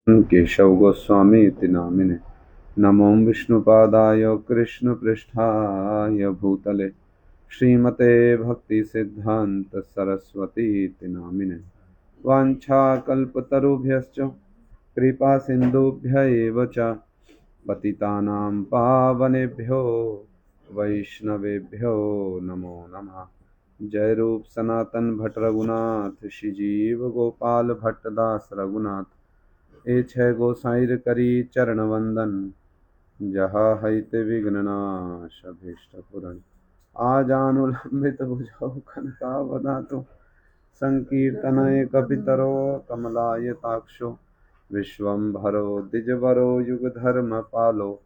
केशव गोस्वामी इति नामिने। नमो विष्णुपादाय कृष्णपृष्ठाय भूतले श्रीमते भक्तिसिद्धान्त सरस्वती इति नामिने। वाञ्छाकल्पतरुभ्यश्च कृपा सिन्धुभ्य एव च पतितानां पावनेभ्यो वैष्णवेभ्यो नमो नमः। जय रूप सनातन भट्ट रघुनाथ श्री जीव गोपाल भट्ट दास रघुनाथ। ए छह गोसाइर करी चरण वंदन, जहाँ हईते विघ्ननाश अभीष्ट पुरन। आजानुलंबित भुजौ कनकावदातो संकीर्तनय कपितरो कमलायताक्षो विश्वम्भरो द्विजवरो युगधर्म पालो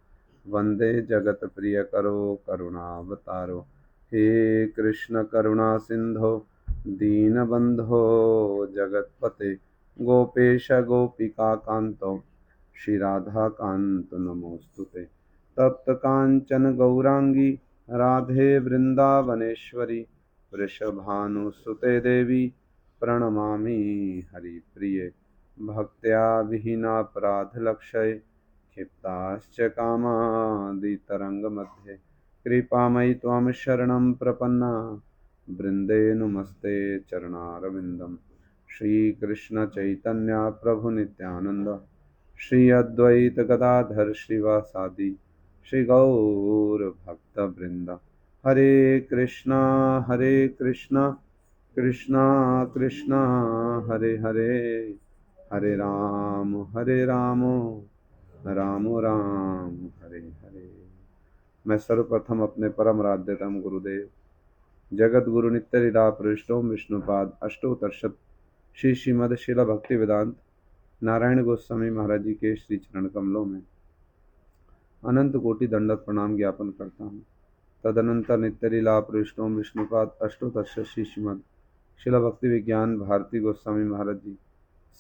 वंदे जगत प्रिय करो करुणावतारो। हे कृष्ण करुणा सिंधो दीनबंधो जगतपते गोपेश गोपिका कांतो श्री राधा कांत नमोस्तुते। तप्त कांचन गौरांगी राधे वृंदावनेश्वरी वृषभानुसुते देवी प्रणमामि हरिप्रिये। भक्त्या विहीनापराधलक्षये क्षिप्ताश्च कामादितरङ्गमध्ये कृपामयि त्वां शरणं प्रपन्ना वृन्दे नुमस्ते चरणारविन्दं। श्रीकृष्ण चैतन्य प्रभु नित्यानंद श्री अद्वैत गदाधर श्रीवासादि श्री गौर भक्तवृंद। हरे कृष्णा कृष्णा कृष्णा हरे हरे, हरे राम राम राम हरे हरे। मैं सर्वप्रथम अपने परम आराध्यतम गुरुदेव जगत गुरु नित्य लीला पृष्ठोम विष्णुपाद अष्टोत्तरशत श्री श्रीमद शिला भक्ति वेदांत नारायण गोस्वामी महाराज जी के श्री चरण कमलों में अनंत कोटि दंडक प्रणाम ज्ञापन करता हूँ। तदनंतर नित्य लीला पृष्ठोम विष्णुपाद अष्टोत्तरशत श्री श्रीमद शिला भक्ति विज्ञान भारती गोस्वामी महाराज जी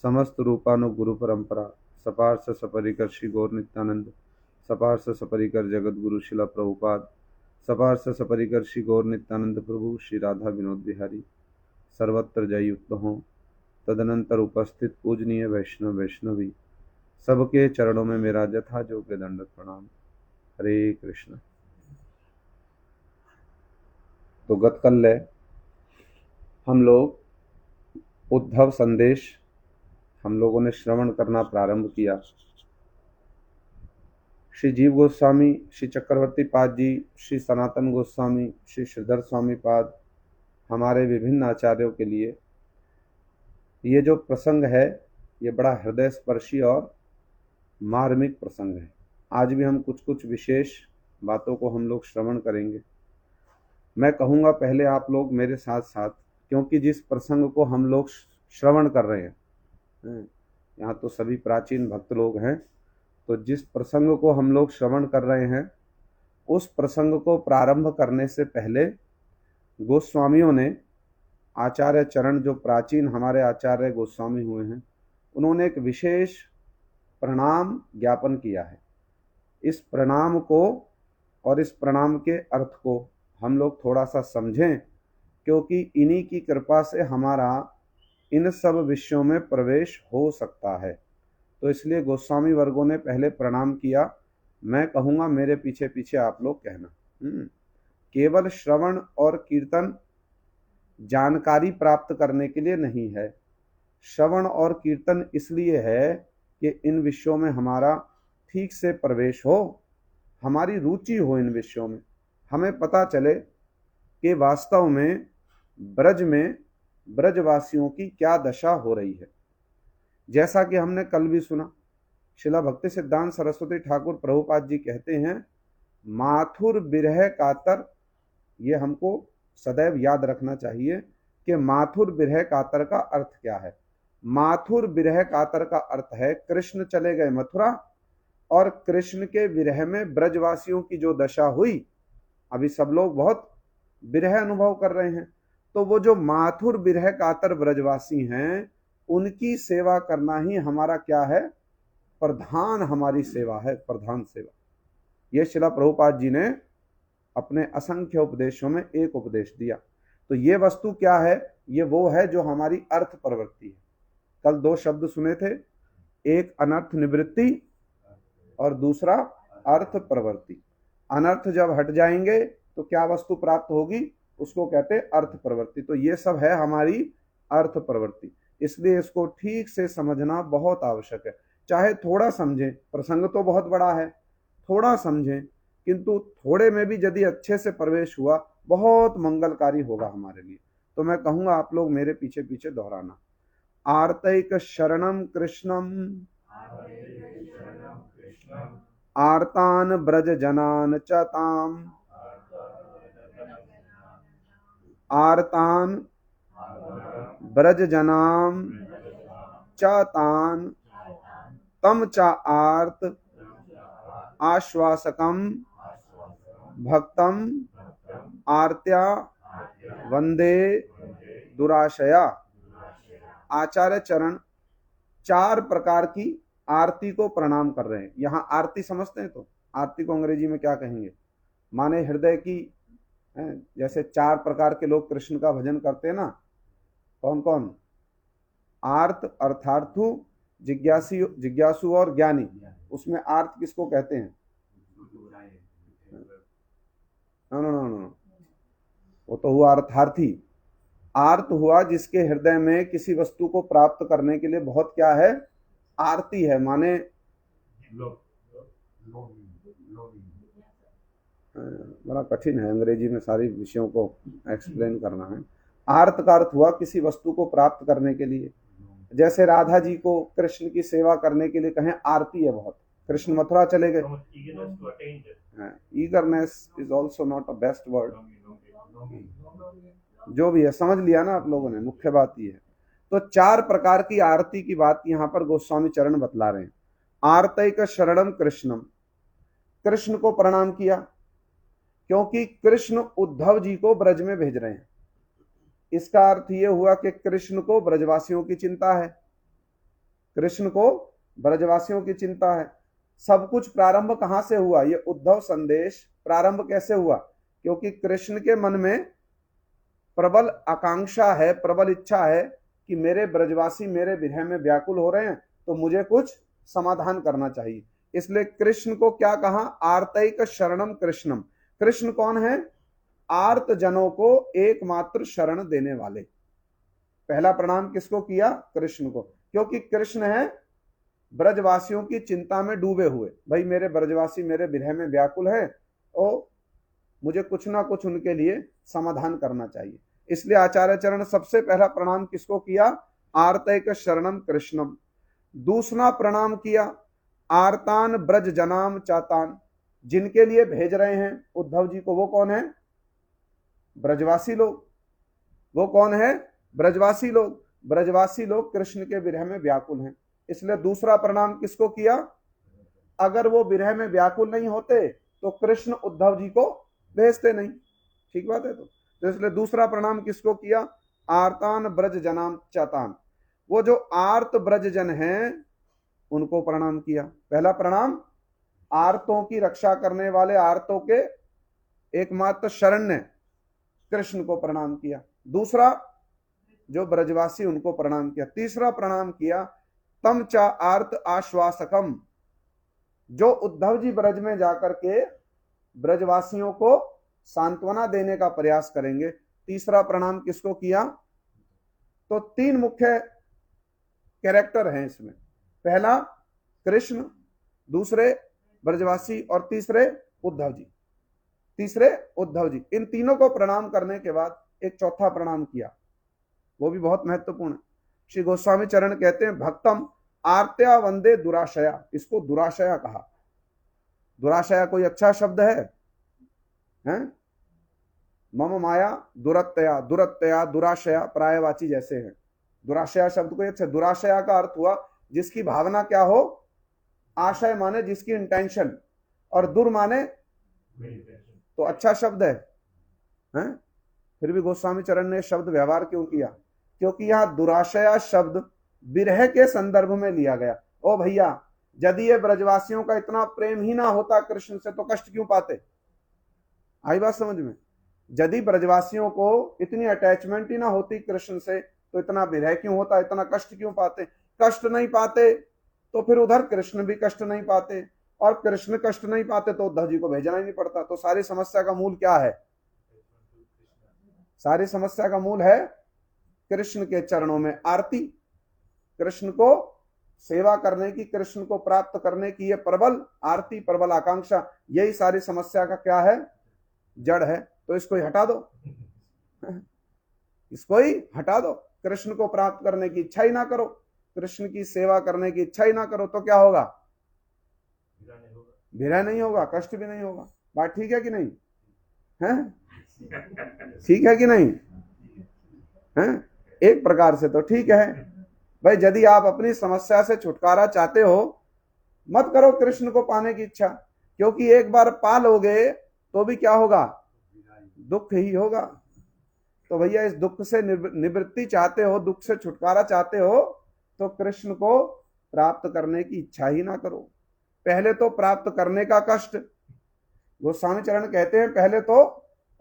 समस्त रूपानुगुरु परंपरा सपार्श सपरिकर श्री गौर नित्यानंद सपार्श सपरिकर जगत गुरु शिला प्रभुपाद सपार्श सपरिकर श्री गौर नित्यानंद प्रभु श्री राधा विनोद बिहारी सर्वत्र जययुक्त हों। तदनंतर उपस्थित पूजनीय वैष्णव वैष्णवी सबके चरणों में मेरा जथा योग्य दंडक प्रणाम। हरे कृष्ण। तो गतकल्य हम लोग उद्धव संदेश हम लोगों ने श्रवण करना प्रारंभ किया। श्री जीव गोस्वामी, श्री चक्रवर्ती पाद जी, श्री सनातन गोस्वामी, श्री श्रीधर स्वामी पाद, हमारे विभिन्न आचार्यों के लिए ये जो प्रसंग है ये बड़ा हृदय स्पर्शी और मार्मिक प्रसंग है। आज भी हम कुछ कुछ विशेष बातों को हम लोग श्रवण करेंगे। मैं कहूँगा पहले आप लोग मेरे साथ साथ, क्योंकि जिस प्रसंग को हम लोग श्रवण कर रहे हैं, यहाँ तो सभी प्राचीन भक्त लोग हैं, तो जिस प्रसंग को हम लोग श्रवण कर रहे हैं उस प्रसंग को प्रारंभ करने से पहले गोस्वामियों ने, आचार्य चरण जो प्राचीन हमारे आचार्य गोस्वामी हुए हैं, उन्होंने एक विशेष प्रणाम ज्ञापन किया है। इस प्रणाम को और इस प्रणाम के अर्थ को हम लोग थोड़ा सा समझें, क्योंकि इन्हीं की कृपा से हमारा इन सब विषयों में प्रवेश हो सकता है। तो इसलिए गोस्वामी वर्गों ने पहले प्रणाम किया। मैं कहूँगा मेरे पीछे पीछे आप लोग कहना। केवल श्रवण और कीर्तन जानकारी प्राप्त करने के लिए नहीं है। श्रवण और कीर्तन इसलिए है कि इन विषयों में हमारा ठीक से प्रवेश हो, हमारी रुचि हो इन विषयों में, हमें पता चले कि वास्तव में ब्रजवासियों की क्या दशा हो रही है। जैसा कि हमने कल भी सुना, शिला भक्ति सिद्धांत सरस्वती ठाकुर प्रभुपाद जी कहते हैं, माथुर बिरह कातर, ये हमको सदैव याद रखना चाहिए कि माथुर बिरह कातर का अर्थ क्या है। माथुर बिरह कातर का अर्थ है कृष्ण चले गए मथुरा और कृष्ण के विरह में ब्रजवासियों की जो दशा हुई, अभी सब लोग बहुत विरह अनुभव कर रहे हैं। तो वो जो माथुर बिरह कातर ब्रजवासी हैं, उनकी सेवा करना ही हमारा क्या है, प्रधान हमारी सेवा है, प्रधान सेवा। ये शिला प्रभुपाद जी ने अपने असंख्य उपदेशों में एक उपदेश दिया। तो ये वस्तु क्या है, ये वो है जो हमारी अर्थ प्रवृत्ति है। कल दो शब्द सुने थे, एक अनर्थ निवृत्ति और दूसरा अर्थ प्रवृत्ति। अनर्थ जब हट जाएंगे तो क्या वस्तु प्राप्त होगी, उसको कहते हैं अर्थ प्रवृत्ति। तो ये सब है हमारी अर्थ प्रवृत्ति, इसलिए इसको ठीक से समझना बहुत आवश्यक है। चाहे थोड़ा समझें, प्रसंग तो बहुत बड़ा है, थोड़ा समझें, किंतु थोड़े में भी यदि अच्छे से प्रवेश हुआ बहुत मंगलकारी होगा हमारे लिए। तो मैं कहूंगा आप लोग मेरे पीछे पीछे दोहराना। आर्तैक शरणम कृष्णम आर्तान ब्रज जनान च ताम आर्तान ब्रज जनाम च तान तम च आर्त आश्वासकम भक्तम आर्त्या वंदे दुराशया। आचार्य चरण चार प्रकार की आरती को प्रणाम कर रहे हैं। यहाँ आरती समझते हैं, तो आरती को अंग्रेजी में क्या कहेंगे, माने हृदय की, जैसे चार प्रकार के लोग कृष्ण का भजन करते हैं ना, कौन कौन, आर्त, अर्थार्थु, जिज्ञासु और ज्ञानी। उसमें आर्त किसको कहते हैं, नो, वो तो हुआ अर्थार्थी। आर्त हुआ जिसके हृदय में किसी वस्तु को प्राप्त करने के लिए बहुत क्या है, आरती है, माने बड़ा कठिन है अंग्रेजी में सारी विषयों को एक्सप्लेन करना है। आर्त का अर्थ हुआ किसी वस्तु को प्राप्त करने के लिए, जैसे राधा जी को कृष्ण की सेवा करने के लिए कहें आरती है बहुत, कृष्ण मथुरा चले गए। Eagerness is also not a best word, जो भी है समझ लिया ना आप लोगों ने, मुख्य बात ये है। तो चार प्रकार की आरती की बात यहाँ पर गोस्वामी चरण बतला रहे हैं। आर्तैक शरणम कृष्णम, कृष्ण को प्रणाम किया, क्योंकि कृष्ण उद्धव जी को ब्रज में भेज रहे हैं। इसका अर्थ यह हुआ कि कृष्ण को ब्रजवासियों की चिंता है, कृष्ण को ब्रजवासियों की चिंता है। सब कुछ प्रारंभ कहां से हुआ, ये उद्धव संदेश प्रारंभ कैसे हुआ, क्योंकि कृष्ण के मन में प्रबल आकांक्षा है, प्रबल इच्छा है कि मेरे ब्रजवासी मेरे विरह में व्याकुल हो रहे हैं, तो मुझे कुछ समाधान करना चाहिए। इसलिए कृष्ण को क्या कहा, आर्तैक शरणम कृष्णम। कृष्ण कौन है, आर्त जनों को एकमात्र शरण देने वाले। पहला प्रणाम किसको किया, कृष्ण को, क्योंकि कृष्ण है ब्रजवासियों की चिंता में डूबे हुए। भाई मेरे ब्रजवासी मेरे विरह में व्याकुल है और मुझे कुछ ना कुछ उनके लिए समाधान करना चाहिए। इसलिए आचार्य चरण सबसे पहला प्रणाम किसको किया, आर्तैक शरणम कृष्णम। दूसरा प्रणाम किया आर्तान ब्रज जनाम चातान, जिनके लिए भेज रहे हैं उद्धव जी को, वो कौन है, ब्रजवासी लोग। वो कौन है, ब्रजवासी लोग। ब्रजवासी लोग कृष्ण के विरह में व्याकुल हैं, इसलिए दूसरा प्रणाम किसको किया। अगर वो विरह में व्याकुल नहीं होते तो कृष्ण उद्धव जी को भेजते नहीं, ठीक बात है। तो इसलिए दूसरा प्रणाम किसको किया, आर्तान ब्रज जनाम चातान, वो जो आर्त ब्रज जन हैं उनको प्रणाम किया। पहला प्रणाम आर्तों की रक्षा करने वाले, आर्तों के एकमात्र शरण्य कृष्ण को प्रणाम किया। दूसरा जो ब्रजवासी उनको प्रणाम किया। तीसरा प्रणाम किया तम चा आर्त आश्वासकम, जो उद्धव जी ब्रज में जाकर के ब्रजवासियों को सांत्वना देने का प्रयास करेंगे। तीसरा प्रणाम किसको किया, तो तीन मुख्य कैरेक्टर हैं इसमें, पहला कृष्ण, दूसरे ब्रजवासी और तीसरे उद्धव जी। तीसरे उद्धव जी, इन तीनों को प्रणाम करने के बाद एक चौथा प्रणाम किया, वो भी बहुत महत्वपूर्ण है। श्री गोस्वामी चरण कहते हैं भक्तम आर्त्या वंदे दुराशया, इसको दुराशया कहा। दुराशया कोई अच्छा शब्द है? मम माया दुरत्तया, दुरत्तया दुराशया प्रायवाची जैसे हैं। दुराशया शब्द को अच्छा, दुराशया का अर्थ हुआ जिसकी भावना क्या हो, आशय माने जिसकी इंटेंशन, और दुर माने तो अच्छा शब्द है, हैं? फिर भी गोस्वामी चरण ने शब्द व्यवहार क्यों किया, क्योंकि यहाँ दुराशया शब्द विरह के संदर्भ में लिया गया। ओ भैया, यदि ये ब्रजवासियों का इतना प्रेम ही ना होता कृष्ण से तो कष्ट क्यों पाते? आई बात समझ में? यदि ब्रजवासियों को इतनी अटैचमेंट ही ना होती कृष्ण से तो इतना विरह क्यों होता, इतना कष्ट क्यों पाते? कष्ट नहीं पाते तो फिर उधर कृष्ण भी कष्ट नहीं पाते, और कृष्ण कष्ट नहीं पाते तो उद्धव जी को भेजना ही नहीं पड़ता। तो सारी समस्या का मूल क्या है? सारी समस्या का मूल है कृष्ण के चरणों में आरती, कृष्ण को सेवा करने की, कृष्ण को प्राप्त करने की ये प्रबल आरती, प्रबल आकांक्षा, यही सारी समस्या का क्या है? जड़ है। तो इसको ही हटा दो, इसको ही हटा दो। कृष्ण को प्राप्त करने की इच्छा ही ना करो, कृष्ण की सेवा करने की इच्छा ही ना करो, तो क्या होगा? विरह नहीं होगा, कष्ट भी नहीं होगा। बात ठीक है कि नहीं है? ठीक है कि नहीं है? एक प्रकार से तो ठीक है भाई। यदि आप अपनी समस्या से छुटकारा चाहते हो, मत करो कृष्ण को पाने की इच्छा, क्योंकि एक बार पा लोगे तो भी क्या होगा? दुख ही होगा। तो भैया इस दुख से निवृत्ति चाहते हो, दुख से छुटकारा चाहते हो, तो कृष्ण को प्राप्त करने की इच्छा ही ना करो। पहले तो प्राप्त करने का कष्ट, गोस्वामी चरण कहते हैं पहले तो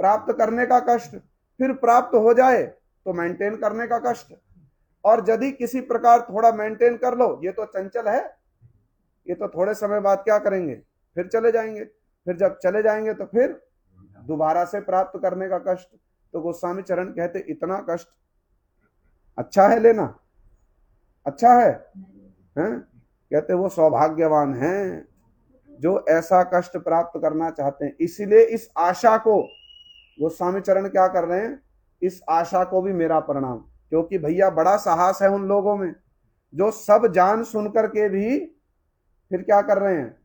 प्राप्त करने का कष्ट, फिर प्राप्त हो जाए तो मेंटेन करने का कष्ट। और यदि किसी प्रकार थोड़ा मेंटेन कर लो, ये तो चंचल है, ये तो थोड़े समय बाद क्या करेंगे? फिर चले जाएंगे। फिर जब चले जाएंगे तो फिर दोबारा से प्राप्त करने का कष्ट। तो गोस्वामी चरण कहते इतना कष्ट अच्छा है लेना? अच्छा है? कहते वो सौभाग्यवान हैं जो ऐसा कष्ट प्राप्त करना चाहते हैं। इसीलिए इस आशा को गोस्वामी चरण क्या कर रहे हैं? इस आशा को भी मेरा प्रणाम, क्योंकि भैया बड़ा साहस है उन लोगों में जो सब जान सुन करके भी फिर क्या कर रहे हैं?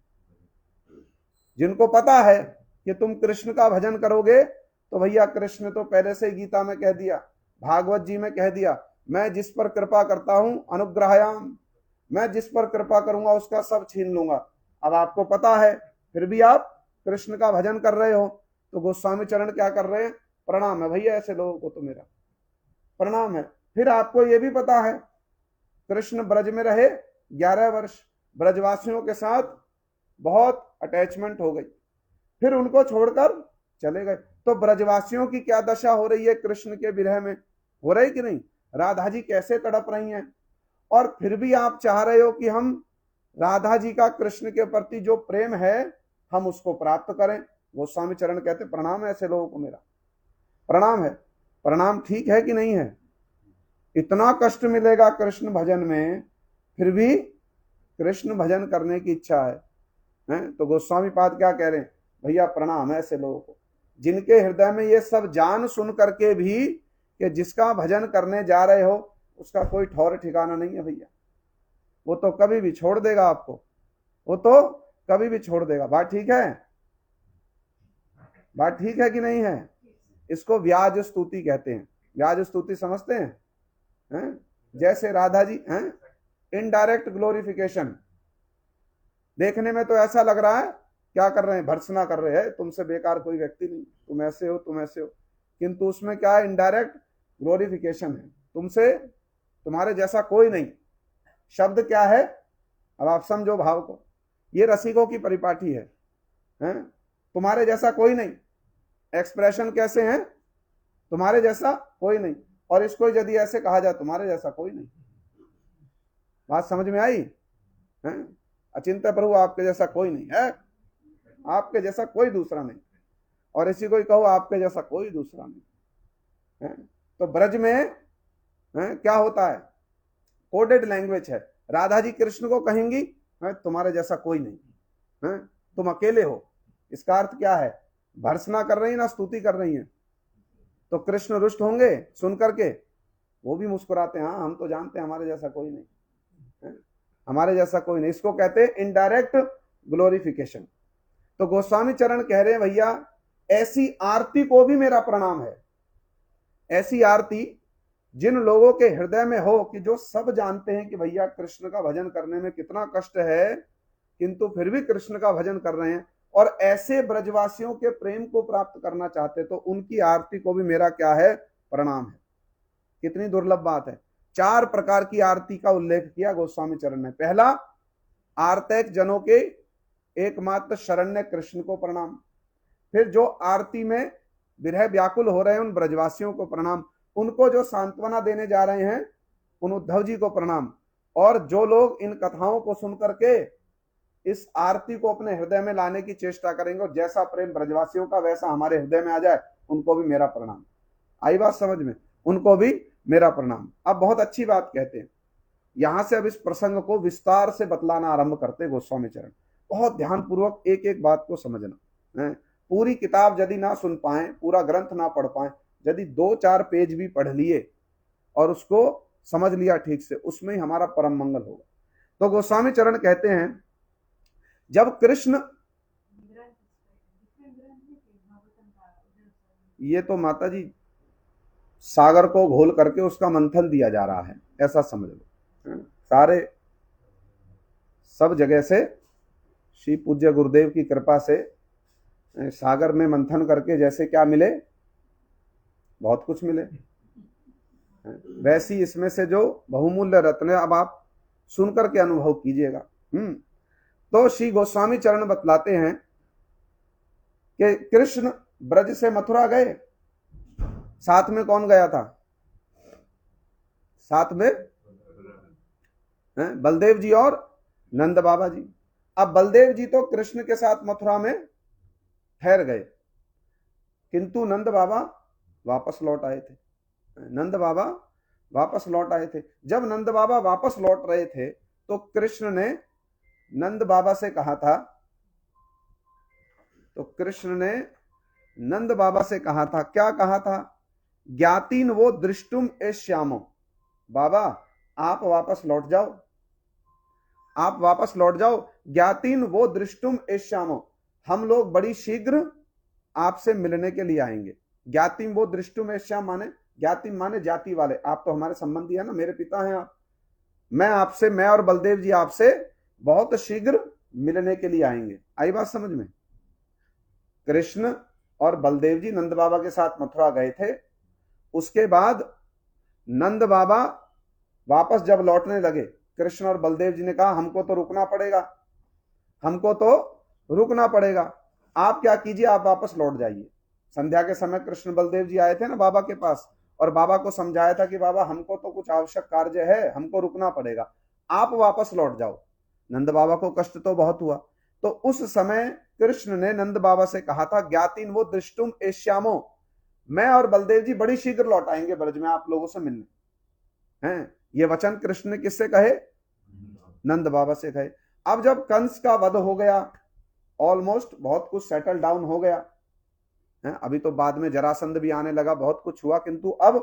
जिनको पता है कि तुम कृष्ण का भजन करोगे, तो भैया कृष्ण तो पहले से गीता में कह दिया, भागवत जी में कह दिया, मैं जिस पर कृपा करता हूं अनुग्रहयाम, मैं जिस पर कृपा करूंगा उसका सब छीन लूंगा। अब आपको पता है फिर भी आप कृष्ण का भजन कर रहे हो, तो गोस्वामी चरण क्या कर रहे हैं? प्रणाम है भैया, ऐसे लोगों को तो मेरा प्रणाम है। फिर आपको यह भी पता है कृष्ण ब्रज में रहे 11 वर्ष, ब्रजवासियों के साथ बहुत अटैचमेंट हो गई, फिर उनको छोड़कर चले गए। तो ब्रजवासियों की क्या दशा हो रही है कृष्ण के विरह में? हो रही कि नहीं? राधा जी कैसे तड़प रही हैं, और फिर भी आप चाह रहे हो कि हम राधा जी का कृष्ण के प्रति जो प्रेम है हम उसको प्राप्त करें। गोस्वामी चरण कहते प्रणाम है ऐसे लोगों को मेरा, प्रणाम है। प्रणाम ठीक है कि नहीं है? इतना कष्ट मिलेगा कृष्ण भजन में, फिर भी कृष्ण भजन करने की इच्छा है? तो गोस्वामी पाद क्या कह रहे हैं? भैया प्रणाम है ऐसे लोगों को जिनके हृदय में ये सब जान सुन करके भी कि जिसका भजन करने जा रहे हो उसका कोई ठौर ठिकाना नहीं है भैया, वो तो कभी भी छोड़ देगा आपको, वो तो कभी भी छोड़ देगा। बात ठीक है? बात ठीक है कि नहीं है? इसको व्याज स्तुति कहते हैं। व्याज स्तुति समझते हैं? जैसे राधा जी हैं, इनडायरेक्ट ग्लोरिफिकेशन। देखने में तो ऐसा लग रहा है क्या कर रहे हैं? भर्त्सना कर रहे हैं, तुमसे बेकार कोई व्यक्ति नहीं, तुम ऐसे हो, तुम ऐसे हो, किंतु उसमें क्या है? इनडायरेक्ट ग्लोरिफिकेशन है। तुमसे तुम्हारे जैसा कोई नहीं। शब्द क्या है? अब आप समझो भाव को, ये रसिकों की परिपाटी है, तुम्हारे जैसा कोई नहीं। एक्सप्रेशन कैसे हैं? तुम्हारे जैसा कोई नहीं। और इसको यदि ऐसे कहा जाए तुम्हारे जैसा कोई नहीं, बात समझ में आई? अचिंत्य प्रभु आपके जैसा कोई नहीं है, आपके जैसा कोई दूसरा नहीं, और इसी को ही कहो आपके जैसा कोई दूसरा नहीं है। तो ब्रज में क्या होता है? कोडेड लैंग्वेज है। राधा जी कृष्ण को कहेंगी तुम्हारे जैसा कोई नहीं, तुम अकेले हो। इसका अर्थ क्या है? भर्त्सना कर रही है ना स्तुति कर रही है। तो कृष्ण रुष्ट होंगे सुन करके, वो भी मुस्कुराते हैं, हाँ हम तो जानते हैं हमारे जैसा कोई नहीं, हमारे जैसा कोई नहीं। इसको कहते हैं इनडायरेक्ट ग्लोरिफिकेशन। तो गोस्वामी चरण कह रहे हैं भैया ऐसी आरती को भी मेरा प्रणाम है। ऐसी आरती जिन लोगों के हृदय में हो कि जो सब जानते हैं कि भैया कृष्ण का भजन करने में कितना कष्ट है, किंतु फिर भी कृष्ण का भजन कर रहे हैं, और ऐसे ब्रजवासियों के प्रेम को प्राप्त करना चाहते, तो उनकी आरती को भी मेरा क्या है? प्रणाम है। कितनी दुर्लभ बात है। 4 प्रकार की आरती का उल्लेख किया गोस्वामी चरण ने। पहला, आर्तैक जनों के एकमात्र शरण्य कृष्ण को प्रणाम। फिर जो आरती में विरह व्याकुल हो रहे हैं उन ब्रजवासियों को प्रणाम। उनको जो सांत्वना देने जा रहे हैं उन उद्धव जी को प्रणाम। और जो लोग इन कथाओं को सुनकर के इस आरती को अपने हृदय में लाने की चेष्टा करेंगे और जैसा प्रेम ब्रजवासियों का वैसा हमारे हृदय में आ जाए, उनको भी मेरा प्रणाम। आई बात समझ में? उनको भी मेरा प्रणाम। अब बहुत अच्छी बात कहते हैं, यहां से अब इस प्रसंग को विस्तार से बतलाना आरंभ करते गोस्वामी चरण। बहुत ध्यानपूर्वक एक एक बात को समझना है। पूरी किताब यदि ना सुन पाए, पूरा ग्रंथ ना पढ़ पाए, यदि 2-4 पेज भी पढ़ लिए और उसको समझ लिया ठीक से, उसमें ही हमारा परम मंगल होगा। तो गोस्वामी चरण कहते हैं, जब कृष्ण, ये तो माता जी सागर को घोल करके उसका मंथन दिया जा रहा है, ऐसा समझ लो। सारे सब जगह से श्री पूज्य गुरुदेव की कृपा से सागर में मंथन करके जैसे क्या मिले, बहुत कुछ मिले, वैसी इसमें से जो बहुमूल्य रत्न है, अब आप सुनकर के अनुभव कीजिएगा। तो श्री गोस्वामी चरण बतलाते हैं कि कृष्ण ब्रज से मथुरा गए, साथ में कौन गया था? साथ में बलदेव जी और नंद बाबा जी। अब बलदेव जी तो कृष्ण के साथ मथुरा में ठहर गए, किंतु नंद बाबा वापस लौट आए थे। नंद बाबा वापस लौट आए थे। जब नंद बाबा वापस लौट रहे थे तो कृष्ण ने नंद बाबा से कहा था, नंद बाबा से कहा था, क्या कहा था? ज्ञातीन वो दृष्टुम एश्यामो, बाबा आप वापस लौट जाओ, आप वापस लौट जाओ। ज्ञातीन वो दृष्टुम एश्यामो, हम लोग बड़ी शीघ्र आपसे मिलने के लिए आएंगे। ज्ञातिम वो दृष्टुम एश्याम माने, ज्ञातिम माने जाति वाले, आप तो हमारे संबंधी है ना, मेरे पिता हैं आप। मैं और बलदेव जी आपसे बहुत शीघ्र मिलने के लिए आएंगे। आई बात समझ में? कृष्ण और बलदेव जी नंद बाबा के साथ मथुरा गए थे। उसके बाद नंद बाबा वापस जब लौटने लगे, कृष्ण और बलदेव जी ने कहा हमको तो रुकना पड़ेगा, हमको तो रुकना पड़ेगा, आप क्या कीजिए, आप वापस लौट जाइए। संध्या के समय कृष्ण बलदेव जी आए थे ना बाबा के पास, और बाबा को समझाया था कि बाबा हमको तो कुछ आवश्यक कार्य है, हमको रुकना पड़ेगा, आप वापस लौट जाओ। नंद बाबा को कष्ट तो बहुत हुआ। तो उस समय कृष्ण ने नंद बाबा से कहा था, ज्ञातिन वो दृष्टुम एश्यामो, मैं और बलदेव जी बड़ी शीघ्र लौट आएंगे ब्रज में आप लोगों से मिलने। हैं ये वचन कृष्ण ने किससे कहे? नंद बाबा से कहे। अब जब कंस का वध हो गया, ऑलमोस्ट बहुत कुछ सेटल डाउन हो गया है, अभी तो बाद में जरासंध भी आने लगा, बहुत कुछ हुआ, किंतु अब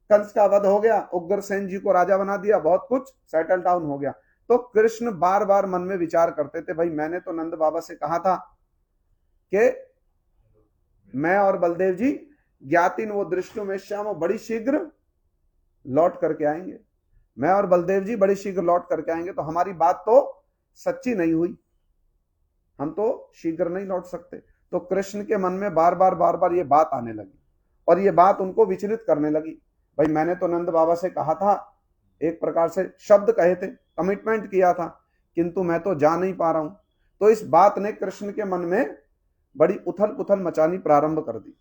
कंस का वध हो गया, उग्रसेन जी को राजा बना दिया, बहुत कुछ सेटल डाउन हो गया। तो कृष्ण बार बार मन में विचार करते थे, भाई मैंने तो नंद बाबा से कहा था कि मैं और बलदेव जी ज्ञातिन वो दृष्टि में श्याम बड़ी शीघ्र लौट करके आएंगे, मैं और बलदेव जी बड़ी शीघ्र लौट करके आएंगे, तो हमारी बात तो सच्ची नहीं हुई, हम तो शीघ्र नहीं लौट सकते। तो कृष्ण के मन में बार बार ये बात आने लगी और ये बात उनको विचलित करने लगी। भाई मैंने तो नंद बाबा से कहा था, एक प्रकार से शब्द कहे थे, कमिटमेंट किया था, किंतु मैं तो जा नहीं पा रहा हूं। तो इस बात ने कृष्ण के मन में बड़ी उथल पुथल मचानी प्रारंभ कर दी।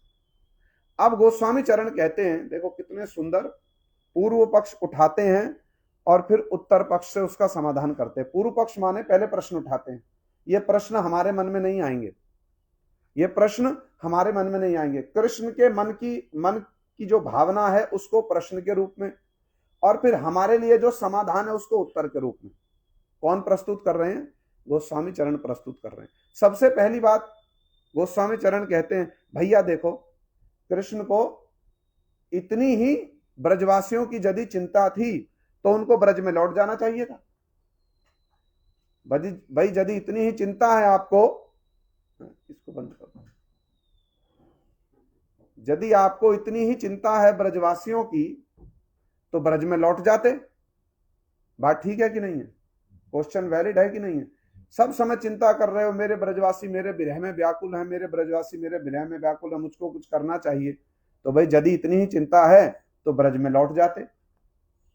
अब गोस्वामी चरण कहते हैं, देखो कितने सुंदर पूर्व पक्ष उठाते हैं और फिर उत्तर पक्ष से उसका समाधान करते हैं। पूर्व पक्ष माने पहले प्रश्न उठाते हैं, ये प्रश्न हमारे मन में नहीं आएंगे, ये प्रश्न हमारे मन में नहीं आएंगे, कृष्ण के मन की जो भावना है उसको प्रश्न के रूप में, और फिर हमारे लिए जो समाधान है उसको उत्तर के रूप में। कौन प्रस्तुत कर रहे हैं? गोस्वामी चरण प्रस्तुत कर रहे हैं। सबसे पहली बात गोस्वामी चरण कहते हैं, भैया देखो कृष्ण को इतनी ही ब्रजवासियों की यदि चिंता थी तो उनको ब्रज में लौट जाना चाहिए था। भाई यदि इतनी ही चिंता है आपको, इसको बंद कर दो, यदि आपको इतनी ही चिंता है ब्रजवासियों की तो ब्रज में लौट जाते। बात ठीक है कि नहीं है? क्वेश्चन वैलिड है कि नहीं है? सब समय चिंता कर रहे हो, मेरे ब्रजवासी मेरे विरह में व्याकुल है, मेरे ब्रजवासी मेरे विरह में व्याकुल है, मुझको कुछ करना चाहिए। तो भाई यदि इतनी ही चिंता है तो ब्रज में लौट जाते।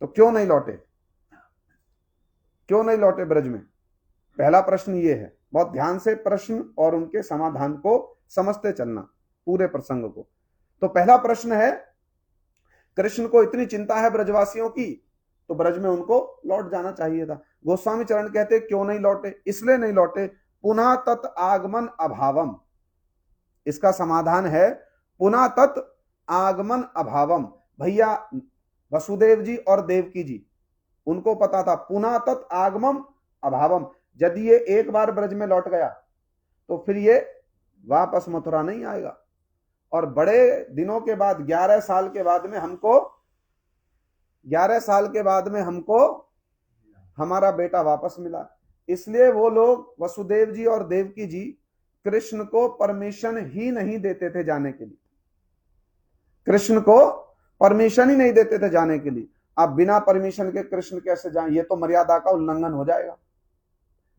तो क्यों नहीं लौटे? क्यों नहीं लौटे ब्रज में? पहला प्रश्न ये है। बहुत ध्यान से प्रश्न और उनके समाधान को समझते चलना, पूरे प्रसंग को। तो पहला प्रश्न है, कृष्ण को इतनी चिंता है ब्रजवासियों की तो ब्रज में उनको लौट जाना चाहिए था। गोस्वामी चरण कहते क्यों नहीं लौटे, इसलिए नहीं लौटे पुनः तत् आगमन अभावम। इसका समाधान है पुनः तत् आगमन अभावम। भैया वसुदेव जी और देवकी जी, उनको पता था पुनः तत् आगमन अभावम, यदि ये एक बार ब्रज में लौट गया तो फिर ये वापस मथुरा नहीं आएगा। और बड़े दिनों के बाद 11 साल के बाद में हमको हमारा बेटा वापस मिला। इसलिए वो लोग वसुदेव जी और देवकी जी कृष्ण को परमिशन ही नहीं देते थे जाने के लिए, कृष्ण को परमिशन ही नहीं देते थे जाने के लिए। अब बिना परमिशन के कृष्ण कैसे जाएं? ये तो मर्यादा का उल्लंघन हो जाएगा,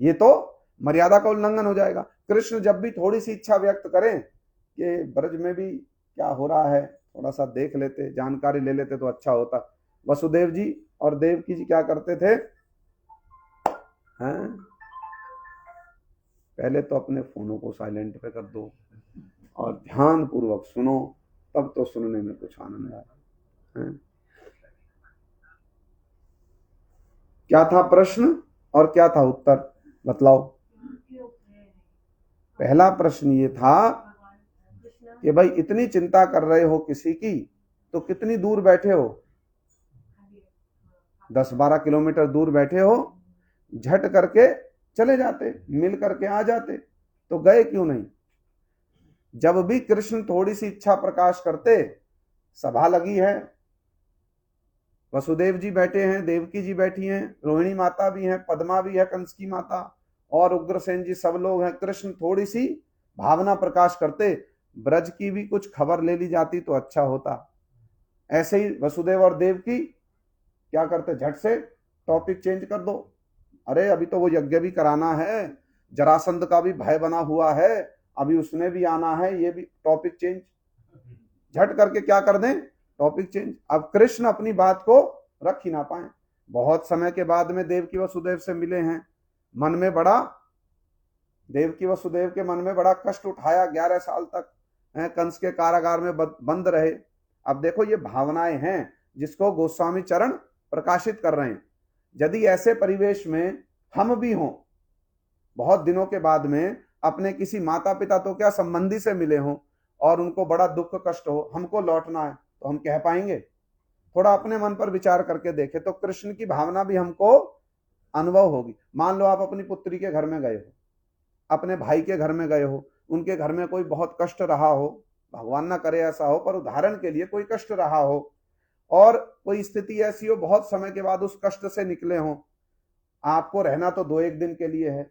ये तो मर्यादा का उल्लंघन हो जाएगा। कृष्ण जब भी थोड़ी सी इच्छा व्यक्त करें कि ब्रज में भी क्या हो रहा है थोड़ा सा देख लेते, जानकारी ले लेते तो अच्छा होता। वसुदेव जी और देवकी जी क्या करते थे, हैं? पहले तो अपने फोनों को साइलेंट पे कर दो और ध्यान पूर्वक सुनो, तब तो सुनने में कुछ आनंद आए। क्या था प्रश्न और क्या था उत्तर, बतलाओ। पहला प्रश्न ये था कि भाई इतनी चिंता कर रहे हो किसी की तो कितनी दूर बैठे हो, 10-12 किलोमीटर दूर बैठे हो, झट करके चले जाते, मिल करके आ जाते, तो गए क्यों नहीं? जब भी कृष्ण थोड़ी सी इच्छा प्रकाश करते, सभा लगी है, वसुदेव जी बैठे हैं, देवकी जी बैठी हैं, रोहिणी माता भी हैं, पद्मा भी है, कंस की माता और उग्रसेन जी, सब लोग हैं। कृष्ण थोड़ी सी भावना प्रकाश करते, ब्रज की भी कुछ खबर ले ली जाती तो अच्छा होता। ऐसे ही वसुदेव और देवकी क्या करते, झट से टॉपिक चेंज कर दो। अरे अभी तो वो यज्ञ भी कराना है, जरासंध का भी भय बना हुआ है, अभी उसने भी आना है, ये भी टॉपिक चेंज, झट करके क्या कर दें, टॉपिक चेंज। अब कृष्ण अपनी बात को रख ही ना पाए। बहुत समय के बाद में देवकी वसुदेव से मिले हैं, मन में बड़ा, देवकी वसुदेव के मन में बड़ा कष्ट उठाया, 11 साल तक कंस के कारागार में बंद रहे। अब देखो ये भावनाएं हैं जिसको गोस्वामी चरण प्रकाशित कर रहे हैं। यदि ऐसे परिवेश में हम भी हों, बहुत दिनों के बाद में अपने किसी माता पिता तो क्या संबंधी से मिले हों और उनको बड़ा दुख कष्ट हो, हमको लौटना है, तो हम कह पाएंगे? थोड़ा अपने मन पर विचार करके देखें तो कृष्ण की भावना भी हमको अनुभव होगी। मान लो आप अपनी पुत्री के घर में गए हो, अपने भाई के घर में गए हो, उनके घर में कोई बहुत कष्ट रहा हो, भगवान ना करे ऐसा हो, पर उदाहरण के लिए कोई कष्ट रहा हो और कोई स्थिति ऐसी हो, बहुत समय के बाद उस कष्ट से निकले हो, आपको रहना तो 2-1 दिन के लिए है,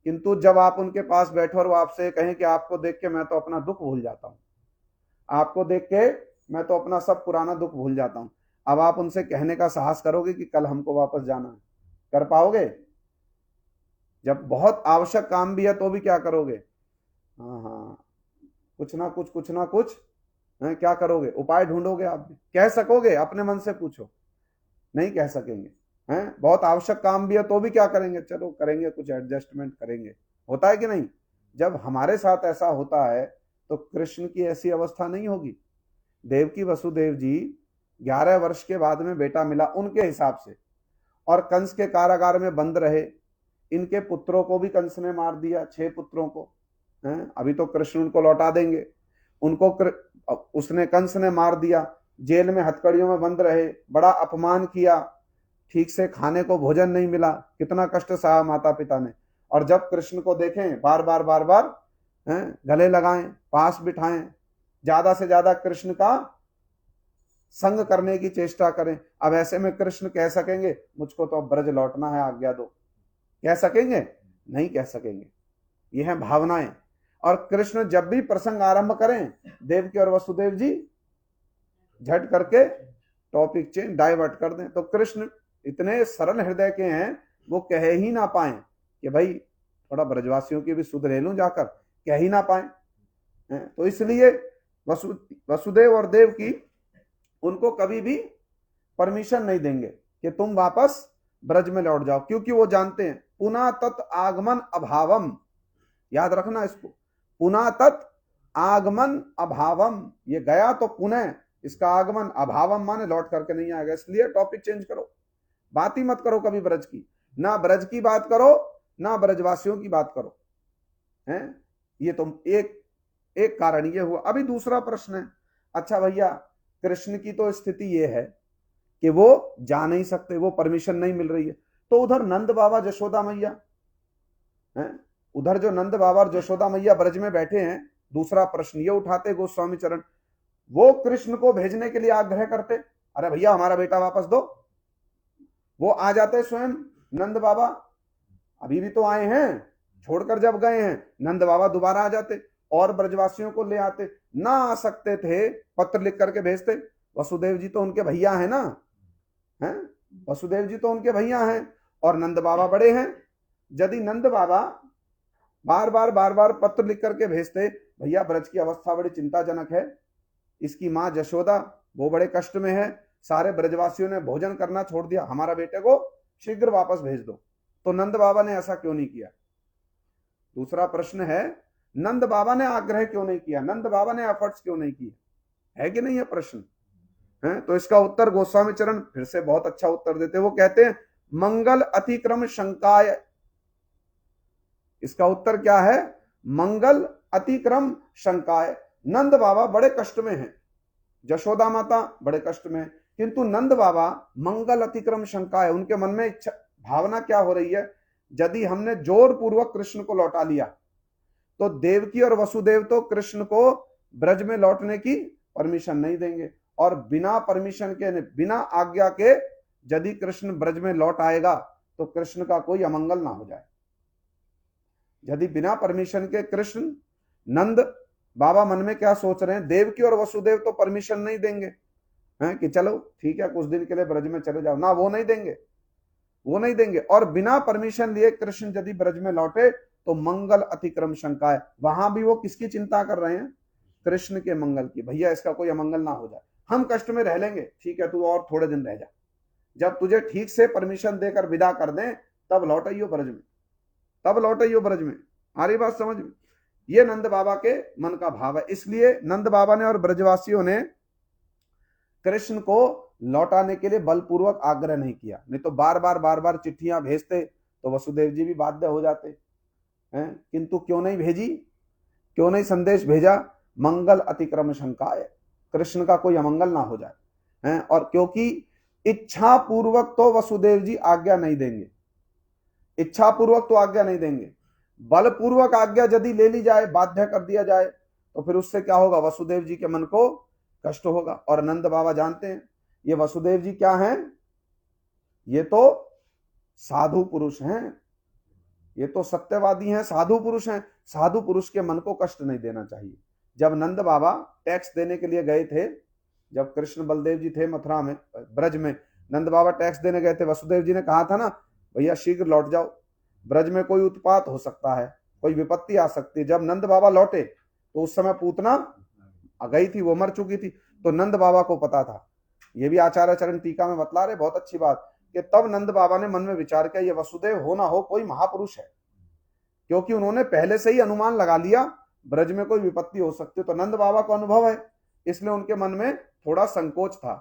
किंतु जब आप उनके पास बैठो और वो आपसे कहें कि आपको देख के मैं तो अपना दुख भूल जाता हूं, आपको देख के मैं तो अपना सब पुराना दुख भूल जाता हूं, अब आप उनसे कहने का साहस करोगे कि कल हमको वापस जाना है? कर पाओगे? जब बहुत आवश्यक काम भी है तो भी क्या करोगे? हाँ, कुछ ना कुछ क्या करोगे, उपाय ढूंढोगे। आप भी कह सकोगे? अपने मन से पूछो, नहीं कह सकेंगे। हैं, बहुत आवश्यक काम भी है तो भी क्या करेंगे, चलो करेंगे, कुछ एडजस्टमेंट करेंगे। होता है कि नहीं? जब हमारे साथ ऐसा होता है तो कृष्ण की ऐसी अवस्था नहीं होगी। देवकी वसुदेव जी 11 वर्ष के बाद में बेटा मिला उनके हिसाब से, और कंस के कारागार में बंद रहे। इनके पुत्रों को भी कंस ने मार दिया, 6 पुत्रों को। हैं, अभी तो कृष्ण उनको लौटा देंगे, उनको उसने कंस ने मार दिया, जेल में हथकड़ियों में बंद रहे, बड़ा अपमान किया, ठीक से खाने को भोजन नहीं मिला, कितना कष्ट सहा माता पिता ने। और जब कृष्ण को देखें, बार बार गले लगाएं, पास बिठाएं, ज्यादा से ज्यादा कृष्ण का संग करने की चेष्टा करें। अब ऐसे में कृष्ण कह सकेंगे मुझको तो अब ब्रज लौटना है, आज्ञा दो? कह सकेंगे? नहीं कह सकेंगे। ये है भावनाएं। और कृष्ण जब भी प्रसंग आरंभ करें, देवकी और वसुदेव जी झट करके टॉपिक चेंज, डाइवर्ट कर दें। तो कृष्ण इतने सरल हृदय के हैं, वो कह ही ना पाए कि भाई थोड़ा ब्रजवासियों की भी सुध ले लूं जाकर, कह ही ना पाए। तो इसलिए वसुदेव और देवकी उनको कभी भी परमिशन नहीं देंगे कि तुम वापस ब्रज में लौट जाओ, क्योंकि वो जानते हैं पुनः तत् आगमन अभावम। याद रखना इसको, पुनः तत् आगमन अभावम। ये गया तो पुनः, इसका आगमन, अभावम माने लौट करके नहीं आएगा, इसलिए टॉपिक चेंज करो। बात ही मत करो कभी ब्रज की, ना ब्रज की बात करो ना ब्रजवासियों की बात करो, हैं? ये तो एक एक कारण ये हुआ। अभी दूसरा प्रश्न है, अच्छा भैया कृष्ण की तो स्थिति ये है कि वो जा नहीं सकते, वो परमिशन नहीं मिल रही है, तो उधर नंद बाबा यशोदा मैया हैं, उधर जो नंद बाबा और यशोदा मैया ब्रज में बैठे हैं, दूसरा प्रश्न ये उठाते गोस्वामी चरण, वो कृष्ण को भेजने के लिए आग्रह करते, अरे भैया हमारा बेटा वापस दो। वो आ जाते स्वयं नंद बाबा, अभी भी तो आए हैं, छोड़कर जब गए हैं नंद बाबा दोबारा आ जाते और ब्रजवासियों को ले आते। ना आ सकते थे, पत्र लिख करके भेजते, वसुदेव जी तो उनके भैया है ना, हैं? वसुदेव जी तो उनके भैया हैं और नंद बाबा बड़े हैं। यदि नंद बाबा बार बार पत्र लिख करके भेजते, भैया ब्रज की अवस्था बड़ी चिंताजनक है, इसकी माँ यशोदा वो बड़े कष्ट में है, सारे ब्रजवासियों ने भोजन करना छोड़ दिया, हमारा बेटे को शीघ्र वापस भेज दो, तो नंद बाबा ने ऐसा क्यों नहीं किया? दूसरा प्रश्न है, नंद बाबा ने आग्रह क्यों नहीं किया, नंद बाबा ने एफर्ट्स क्यों नहीं किए, है कि नहीं है प्रश्न? है तो इसका उत्तर गोस्वामी चरण फिर से बहुत अच्छा उत्तर देते, वो कहते हैं मंगल अतिक्रम शंकाय। इसका उत्तर क्या है? मंगल अतिक्रम शंकाय। नंद बाबा बड़े कष्ट में हैं, यशोदा माता बड़े कष्ट में है, किंतु नंद बाबा मंगल अतिक्रम शंकाय, उनके मन में इच्छा भावना क्या हो रही है, यदि हमने जोर पूर्वक कृष्ण को लौटा लिया तो देवकी और वसुदेव तो कृष्ण को ब्रज में लौटने की परमिशन नहीं देंगे, और बिना परमिशन के, बिना आज्ञा के यदि कृष्ण ब्रज में लौट आएगा तो कृष्ण का कोई अमंगल ना हो जाए। यदि बिना परमिशन के कृष्ण, नंद बाबा मन में क्या सोच रहे हैं, देवकी और वसुदेव तो परमिशन नहीं देंगे हैं कि चलो ठीक है कुछ दिन के लिए ब्रज में चले जाओ, ना वो नहीं देंगे, वो नहीं देंगे। और बिना परमिशन लिए कृष्ण यदि ब्रज में लौटे तो मंगल अतिक्रम शंका है, वहां भी वो किसकी चिंता कर रहे हैं? कृष्ण के मंगल की, भैया इसका कोई अमंगल ना हो जाए, हम कष्ट में रह लेंगे, ठीक है तू और थोड़े दिन रह जा, जब तुझे ठीक से परमिशन देकर विदा कर दें तब लौटाइयो ब्रज में, तब लौटाइयो ब्रज में। आ रही बात समझ में? ये नंद बाबा के मन का भाव है, इसलिए नंद बाबा ने और ब्रजवासियों ने कृष्ण को लौटाने के लिए बलपूर्वक आग्रह नहीं किया, नहीं तो बार बार चिट्ठियां भेजते तो वसुदेव जी भी बाध्य हो जाते हैं, किंतु क्यों नहीं भेजी, क्यों नहीं संदेश भेजा? मंगल अतिक्रम शंकाय, कृष्ण का कोई अमंगल ना हो जाए हैं, और क्योंकि इच्छा पूर्वक तो वसुदेव जी आज्ञा नहीं देंगे, इच्छा पूर्वक तो आज्ञा नहीं देंगे, बलपूर्वक आज्ञा यदि ले ली जाए, बाध्य कर दिया जाए तो फिर उससे क्या होगा, वसुदेव जी के मन को कष्ट होगा। और नंद बाबा जानते हैं ये वसुदेव जी क्या हैं, ये तो साधु पुरुष हैं, ये तो सत्यवादी हैं, साधु पुरुष हैं, साधु पुरुष के मन को कष्ट नहीं देना चाहिए। जब नंद बाबा टैक्स देने के लिए गए थे, जब कृष्ण बलदेव जी थे मथुरा में, ब्रज में, नंद बाबा टैक्स देने गए थे, वसुदेव जी ने कहा था ना भैया शीघ्र लौट जाओ, ब्रज में कोई उत्पात हो सकता है, कोई विपत्ति आ सकती है। जब नंद बाबा लौटे तो उस समय पूतना आ गई थी, वो मर चुकी थी, तो नंद बाबा को पता था। ये भी आचार्य चरण टीका में बतला रहे, बहुत अच्छी बात, कि तब नंद बाबा ने मन में विचार किया ये वसुदेव हो ना हो कोई महापुरुष है, क्योंकि उन्होंने पहले से ही अनुमान लगा लिया ब्रज में कोई विपत्ति हो सकती है, तो नंद बाबा को अनुभव है, इसलिए उनके मन में थोड़ा संकोच था।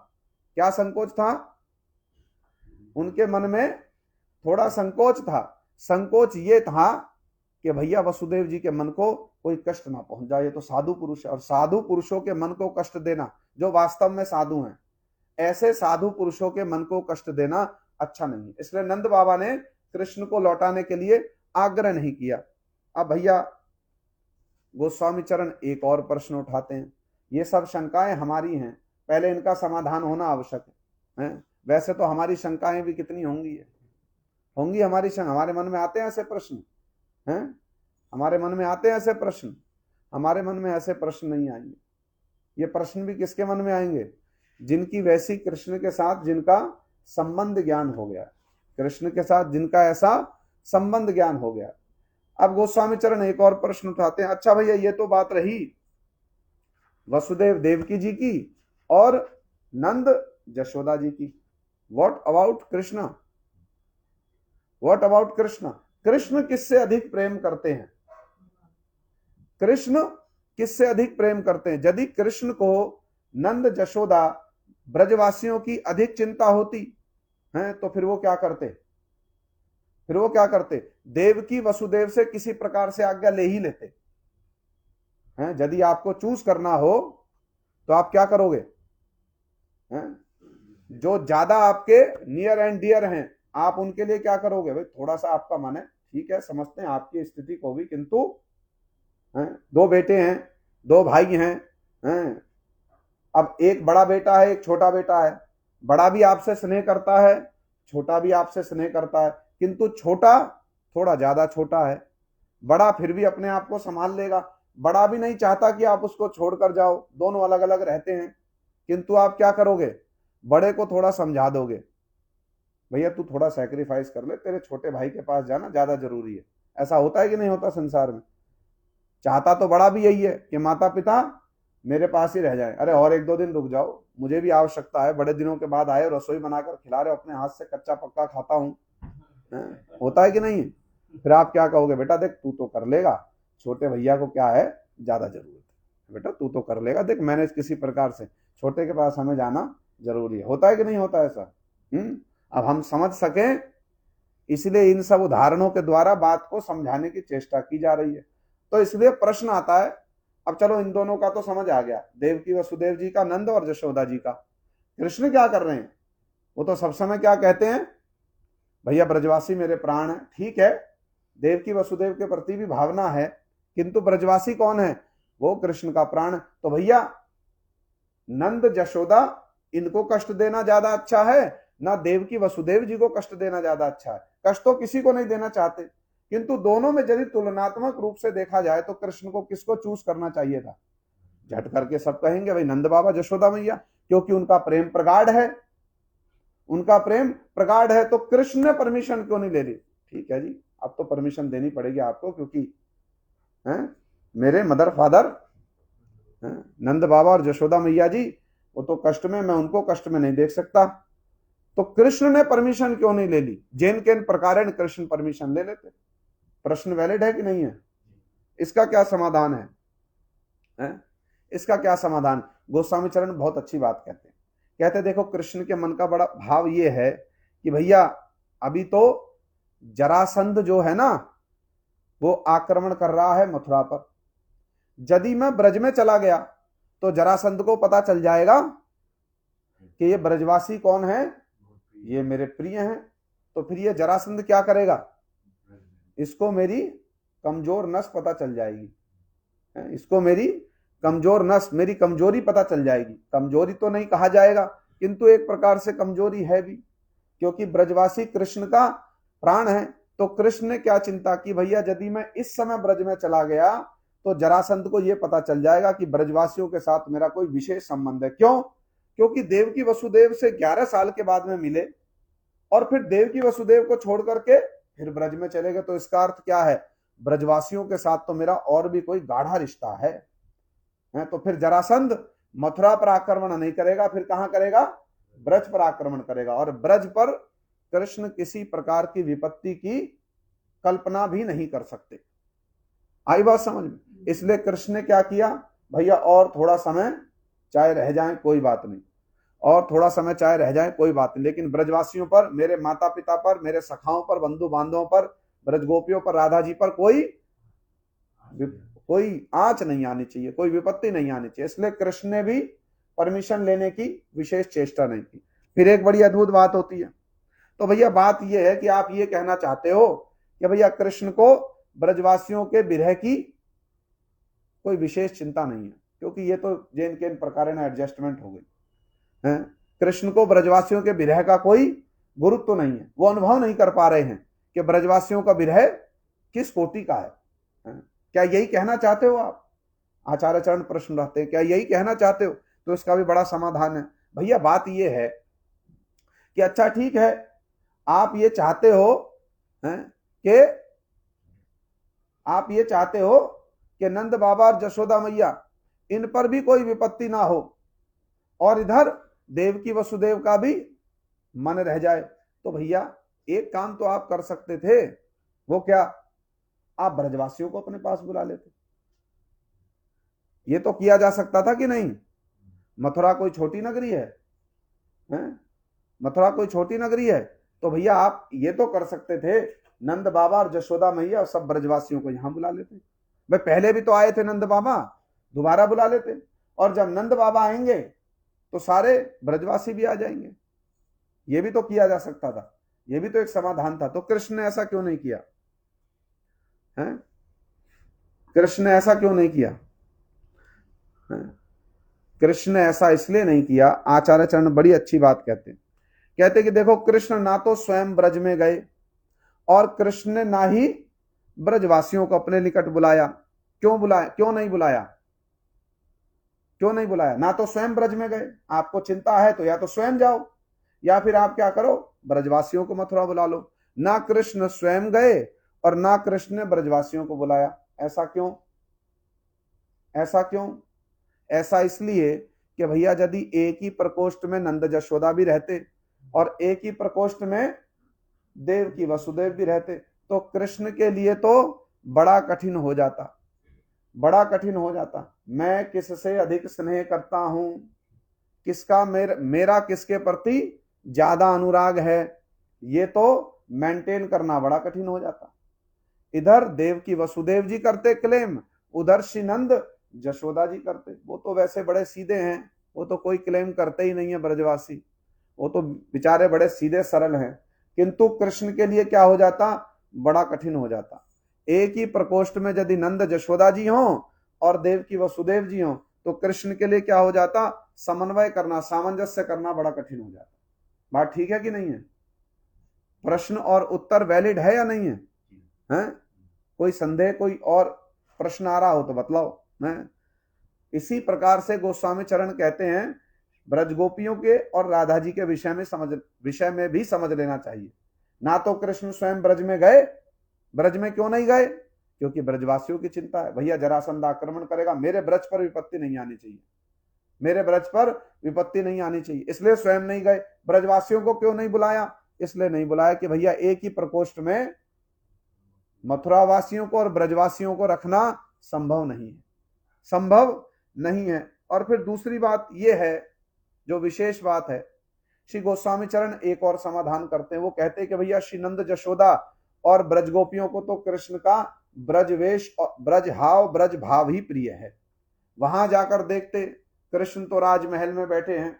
क्या संकोच था? उनके मन में थोड़ा संकोच था। संकोच ये था कि भैया वसुदेव जी के मन को कोई कष्ट ना पहुंच जाए, तो साधु पुरुष है, और साधु पुरुषों के मन को कष्ट देना, जो वास्तव में साधु हैं, ऐसे साधु पुरुषों के मन को कष्ट देना अच्छा नहीं है। इसलिए नंद बाबा ने कृष्ण को लौटाने के लिए आग्रह नहीं किया। अब भैया गोस्वामी चरण एक और प्रश्न उठाते हैं, ये सब शंकाएं हमारी हैं, पहले इनका समाधान होना आवश्यक है। वैसे तो हमारी शंकाएं भी कितनी होंगी हमारी हमारे मन में आते हैं ऐसे प्रश्न हैं, हमारे मन में आते हैं ऐसे प्रश्न, हमारे मन में ऐसे प्रश्न नहीं आएंगे। ये प्रश्न भी किसके मन में आएंगे? जिनकी वैसी कृष्ण के साथ जिनका संबंध ज्ञान हो गया, कृष्ण के साथ जिनका ऐसा संबंध ज्ञान हो गया। अब गोस्वामी चरण एक और प्रश्न उठाते हैं, अच्छा भैया ये तो बात रही वसुदेव देवकी जी की और नंद यशोदा जी की, what about Krishna? What about Krishna? Krishna किससे अधिक प्रेम करते हैं? कृष्ण किससे अधिक प्रेम करते हैं? यदि कृष्ण को नंद यशोदा ब्रजवासियों की अधिक चिंता होती हैं, तो फिर वो क्या करते, फिर वो क्या करते, देवकी वसुदेव से किसी प्रकार से आज्ञा ले ही लेते हैं। यदि आपको चूज करना हो तो आप क्या करोगे, हैं? जो ज्यादा आपके नियर एंड डियर हैं आप उनके लिए क्या करोगे, भाई थोड़ा सा आपका मन है, ठीक है, समझते हैं आपकी स्थिति को भी, किंतु हैं, दो बेटे हैं, दो भाई हैं, अब एक बड़ा बेटा है एक छोटा बेटा है, बड़ा भी आपसे स्नेह करता है, छोटा भी आपसे स्नेह करता है, किंतु छोटा थोड़ा ज्यादा छोटा है, बड़ा फिर भी अपने आप को संभाल लेगा, बड़ा भी नहीं चाहता कि आप उसको छोड़कर जाओ, दोनों अलग अलग रहते हैं, किंतु आप क्या करोगे, बड़े को थोड़ा समझा दोगे, भैया तू थोड़ा सैक्रिफाइस कर ले, तेरे छोटे भाई के पास जाना ज्यादा जरूरी है। ऐसा होता है कि नहीं होता संसार में, चाहता तो बड़ा भी यही है कि माता पिता मेरे पास ही रह जाए, अरे और एक दो दिन रुक जाओ, मुझे भी आवश्यकता है, बड़े दिनों के बाद आए, रसोई बनाकर खिला रहे, अपने हाथ से कच्चा पक्का खाता हूँ, होता है कि नहीं। फिर आप क्या कहोगे, बेटा देख तू तो कर लेगा, छोटे भैया को क्या है ज्यादा जरूरत है, बेटा तू तो कर लेगा, देख मैंने किसी प्रकार से, छोटे के पास हमें जाना जरूरी है, होता है कि नहीं होता ऐसा। अब हम समझ सकें इसलिए इन सब उदाहरणों के द्वारा बात को समझाने की चेष्टा की जा रही है। तो इसलिए प्रश्न आता है, अब चलो इन दोनों का तो समझ आ गया, देवकी वसुदेव जी का, नंद और यशोदा जी का। कृष्ण क्या कर रहे हैं, वो तो सब समय क्या कहते हैं, भैया ब्रजवासी मेरे प्राण है, ठीक है, देवकी वसुदेव के प्रति भी भावना है, किंतु ब्रजवासी कौन है, वो कृष्ण का प्राण, तो भैया नंद यशोदा इनको कष्ट देना ज्यादा अच्छा है ना देवकी वसुदेव जी को कष्ट देना ज्यादा अच्छा है, कष्ट तो किसी को नहीं देना चाहते, किंतु दोनों में यदि तुलनात्मक रूप से देखा जाए तो कृष्ण को किसको चूज करना चाहिए था, झट करके सब कहेंगे भाई नंद बाबा यशोदा मैया, क्योंकि उनका प्रेम प्रगाढ़ है, उनका प्रेम प्रगाढ़ है, तो कृष्ण ने परमिशन क्यों नहीं ले ली, ठीक है जी अब तो परमिशन देनी पड़ेगी आपको, क्योंकि मेरे मदर फादर नंद बाबा और यशोदा मैया जी वो तो कष्ट में, मैं उनको कष्ट में नहीं देख सकता, तो कृष्ण ने परमिशन क्यों नहीं ले ली, जैन के प्रकारेण कृष्ण परमिशन ले लेते। प्रश्न वैलिड है कि नहीं है, इसका क्या समाधान है? इसका क्या समाधान, गोस्वामी चरण बहुत अच्छी बात कहते हैं, कहते देखो कृष्ण के मन का बड़ा भाव ये है कि भैया अभी तो जरासंध जो है ना वो आक्रमण कर रहा है मथुरा पर, यदि मैं ब्रज में चला गया तो जरासंध को पता चल जाएगा कि ये ब्रजवासी कौन है, ये मेरे प्रिय हैं, तो फिर ये जरासंध क्या करेगा, इसको मेरी कमजोर नस पता चल जाएगी, इसको मेरी कमजोर नस, मेरी कमजोरी पता चल जाएगी, कमजोरी तो नहीं कहा जाएगा किंतु एक प्रकार से कमजोरी है भी, क्योंकि ब्रजवासी कृष्ण का प्राण है, तो कृष्ण ने क्या चिंता की, भैया यदि मैं इस समय ब्रज में चला गया तो जरासंध को यह पता चल जाएगा कि ब्रजवासियों के साथ मेरा कोई विशेष संबंध है, क्यों, क्योंकि देवकी वसुदेव से 11 साल के बाद में मिले और फिर देवकी वसुदेव को छोड़ करके फिर ब्रज में चले गए, तो इसका अर्थ क्या है, ब्रजवासियों के साथ तो मेरा और भी कोई गाढ़ा रिश्ता है, तो फिर जरासंध मथुरा पर आक्रमण नहीं करेगा, फिर कहां करेगा, ब्रज पर आक्रमण करेगा, और ब्रज पर कृष्ण किसी प्रकार की विपत्ति की कल्पना भी नहीं कर सकते। आई बात समझ में, इसलिए कृष्ण ने क्या किया, भैया और थोड़ा समय चाहे रह जाए कोई बात नहीं, और थोड़ा समय चाहे रह जाए कोई बात नहीं, लेकिन ब्रजवासियों पर, मेरे माता पिता पर, मेरे सखाओं पर, बंधु बांधवों पर, ब्रजगोपियों पर, राधा जी पर कोई आंच नहीं आनी चाहिए, कोई विपत्ति नहीं आनी चाहिए, इसलिए कृष्ण ने भी परमिशन लेने की विशेष चेष्टा नहीं की। फिर एक बड़ी अद्भुत बात होती है, तो भैया बात यह है कि आप ये कहना चाहते हो कि भैया कृष्ण को ब्रजवासियों के विरह की कोई विशेष चिंता नहीं है, क्योंकि ये तो जैन के प्रकार एडजस्टमेंट हो गई है, कृष्ण को ब्रजवासियों के विरह का कोई गुरुत्व तो नहीं है, वो अनुभव नहीं कर पा रहे हैं कि ब्रजवासियों का विरह किस कोटि का है? क्या यही कहना चाहते हो आप? आचार्य चरण प्रश्न रहते हैं, क्या यही कहना चाहते हो? तो इसका भी बड़ा समाधान है, भैया बात यह है कि अच्छा ठीक है, आप ये चाहते हो कि नंद बाबा और यशोदा मैया इन पर भी कोई विपत्ति ना हो और इधर देवकी वसुदेव का भी मन रह जाए, तो भैया एक काम तो आप कर सकते थे, वो क्या, आप ब्रजवासियों को अपने पास बुला लेते, ये तो किया जा सकता था कि नहीं, मथुरा कोई छोटी नगरी है? मथुरा कोई छोटी नगरी है? तो भैया आप ये तो कर सकते थे, नंद बाबा और जशोदा मैया और सब ब्रजवासियों को यहां बुला लेते। भाई पहले भी तो आए थे नंद बाबा, दोबारा बुला लेते, और जब नंद बाबा आएंगे तो सारे ब्रजवासी भी आ जाएंगे। ये भी तो किया जा सकता था, ये भी तो एक समाधान था। तो कृष्ण ने ऐसा क्यों नहीं किया है? कृष्ण ने ऐसा क्यों नहीं किया है? कृष्ण ने ऐसा इसलिए नहीं किया, आचार्य चरण बड़ी अच्छी बात कहते हैं। कहते कि देखो, कृष्ण ना तो स्वयं ब्रज में गए और कृष्ण ने ना ही ब्रजवासियों को अपने निकट बुलाया। क्यों बुलाया? क्यों नहीं बुलाया? क्यों नहीं बुलाया? ना तो स्वयं ब्रज में गए, आपको चिंता है तो या तो स्वयं जाओ, या फिर आप क्या करो, ब्रजवासियों को मथुरा बुला लो। ना कृष्ण स्वयं गए और ना कृष्ण ने ब्रजवासियों को बुलाया। ऐसा क्यों? ऐसा क्यों? ऐसा इसलिए कि भैया यदि एक ही प्रकोष्ठ में नंद जशोदा भी रहते और एक ही प्रकोष्ठ में देवकी वसुदेव भी रहते तो कृष्ण के लिए तो बड़ा कठिन हो जाता, बड़ा कठिन हो जाता। मैं किससे अधिक स्नेह करता हूं, किसका मेरा किसके प्रति ज्यादा अनुराग है, ये तो मेंटेन करना बड़ा कठिन हो जाता। इधर देवकी वसुदेव जी करते क्लेम, उधर श्री नंद जशोदा जी करते। वो तो वैसे बड़े सीधे हैं, वो तो कोई क्लेम करते ही नहीं है ब्रजवासी, वो तो बेचारे बड़े सीधे सरल हैं। किंतु कृष्ण के लिए क्या हो जाता, बड़ा कठिन हो जाता। एक ही प्रकोष्ठ में यदि नंद जशोदा जी हों और देवकी वसुदेव जी हों तो कृष्ण के लिए क्या हो जाता, समन्वय करना, सामंजस्य करना बड़ा कठिन हो जाता। बात ठीक है कि नहीं है? प्रश्न और उत्तर वैलिड है या नहीं है? हैं? कोई संदेह, कोई और प्रश्न आ रहा हो तो बतलाओ। हैं? इसी प्रकार से गोस्वामी चरण कहते हैं ब्रजगोपियों के और राधा जी के विषय में भी समझ लेना चाहिए। ना तो कृष्ण स्वयं ब्रज में गए, ब्रज में क्यों नहीं गए? क्योंकि ब्रजवासियों की चिंता है, भैया जरासंध आक्रमण करेगा, मेरे ब्रज पर विपत्ति नहीं आनी चाहिए, मेरे ब्रज पर विपत्ति नहीं आनी चाहिए, इसलिए स्वयं नहीं गए। ब्रजवासियों को क्यों नहीं बुलाया? इसलिए नहीं बुलाया कि भैया एक ही प्रकोष्ठ में मथुरा वासियों को और ब्रजवासियों को रखना संभव नहीं है, संभव नहीं है। और फिर दूसरी बात यह है, जो विशेष बात है, श्री गोस्वामी चरण एक और समाधान करते हैं। वो कहते हैं कि भैया श्री नंद जशोदा और ब्रजगोपियों को तो कृष्ण का ब्रजवेश और ब्रज हाव ब्रज भाव ही प्रिय है। वहां जाकर देखते, कृष्ण तो राजमहल में बैठे हैं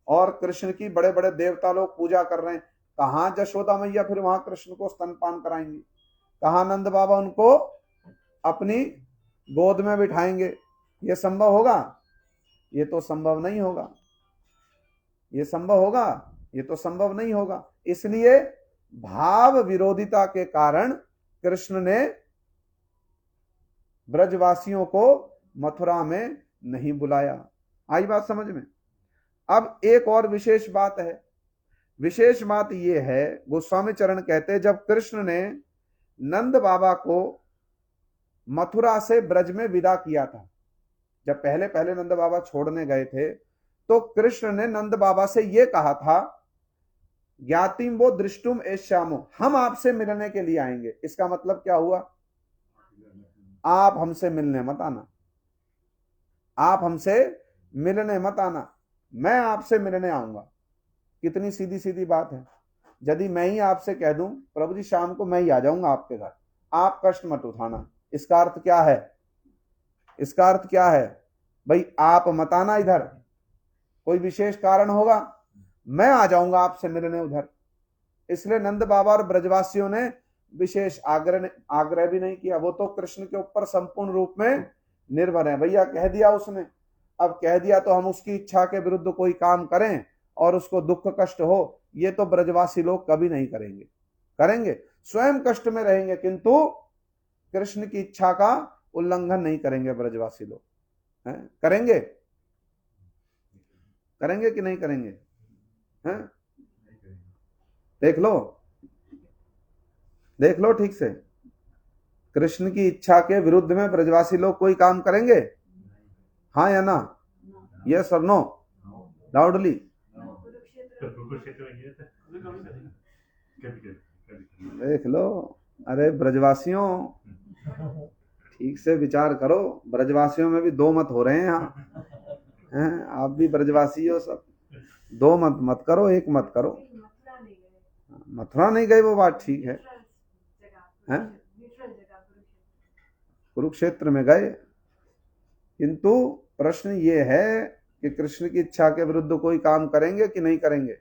और कृष्ण की बड़े बड़े देवता लोग पूजा कर रहे हैं, कहां जशोदा मैया फिर वहां कृष्ण को स्तनपान कराएंगी, कहां नंद बाबा उनको अपनी गोद में बिठाएंगे? ये संभव होगा? ये तो संभव नहीं होगा, ये संभव होगा? ये तो संभव नहीं होगा। इसलिए भाव विरोधिता के कारण कृष्ण ने ब्रजवासियों को मथुरा में नहीं बुलाया। आई बात समझ में? अब एक और विशेष बात है। विशेष बात यह है, गोस्वामी चरण कहते, जब कृष्ण ने नंद बाबा को मथुरा से ब्रज में विदा किया था, जब पहले पहले नंद बाबा छोड़ने गए थे, तो कृष्ण ने नंद बाबा से यह कहा था, ज्ञातिम वो दृष्टुम एश्यामो, हम आपसे मिलने के लिए आएंगे। इसका मतलब क्या हुआ? आप हमसे मिलने मत आना, आप हमसे मिलने मत आना, मैं आपसे मिलने आऊंगा। कितनी सीधी सीधी बात है। यदि मैं ही आपसे कह दूं प्रभु जी शाम को मैं ही आ जाऊंगा आपके घर, आप कष्ट मत उठाना, इसका अर्थ क्या है? इसका अर्थ क्या है? भाई आप मत आना इधर, कोई विशेष कारण होगा, मैं आ जाऊंगा आपसे मिलने उधर। इसलिए नंद बाबा और ब्रजवासियों ने विशेष आग्रह भी नहीं किया। वो तो कृष्ण के ऊपर संपूर्ण रूप में निर्भर है। भैया कह दिया उसने, अब कह दिया तो हम उसकी इच्छा के विरुद्ध कोई काम करें और उसको दुख कष्ट हो, ये तो ब्रजवासी लोग कभी नहीं करेंगे। करेंगे, स्वयं कष्ट में रहेंगे, किंतु कृष्ण की इच्छा का उल्लंघन नहीं करेंगे ब्रजवासी लोग। हैं? करेंगे? करेंगे कि नहीं करेंगे? हैं? देख लो, देख लो ठीक से, कृष्ण की इच्छा के विरुद्ध में ब्रजवासी लोग कोई काम करेंगे? हाँ या ना? यस और नो? लाउडली देख लो। अरे ब्रजवासियों, ठीक से विचार करो, ब्रजवासियों में भी दो मत हो रहे हैं यहाँ। हैं? आप भी ब्रजवासी हो सब, दो मत मत करो, एक मत करो। मथुरा नहीं गए वो बात ठीक है, हैं? कुरुक्षेत्र में गए, किंतु प्रश्न ये है कि कृष्ण की इच्छा के विरुद्ध कोई काम करेंगे कि नहीं करेंगे।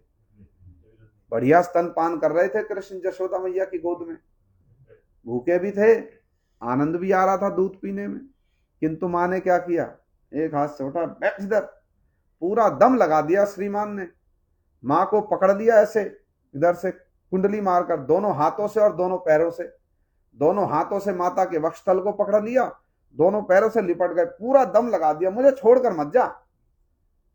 बढ़िया स्तनपान कर रहे थे कृष्ण यशोदा मैया की गोद में, भूखे भी थे, आनंद भी आ रहा था दूध पीने में, किंतु माँ ने क्या किया, एक हाथ से उठा, बैठ इधर, पूरा दम लगा दिया श्रीमान ने। माँ को पकड़ लिया ऐसे, इधर से कुंडली मारकर दोनों हाथों से और दोनों पैरों से, दोनों हाथों से माता के वक्षस्थल को पकड़ लिया, दोनों पैरों से लिपट गए, पूरा दम लगा दिया, मुझे छोड़कर मत जा,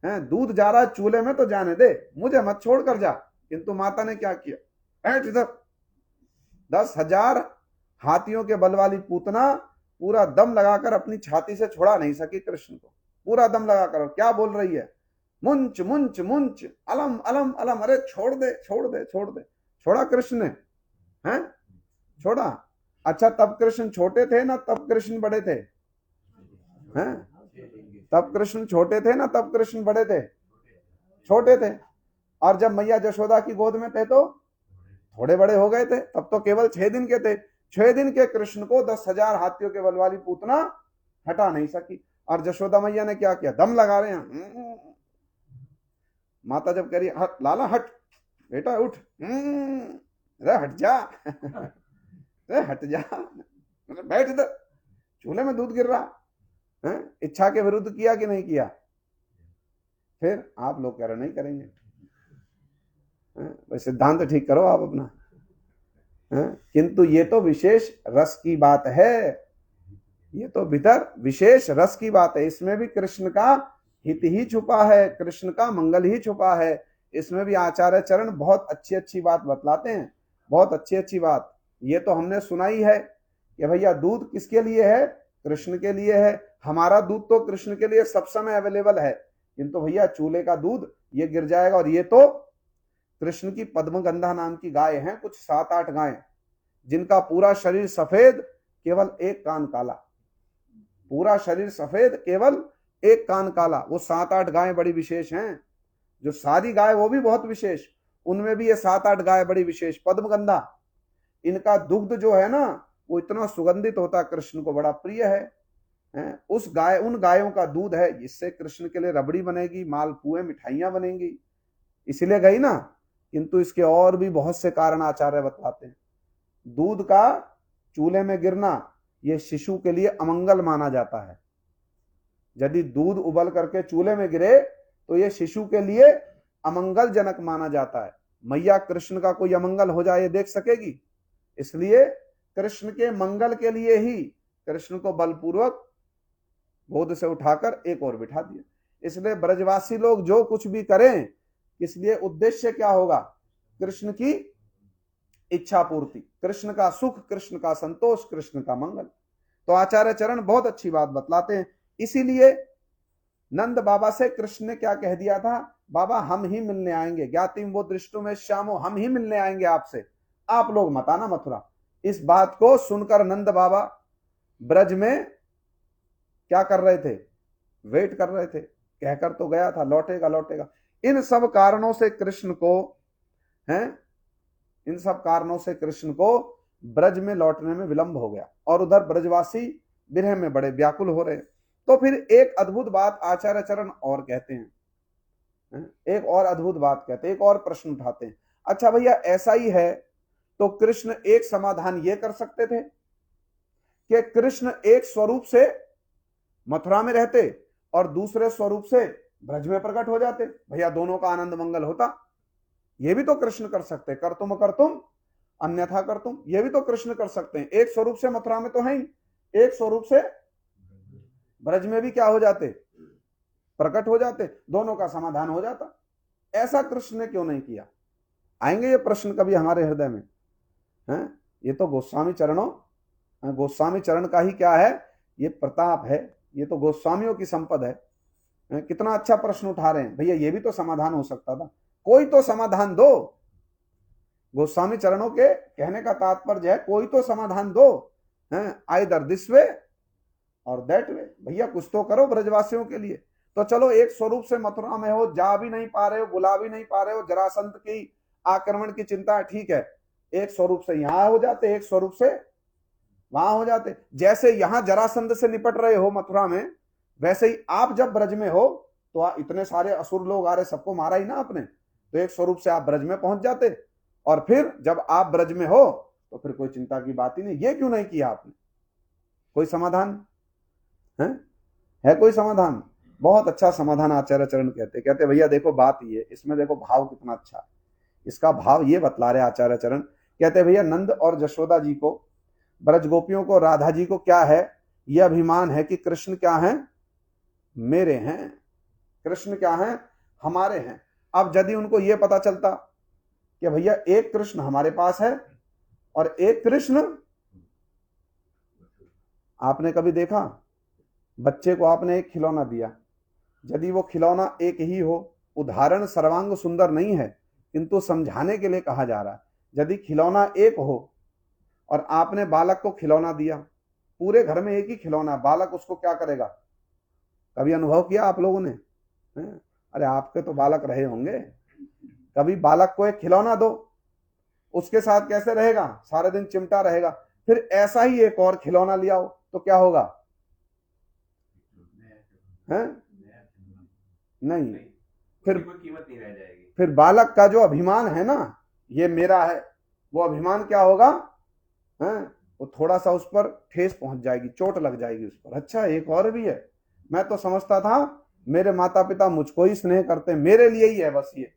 हैं? दूध जा रहा है चूल्हे में तो जाने दे, मुझे मत छोड़कर जा। किंतु माता ने क्या किया, बैठ इधर। 10,000 हाथियों के बल वाली पूतना पूरा दम लगाकर अपनी छाती से छोड़ा नहीं सकी कृष्ण को, पूरा दम लगाकर। क्या बोल रही है, मुंच मुंच मुंच, अलम अलम अलम, अरे छोड़ दे छोड़ दे छोड़ दे। छोड़ा कृष्ण ने, हैं? छोड़ा। अच्छा, तब कृष्ण छोटे थे ना तब कृष्ण बड़े थे, हैं? तब कृष्ण छोटे थे ना तब कृष्ण बड़े थे, छोटे थे। और जब मैया यशोदा की गोद में थे तो थोड़े बड़े हो गए थे, तब तो केवल 6 दिन के थे। 6 दिन के कृष्ण को 10,000 हाथियों के बल वाली पूतना हटा नहीं सकी। और यशोदा मैया ने क्या किया, दम लगा रहे हैं। माता जब कह रही हट लाला, हट बेटा, उठ, अरे हट जा, अरे हट जा, बैठ इधर, चूल्हे में दूध गिर रहा है। इच्छा के विरुद्ध किया कि नहीं किया? फिर आप लोग कह रहे नहीं करेंगे, सिद्धांत ठीक करो आप अपना। किंतु ये तो विशेष रस की बात है, ये तो भीतर विशेष रस की बात है, इसमें भी कृष्ण का हित ही छुपा है, कृष्ण का मंगल ही छुपा है। इसमें भी आचार्य चरण बहुत अच्छी अच्छी बात बतलाते हैं, बहुत अच्छी अच्छी बात। ये तो हमने सुना ही है कि भैया दूध किसके लिए है, कृष्ण के लिए है। हमारा दूध तो कृष्ण के लिए सब समय अवेलेबल है, किंतु भैया चूल्हे का दूध ये गिर जाएगा। और ये तो कृष्ण की पद्मगंधा नाम की गाय हैं, कुछ 7-8 गायें, जिनका पूरा शरीर सफेद, केवल एक कान काला, पूरा शरीर सफेद, केवल एक कान काला। वो 7-8 गायें बड़ी विशेष हैं, जो सारी गाय वो भी बहुत विशेष, उनमें भी ये 7-8 गाय बड़ी विशेष। पद्मगंधा, इनका दुग्ध जो है ना वो इतना सुगंधित होता, कृष्ण को बड़ा प्रिय है। उस गाय, उन गायों का दूध है, इससे कृष्ण के लिए रबड़ी बनेगी, मालपुए, मिठाइयां बनेंगी, इसलिए गई ना। किंतु इसके और भी बहुत से कारण आचार्य बताते हैं। दूध का चूल्हे में गिरना ये शिशु के लिए अमंगल माना जाता है। यदि दूध उबल करके चूल्हे में गिरे तो ये शिशु के लिए अमंगल जनक माना जाता है। मैया कृष्ण का कोई अमंगल हो जाए ये देख सकेगी, इसलिए कृष्ण के मंगल के लिए ही कृष्ण को बलपूर्वक गोद से उठाकर एक और बिठा दिया। इसलिए ब्रजवासी लोग जो कुछ भी करें, इसलिए उद्देश्य क्या होगा, कृष्ण की इच्छा पूर्ति, कृष्ण का सुख, कृष्ण का संतोष, कृष्ण का मंगल। तो आचार्य चरण बहुत अच्छी बात बतलाते हैं। इसीलिए नंद बाबा से कृष्ण ने क्या कह दिया था, बाबा हम ही मिलने आएंगे, ज्ञातिम वो दृष्टु में श्यामो, हम ही मिलने आएंगे आपसे, आप लोग मत आना मथुरा। इस बात को सुनकर नंद बाबा ब्रज में क्या कर रहे थे, वेट कर रहे थे, कहकर तो गया था लौटेगा लौटेगा। इन सब कारणों से कृष्ण को इन सब कारणों से कृष्ण को ब्रज में लौटने में विलंब हो गया, और उधर ब्रजवासी विरह में बड़े व्याकुल हो रहे। तो फिर एक अद्भुत बात आचार्य चरण और कहते हैं, एक और अद्भुत बात कहते हैं, एक और प्रश्न उठाते हैं। अच्छा भैया ऐसा ही है तो कृष्ण एक समाधान ये कर सकते थे कि कृष्ण एक स्वरूप से मथुरा में रहते और दूसरे स्वरूप से ब्रज में प्रकट हो जाते, भैया दोनों का आनंद मंगल होता। ये भी तो कृष्ण कर सकते, कर तुम अन्यथा कर तुम, ये भी तो कृष्ण कर सकते हैं। एक स्वरूप से मथुरा में तो है ही, एक स्वरूप से ब्रज में भी क्या हो जाते, प्रकट हो जाते, दोनों का समाधान हो जाता। ऐसा कृष्ण ने क्यों नहीं किया? आएंगे ये प्रश्न कभी हमारे हृदय में, हैं? ये तो गोस्वामी चरणों, गोस्वामी चरण का ही क्या है, ये प्रताप है, ये तो गोस्वामियों की संपद है। कितना अच्छा प्रश्न उठा रहे हैं भैया, ये भी तो समाधान हो सकता था, कोई तो समाधान दो। गोस्वामी चरणों के कहने का तात्पर्य है कोई तो समाधान दो, आइदर दिस वे और दैट वे, भैया कुछ तो करो ब्रजवासियों के लिए। तो चलो एक स्वरूप से मथुरा में हो, जा भी नहीं पा रहे हो, बुला भी नहीं पा रहे हो, जरासंध की आक्रमण की चिंता है, ठीक है, एक स्वरूप से यहां हो जाते, एक स्वरूप से वहां हो जाते। जैसे यहां जरासंध से निपट रहे हो मथुरा में, वैसे ही आप जब ब्रज में हो तो इतने सारे असुर लोग आ रहे, सबको मारा ही ना आपने, तो एक स्वरूप से आप ब्रज में पहुंच जाते। और फिर जब आप ब्रज में हो तो फिर कोई चिंता की बात ही नहीं। ये क्यों नहीं किया आपने? कोई समाधान है कोई समाधान? बहुत अच्छा समाधान आचार्य चरण कहते भैया देखो बात ये, इसमें देखो भाव कितना अच्छा है। इसका भाव ये बतला रहे आचार्य चरण, कहते भैया नंद और जशोदा जी को, ब्रज गोपियों को, राधा जी को क्या है? यह अभिमान है कि कृष्ण क्या है? मेरे हैं। कृष्ण क्या है? हमारे हैं। अब यदि उनको यह पता चलता कि भैया एक कृष्ण हमारे पास है और एक कृष्ण, आपने कभी देखा बच्चे को आपने एक खिलौना दिया, यदि वो खिलौना एक ही हो, उदाहरण सर्वांग सुंदर नहीं है किंतु समझाने के लिए कहा जा रहा है, यदि खिलौना एक हो और आपने बालक को खिलौना दिया, पूरे घर में एक ही खिलौना, बालक उसको क्या करेगा? कभी अनुभव किया आप लोगों ने? अरे आपके तो बालक रहे होंगे। कभी बालक को एक खिलौना दो, उसके साथ कैसे रहेगा? सारे दिन चिमटा रहेगा। फिर ऐसा ही एक और खिलौना लिया हो तो क्या होगा? नहीं, फिर कोई कीमत नहीं रह जाएगी। फिर बालक का जो अभिमान है ना, ये मेरा है, वो अभिमान क्या होगा? वो थोड़ा सा उस पर ठेस पहुंच जाएगी, चोट लग जाएगी उस पर। अच्छा एक और भी है, मैं तो समझता था मेरे माता पिता मुझको ही स्नेह करते, मेरे लिए ही है बस ये,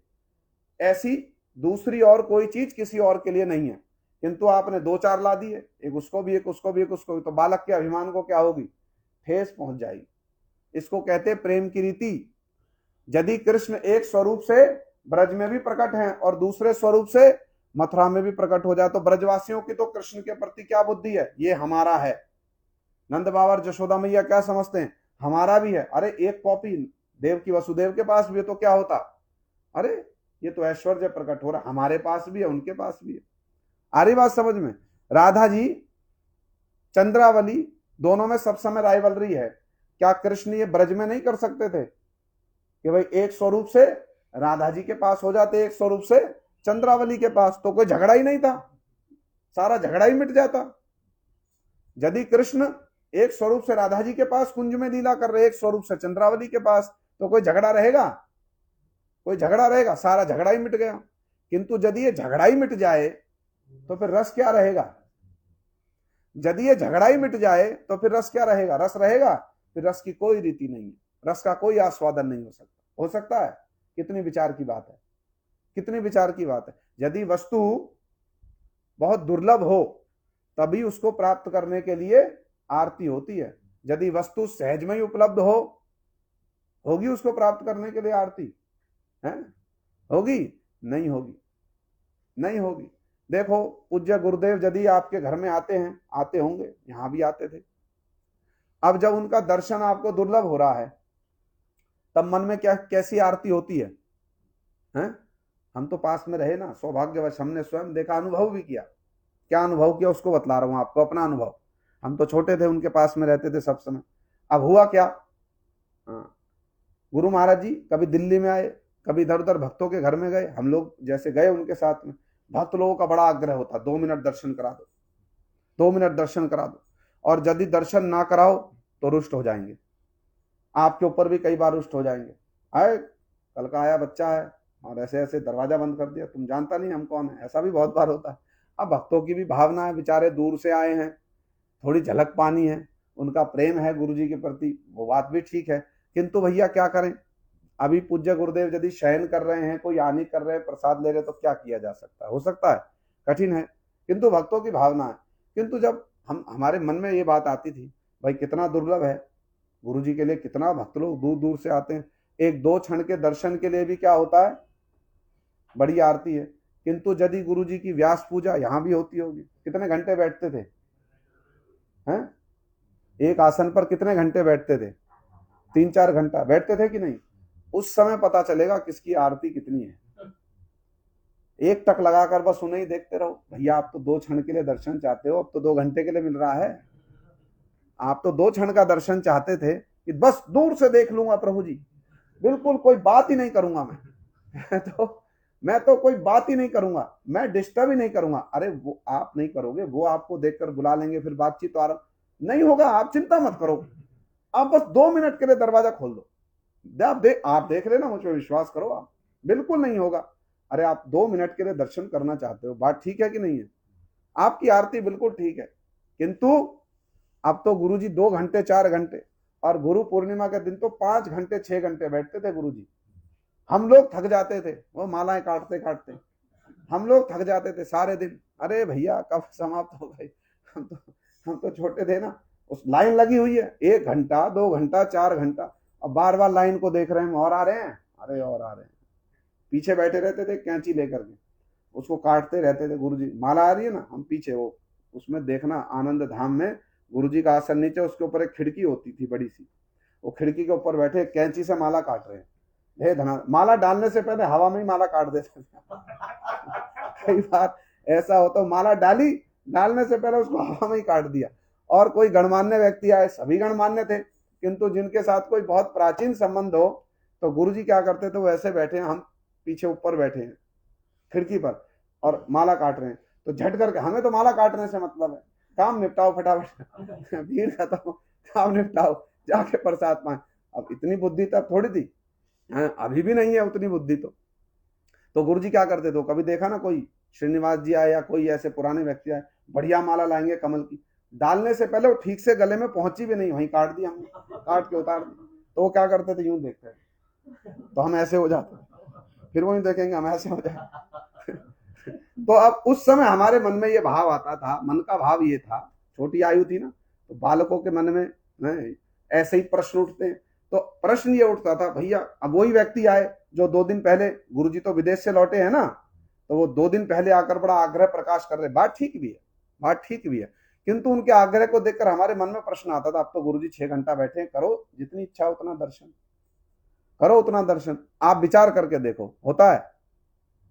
ऐसी दूसरी और कोई चीज किसी और के लिए नहीं है, किंतु आपने दो चार ला दिए, एक उसको भी, एक उसको भी, एक उसको भी, तो बालक के अभिमान को क्या होगी? ठेस पहुंच जाएगी। इसको कहते प्रेम की रीति। यदि कृष्ण एक स्वरूप से ब्रज में भी प्रकट हैं और दूसरे स्वरूप से मथुरा में भी प्रकट हो जाए, तो ब्रजवासियों की तो कृष्ण के प्रति क्या बुद्धि है? ये हमारा है। नंद बाबा और जशोदा मैया क्या समझते हैं? हमारा भी है। अरे एक कॉपी देव की वसुदेव के पास भी है तो क्या होता? अरे ये तो ऐश्वर्य प्रकट हो रहा, हमारे पास भी है, उनके पास भी है। आ रही बात समझ में? राधा जी चंद्रावली दोनों में सब समय राइवलरी है। क्या कृष्ण ये ब्रज में नहीं कर सकते थे कि भाई एक स्वरूप से राधा जी के पास हो जाते, एक स्वरूप से चंद्रावली के पास, तो कोई झगड़ा ही नहीं था, सारा झगड़ा ही मिट जाता। यदि कृष्ण एक स्वरूप से राधा जी के पास कुंज में लीला कर रहे, एक स्वरूप से चंद्रावली के पास, तो कोई झगड़ा रहेगा? कोई झगड़ा रहेगा? सारा झगड़ा ही मिट गया। किंतु यदि ये झगड़ा ही मिट जाए तो फिर रस क्या रहेगा? यदि ये झगड़ा ही मिट जाए तो फिर रस क्या रहेगा? रस रहेगा? फिर रस की कोई रीति नहीं है, रस का कोई आस्वादन नहीं हो सकता। हो सकता है? कितनी विचार की बात है, कितनी विचार की बात है। यदि वस्तु बहुत दुर्लभ हो तभी उसको प्राप्त करने के लिए आरती होती है। यदि वस्तु सहज में ही उपलब्ध हो, होगी उसको प्राप्त करने के लिए आरती? है? होगी? नहीं होगी, नहीं होगी। देखो पूज्य गुरुदेव यदि आपके घर में आते हैं, आते होंगे, यहां भी आते थे, अब जब उनका दर्शन आपको दुर्लभ हो रहा है तब मन में क्या कैसी आरती होती है? हम तो पास में रहे ना, सौभाग्यवश हमने स्वयं देखा, अनुभव भी किया। क्या अनुभव किया उसको बतला रहा हूं आपको, अपना अनुभव। हम तो छोटे थे, उनके पास में रहते थे सब समय। अब हुआ क्या, गुरु महाराज जी कभी दिल्ली में आए, कभी इधर उधर भक्तों के घर में गए, हम लोग जैसे गए उनके साथ में, भक्त लोगों का बड़ा आग्रह होता, 2 मिनट दर्शन करा दो, 2 मिनट दर्शन करा दो। और यदि दर्शन ना कराओ तो रुष्ट हो जाएंगे, आपके ऊपर भी कई बार रुष्ट हो जाएंगे। आए कल का आया बच्चा है और ऐसे ऐसे दरवाजा बंद कर दिया, तुम जानता नहीं हम कौन है, ऐसा भी बहुत बार होता है। अब भक्तों की भी भावना है, बेचारे दूर से आए हैं, थोड़ी झलक पानी है, उनका प्रेम है गुरु जी के प्रति, वो बात भी ठीक है। किंतु भैया क्या करें, अभी पूज्य गुरुदेव यदि शयन कर रहे हैं, कोई आनी कर रहे हैं, प्रसाद ले रहे, तो क्या किया जा सकता है? हो सकता है? कठिन है। किंतु भक्तों की भावना है। किंतु जब हमारे मन में ये बात आती थी, भाई कितना दुर्लभ है, गुरु जी के लिए कितना भक्त लोग दूर दूर से आते हैं, एक 2 क्षण के दर्शन के लिए भी क्या होता है, बड़ी आरती है। किंतु यदि गुरु जी की व्यास पूजा यहाँ भी होती होगी, कितने घंटे बैठते थे? हैं? एक आसन पर कितने घंटे बैठते थे? 3-4 घंटा बैठते थे कि नहीं? उस समय पता चलेगा किसकी आरती कितनी है। एक टक लगाकर बस उन्हें ही देखते रहो। भैया आप तो 2 क्षण के लिए दर्शन चाहते हो, अब तो 2 घंटे के लिए मिल रहा है। आप तो 2 क्षण का दर्शन चाहते थे कि बस दूर से देख लूंगा प्रभु जी, बिल्कुल कोई बात ही नहीं करूंगा मैं तो कोई बात ही नहीं करूंगा, मैं डिस्टर्ब ही नहीं करूंगा। अरे वो आप नहीं करोगे, वो आपको देखकर बुला लेंगे, फिर बातचीत तो आरंभ नहीं होगा। आप चिंता मत करो, आप बस 2 मिनट के लिए दरवाजा खोल दो। आप देख रहे ना, मुझ पर विश्वास करो आप, बिल्कुल नहीं होगा। अरे आप 2 मिनट के लिए दर्शन करना चाहते हो, बात ठीक है कि नहीं है? आपकी आरती बिल्कुल ठीक है, किंतु अब तो गुरुजी 2 घंटे 4 घंटे, और गुरु पूर्णिमा के दिन तो 5 घंटे 6 घंटे बैठते थे गुरुजी। हम लोग थक जाते थे, वो मालाएं काटते काटते हम लोग थक जाते थे सारे दिन। अरे भैया कब समाप्त हो गई, हम तो छोटे थे ना। उस लाइन लगी हुई है 1 घंटा 2 घंटा 4 घंटा, अब बार बार लाइन को देख रहे हैं, और आ रहे हैं, अरे और आ रहे हैं। पीछे बैठे रहते थे कैंची लेकर के, उसको काटते रहते थे। गुरुजी माला आ रही है ना, हम पीछे वो उसमें देखना, आनंद धाम में गुरुजी का आसन नीचे, उसके ऊपर एक खिड़की होती थी बड़ी सी, वो खिड़की के ऊपर बैठे कैंची से माला काट रहे हैं। हे धना, माला डालने से पहले हवा में ही माला काट देते थे। कई बार ऐसा होता, माला डाली, डालने से पहले उसको हवा में ही काट दिया। और कोई गणमान्य व्यक्ति आए, सभी गणमान्य थे, किंतु जिनके साथ कोई बहुत प्राचीन संबंध हो, तो गुरुजी क्या करते थे, वो ऐसे बैठे हैं, हम पीछे ऊपर बैठे हैं खिड़की पर, और माला काट रहे हैं। तो झट करके, हमें तो माला काटने से मतलब है, काम निपटाओ फटाफट, भीड़ खत्म, काम निपटाओ, जाके प्रसाद पाए। अब इतनी बुद्धि तब थोड़ी थी, अभी भी नहीं है उतनी बुद्धि। तो गुरुजी क्या करते थे, कभी देखा ना कोई श्रीनिवास जी आए या कोई ऐसे पुराने व्यक्ति आए, बढ़िया माला लाएंगे कमल की, डालने से पहले वो ठीक से गले में पहुंची भी नहीं, वहीं काट दिया हमने, काट के उतार दिया। तो वो क्या करते थे, यूं देखते थे, तो हम ऐसे हो जाते, फिर वहीं देखेंगे, हम ऐसे हो जाए। तो अब उस समय हमारे मन में ये भाव आता था, मन का भाव ये था, छोटी आयु थी ना, तो बालकों के मन में ऐसे ही प्रश्न उठते हैं। तो प्रश्न ये उठता था, भैया अब वही व्यक्ति आए जो 2 दिन पहले, गुरुजी तो विदेश से लौटे हैं ना, तो वो 2 दिन पहले आकर बड़ा आग्रह प्रकाश कर रहे, बात ठीक भी है, बात ठीक भी है, किंतु उनके आग्रह को देखकर हमारे मन में प्रश्न आता था, अब तो गुरुजी 6 घंटा बैठे, करो जितनी इच्छा उतना दर्शन करो, उतना दर्शन। आप विचार करके देखो, होता है?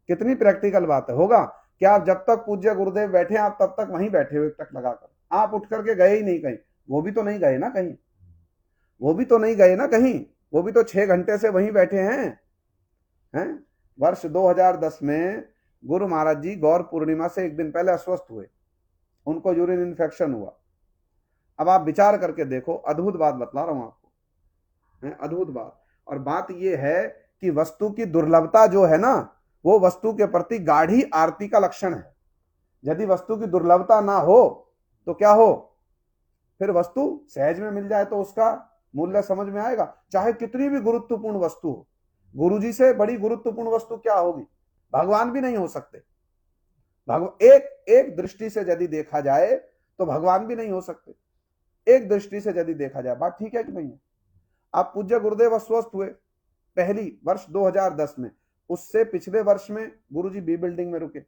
कितनी प्रैक्टिकल बात है, होगा कि आप जब तक पूज्य गुरुदेव बैठे, आप तब तक वहीं बैठे हो एक टक लगाकर, आप उठ करके गए ही नहीं कहीं। वो भी तो नहीं गए ना कहीं, वो भी तो नहीं गए ना कहीं, वो भी तो 6 घंटे से वहीं बैठे हैं। वर्ष 2010 में गुरु महाराज जी गौर पूर्णिमा से एक दिन पहले अस्वस्थ हुए, उनको यूरिन इन्फेक्शन हुआ। अब आप विचार करके देखो, अद्भुत बात बतला रहा हूं आपको, अद्भुत बात। और बात यह है कि वस्तु की दुर्लभता जो है ना, वो वस्तु के प्रति गाढ़ी आरती का लक्षण है। यदि वस्तु की दुर्लभता ना हो तो क्या हो, फिर वस्तु सहज में मिल जाए तो उसका मूल्य समझ में आएगा, चाहे कितनी भी गुरुत्वपूर्ण वस्तु हो। गुरुजी से बड़ी गुरुत्वपूर्ण वस्तु क्या होगी, भगवान भी नहीं हो सकते। एक दृष्टि से यदि देखा जाए तो भगवान भी नहीं हो सकते, एक दृष्टि से यदि देखा जाए, बात ठीक है कि नहीं है? आप पूज्य गुरुदेव अस्वस्थ हुए पहली वर्ष 2010 में, उससे पिछले वर्ष में गुरुजी बी बिल्डिंग में रुके,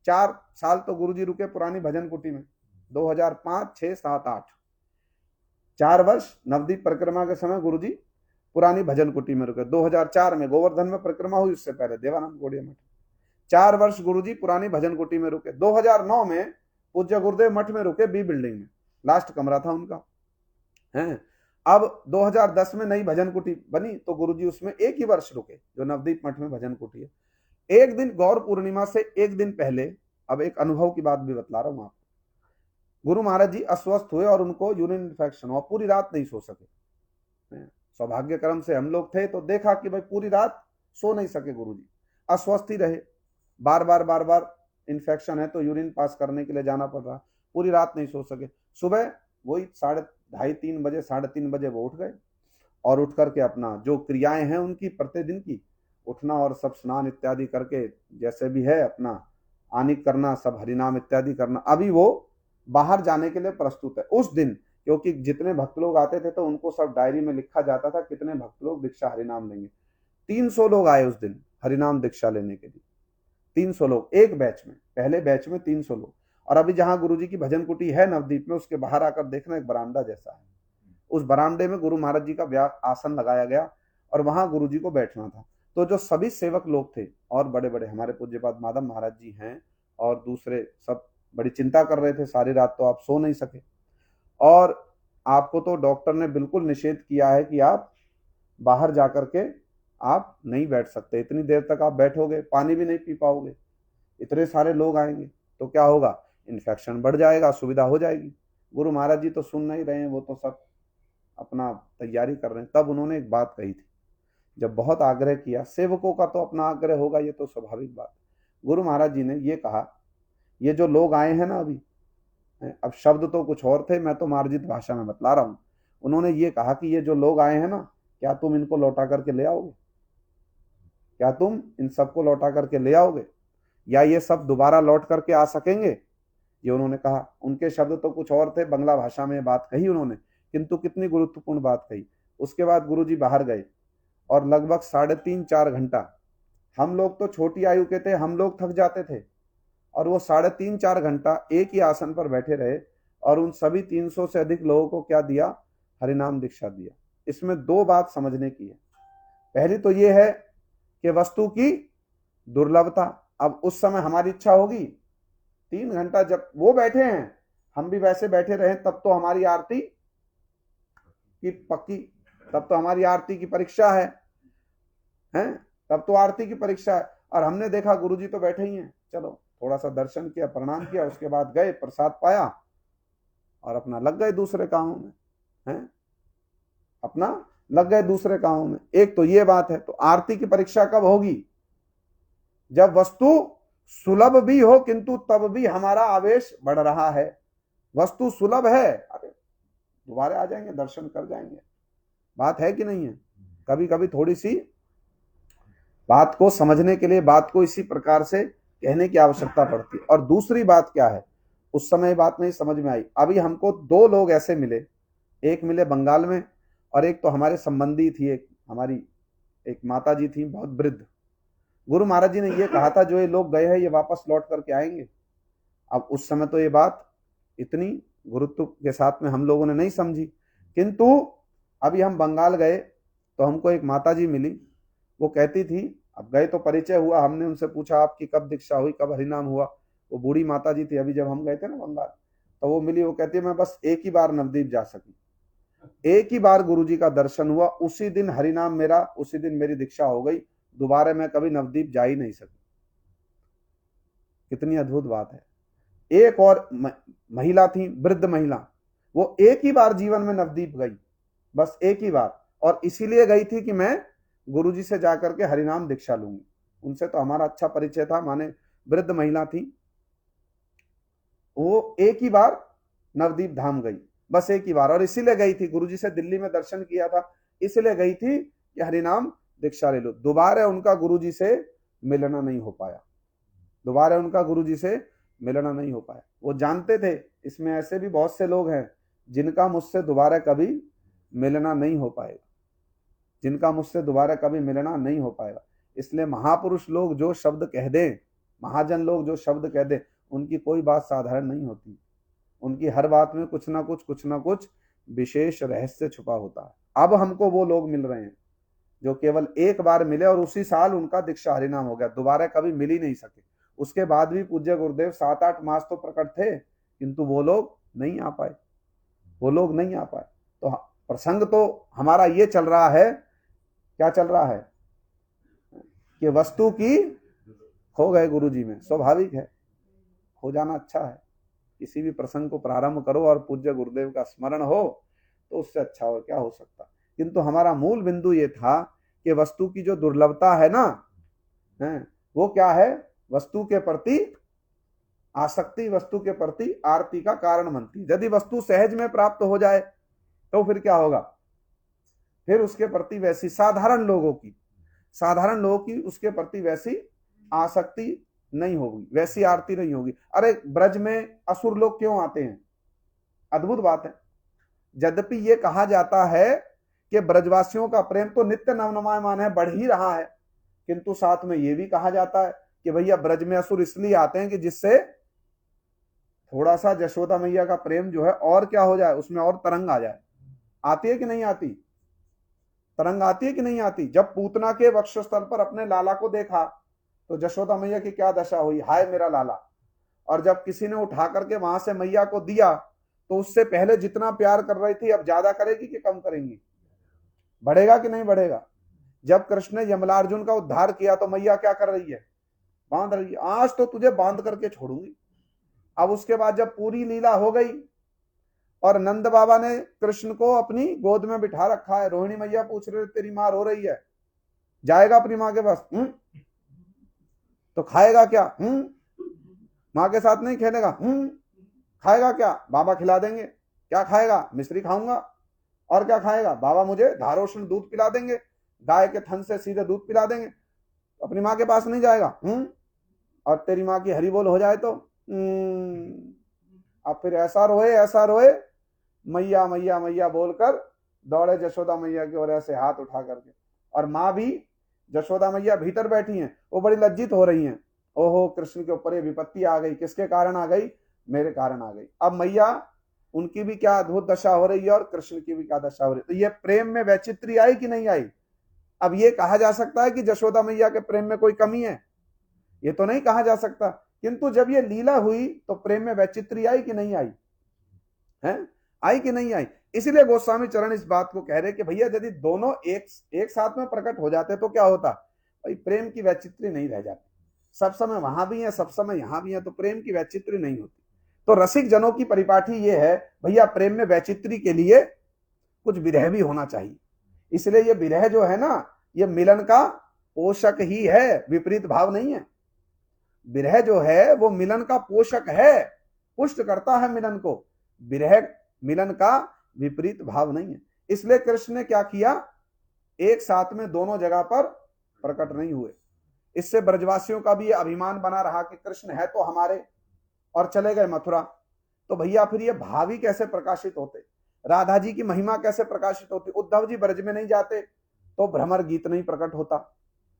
4 साल तो गुरुजी रुके पुरानी भजन कुटी में, 2005, 6, 7, 8, 4 वर्ष नवदीप परिक्रमा के समय गुरुजी पुरानी भजन कुटी में रुके। 2004 में गोवर्धन में परिक्रमा हुई, उससे पहले देवानंद गौड़िया मठ, 4 वर्ष गुरुजी पुरानी भजन कुटी में रुके। 2009 में पूज्य गुरुदेव मठ में रुके, बी बिल्डिंग में, लास्ट कमरा था उनका, है। अब 2010 में नई भजन कुटी बनी, तो गुरुजी उसमें एक ही वर्ष रुके, जो नवदीप मठ में भजन कुटी है। एक दिन गौर पूर्णिमा से एक दिन पहले, अब एक अनुभव की बात भी बतला रहा हूं आपको। गुरु महाराज जी अस्वस्थ हुए और उनको यूरिन इन्फेक्शन हुआ, पूरी रात नहीं सो सके। सौभाग्य क्रम से हम लोग थे, तो देखा कि भाई पूरी रात सो नहीं सके गुरुजी, अस्वस्थ ही रहे, बार बार इन्फेक्शन है तो यूरिन पास करने के लिए जाना पड़ रहा, पूरी रात नहीं सो सके। सुबह वही 2:30 3 बजे, 3:30 बजे वो उठ गए, और उठ करके अपना जो क्रियाएं हैं उनकी प्रतिदिन की, उठना और सब स्नान इत्यादि करके, जैसे भी है अपना आनिक करना, सब हरिनाम इत्यादि करना, अभी वो बाहर जाने के लिए प्रस्तुत है। उस दिन क्योंकि जितने भक्त लोग आते थे तो उनको सब डायरी में लिखा जाता था कितने भक्त लोग दीक्षा हरिनाम लेंगे। 300 लोग आए उस दिन हरिनाम दीक्षा लेने के लिए, 300 लोग एक बैच में, पहले बैच में 300 लोग। और अभी जहां गुरुजी की भजन कुटी है नवदीप में, उसके बाहर आकर देखना, एक बरामदा जैसा है, उस बरामदे में गुरु महाराज जी का आसन लगाया गया और वहां गुरुजी को बैठना था। तो जो सभी सेवक लोग थे और बड़े बड़े हमारे पूज्यपाद माधव महाराज जी हैं और दूसरे सब बड़ी चिंता कर रहे थे, सारी रात तो आप सो नहीं सके। और आपको तो डॉक्टर ने बिल्कुल निषेध किया है कि आप बाहर जाकर के आप नहीं बैठ सकते। इतनी देर तक आप बैठोगे, पानी भी नहीं पी पाओगे, इतने सारे लोग आएंगे तो क्या होगा, इन्फेक्शन बढ़ जाएगा, सुविधा हो जाएगी। गुरु महाराज जी तो सुन नहीं रहे हैं, वो तो सब अपना तैयारी कर रहे हैं। तब उन्होंने एक बात कही थी, जब बहुत आग्रह किया, सेवकों का तो अपना आग्रह होगा, ये तो स्वाभाविक बात। गुरु महाराज जी ने ये कहा, ये जो लोग आए हैं ना अभी, अब शब्द तो कुछ और थे, मैं तो मार्जित भाषा में बतला रहा हूं। उन्होंने ये कहा कि ये जो लोग आए हैं ना, क्या तुम इनको लौटा करके ले आओगे? क्या तुम इन सबको लौटा करके ले आओगे, या ये सब दोबारा लौट करके आ सकेंगे? ये उन्होंने कहा। उनके शब्द तो कुछ और थे, बंगला भाषा में बात कही उन्होंने, किंतु कितनी गुरुत्वपूर्ण बात कही। उसके बाद गुरुजी बाहर गए और लगभग 3.5-4 घंटा, हम लोग तो छोटी आयु के थे, हम लोग थक जाते थे, और वो 3.5-4 घंटा एक ही आसन पर बैठे रहे और उन सभी 300 से अधिक लोगों को क्या दिया, हरिनाम दीक्षा दिया। इसमें दो बात समझने की है। पहली तो ये है कि वस्तु की दुर्लभता। अब उस समय हमारी इच्छा होगी, 3 घंटा जब वो बैठे हैं, हम भी वैसे बैठे रहे, तब तो हमारी आरती की पक्की, तब तो हमारी आरती की परीक्षा है, हैं? तब तो आरती की परीक्षा है। और हमने देखा गुरुजी तो बैठे ही हैं, चलो थोड़ा सा दर्शन किया, प्रणाम किया, उसके बाद गए, प्रसाद पाया और अपना लग गए दूसरे कामों में, हैं? अपना लग गए दूसरे कामों में। एक तो ये बात है। तो आरती की परीक्षा कब होगी? जब वस्तु सुलभ भी हो, किंतु तब भी हमारा आवेश बढ़ रहा है। वस्तु सुलभ है, अरे दोबारा आ जाएंगे, दर्शन कर जाएंगे, बात है कि नहीं है? कभी कभी थोड़ी सी बात को समझने के लिए बात को इसी प्रकार से कहने की आवश्यकता पड़ती है। और दूसरी बात क्या है, उस समय बात नहीं समझ में आई। अभी हमको 2 लोग ऐसे मिले, एक मिले बंगाल में और एक तो हमारे संबंधी थी, एक हमारी एक माता जी थी, बहुत वृद्ध। गुरु महाराज जी ने ये कहा था, जो ये लोग गए हैं ये वापस लौट करके आएंगे। अब उस समय तो ये बात इतनी गुरुत्व के साथ में हम लोगों ने नहीं समझी, किंतु अभी हम बंगाल गए तो हमको एक माता जी मिली, वो कहती थी, अब गए तो परिचय हुआ, हमने उनसे पूछा आपकी कब दीक्षा हुई, कब हरिनाम हुआ। वो बूढ़ी माता जी थी, अभी जब हम गए थे ना बंगाल, तो वो मिली, वो कहती है मैं बस एक ही बार नवदीप जा सकी, एक ही बार गुरुजी का दर्शन हुआ, उसी दिन हरिनाम मेरा, उसी दिन मेरी दीक्षा हो गई, दोबारा मैं कभी नवदीप जा ही नहीं सकी। कितनी अद्भुत बात है। एक और महिला थी, वृद्ध महिला, वो एक ही बार जीवन में नवदीप गई, बस एक ही बार, और इसीलिए गई थी कि मैं गुरुजी से जाकर के हरिनाम दीक्षा लूंगी। उनसे तो हमारा अच्छा परिचय था, माने वृद्ध महिला थी, वो एक ही बार नवदीप धाम गई, बस एक ही बार, और इसीलिए गई थी, गुरुजी से दिल्ली में दर्शन किया था, इसलिए गई थी कि हरिनाम दीक्षा ले लो। दोबारा उनका गुरुजी से मिलना नहीं हो पाया, दोबारा उनका गुरुजी से मिलना नहीं हो पाया। वो जानते थे इसमें ऐसे भी बहुत से लोग हैं जिनका मुझसे दोबारा कभी मिलना नहीं हो पाएगा, जिनका मुझसे दोबारा कभी मिलना नहीं हो पाएगा। इसलिए महापुरुष लोग जो शब्द कह दें, महाजन लोग जो शब्द कह दें, उनकी कोई बात साधारण नहीं होती, उनकी हर बात में कुछ ना कुछ विशेष रहस्य छुपा होता है। अब हमको वो लोग मिल रहे हैं जो केवल एक बार मिले और उसी साल उनका दीक्षा हरिनाम हो गया, दोबारा कभी मिल ही नहीं सके। उसके बाद भी पूज्य गुरुदेव 7-8 मास तो प्रकट थे, किंतु वो लोग नहीं आ पाए, वो लोग नहीं आ पाए। तो प्रसंग तो हमारा ये चल रहा है, क्या चल रहा है कि वस्तु की खो गए गुरुजी में, स्वाभाविक है, खो जाना अच्छा है। किसी भी प्रसंग को प्रारंभ करो और पूज्य गुरुदेव का स्मरण हो तो उससे अच्छा और क्या हो सकता। किंतु हमारा मूल बिंदु ये था कि वस्तु की जो दुर्लभता है ना, वो क्या है, वस्तु के प्रति आसक्ति, वस्तु के प्रति आरती का कारण बनती है। यदि वस्तु सहज में प्राप्त हो जाए तो फिर क्या होगा, फिर उसके प्रति वैसी साधारण लोगों की उसके प्रति वैसी आसक्ति नहीं होगी, वैसी आरती नहीं होगी। अरे ब्रज में असुर लोग क्यों आते हैं, अद्भुत बात है। यद्यपि ये कहा जाता है कि ब्रजवासियों का प्रेम तो नित्य नवनवायमान है, बढ़ ही रहा है, किंतु साथ में ये भी कहा जाता है कि भैया ब्रज में असुर इसलिए आते हैं कि जिससे थोड़ा सा यशोदा मैया का प्रेम जो है और क्या हो जाए, उसमें और तरंग आ जाए। आती है कि नहीं आती, तरंग आती है कि नहीं आती? जब पूतना के वक्षस्थल पर अपने लाला को देखा तो यशोदा मैया की क्या दशा हुई, हाय मेरा लाला। और जब किसी ने उठा करके वहां से मैया को दिया तो उससे पहले जितना प्यार कर रही थी अब ज्यादा करेगी कि कम करेंगी? बढ़ेगा कि नहीं बढ़ेगा? जब कृष्ण ने यमलार्जुन का उद्धार किया तो मैया क्या कर रही है? बांध रही है, आज तो तुझे बांध करके छोड़ूंगी। अब उसके बाद जब पूरी लीला हो गई और नंद बाबा ने कृष्ण को अपनी गोद में बिठा रखा है, रोहिणी मैया पूछ रहे तेरी मां रो रही है, जाएगा अपनी मां के पास? तो खाएगा क्या? मां के साथ नहीं खेलेगा? खाएगा क्या? बाबा खिला देंगे। क्या खाएगा? मिश्री खाऊंगा। और क्या खाएगा? बाबा मुझे धारोष्ण दूध पिला देंगे, गाय के थन से सीधे दूध पिला देंगे। अपनी माँ के पास नहीं जाएगा? और तेरी माँ की हरी बोल हो जाए तो अब फिर ऐसा रोए मैया मैया मैया बोलकर दौड़े यशोदा मैया की ओर ऐसे हाथ उठा करके। और माँ भी, यशोदा मैया भीतर बैठी हैं, वो बड़ी लज्जित हो रही हैं। ओहो, कृष्ण के ऊपर ये विपत्ति आ गई। किसके कारण आ गई? मेरे कारण आ गई। अब मैया, उनकी भी क्या अद्भुत दशा हो रही है और कृष्ण की भी क्या दशा हो रही है। तो ये प्रेम में वैचित्री आई कि नहीं आई? अब ये कहा जा सकता है कि यशोदा मैया के प्रेम में कोई कमी है? ये तो नहीं कहा जा सकता। किंतु जब ये लीला हुई तो प्रेम में वैचित्री आई कि नहीं आई? है, आई कि नहीं आई? इसलिए गोस्वामी चरण इस बात को कह रहे कि भैया यदि दोनों एक साथ में प्रकट हो जाते तो क्या होता? भाई प्रेम की वैचित्री नहीं रह जाती। सब समय वहां भी है, सब समय यहां भी है, तो प्रेम की वैचित्री नहीं होती। तो रसिक जनों की परिपाठी ये है, भैया प्रेम में वैचित्री के लिए कुछ विरह भी होना चाहिए। इसलिए ये विरह जो है ना, ये मिलन का पोषक ही है, विपरीत भाव नहीं है। विरह जो है वो मिलन का पोषक है, पुष्ट करता है मिलन को। विरह मिलन का विपरीत भाव नहीं है। इसलिए कृष्ण ने क्या किया? एक साथ में दोनों जगह पर प्रकट नहीं हुए। इससे ब्रजवासियों का भी ये अभिमान बना रहा कि कृष्ण है तो हमारे, और चले गए मथुरा। तो भैया फिर ये भावी कैसे प्रकाशित होते? राधा जी की महिमा कैसे प्रकाशित होती? उद्धव जी ब्रज में नहीं जाते तो भ्रमर गीत नहीं प्रकट होता।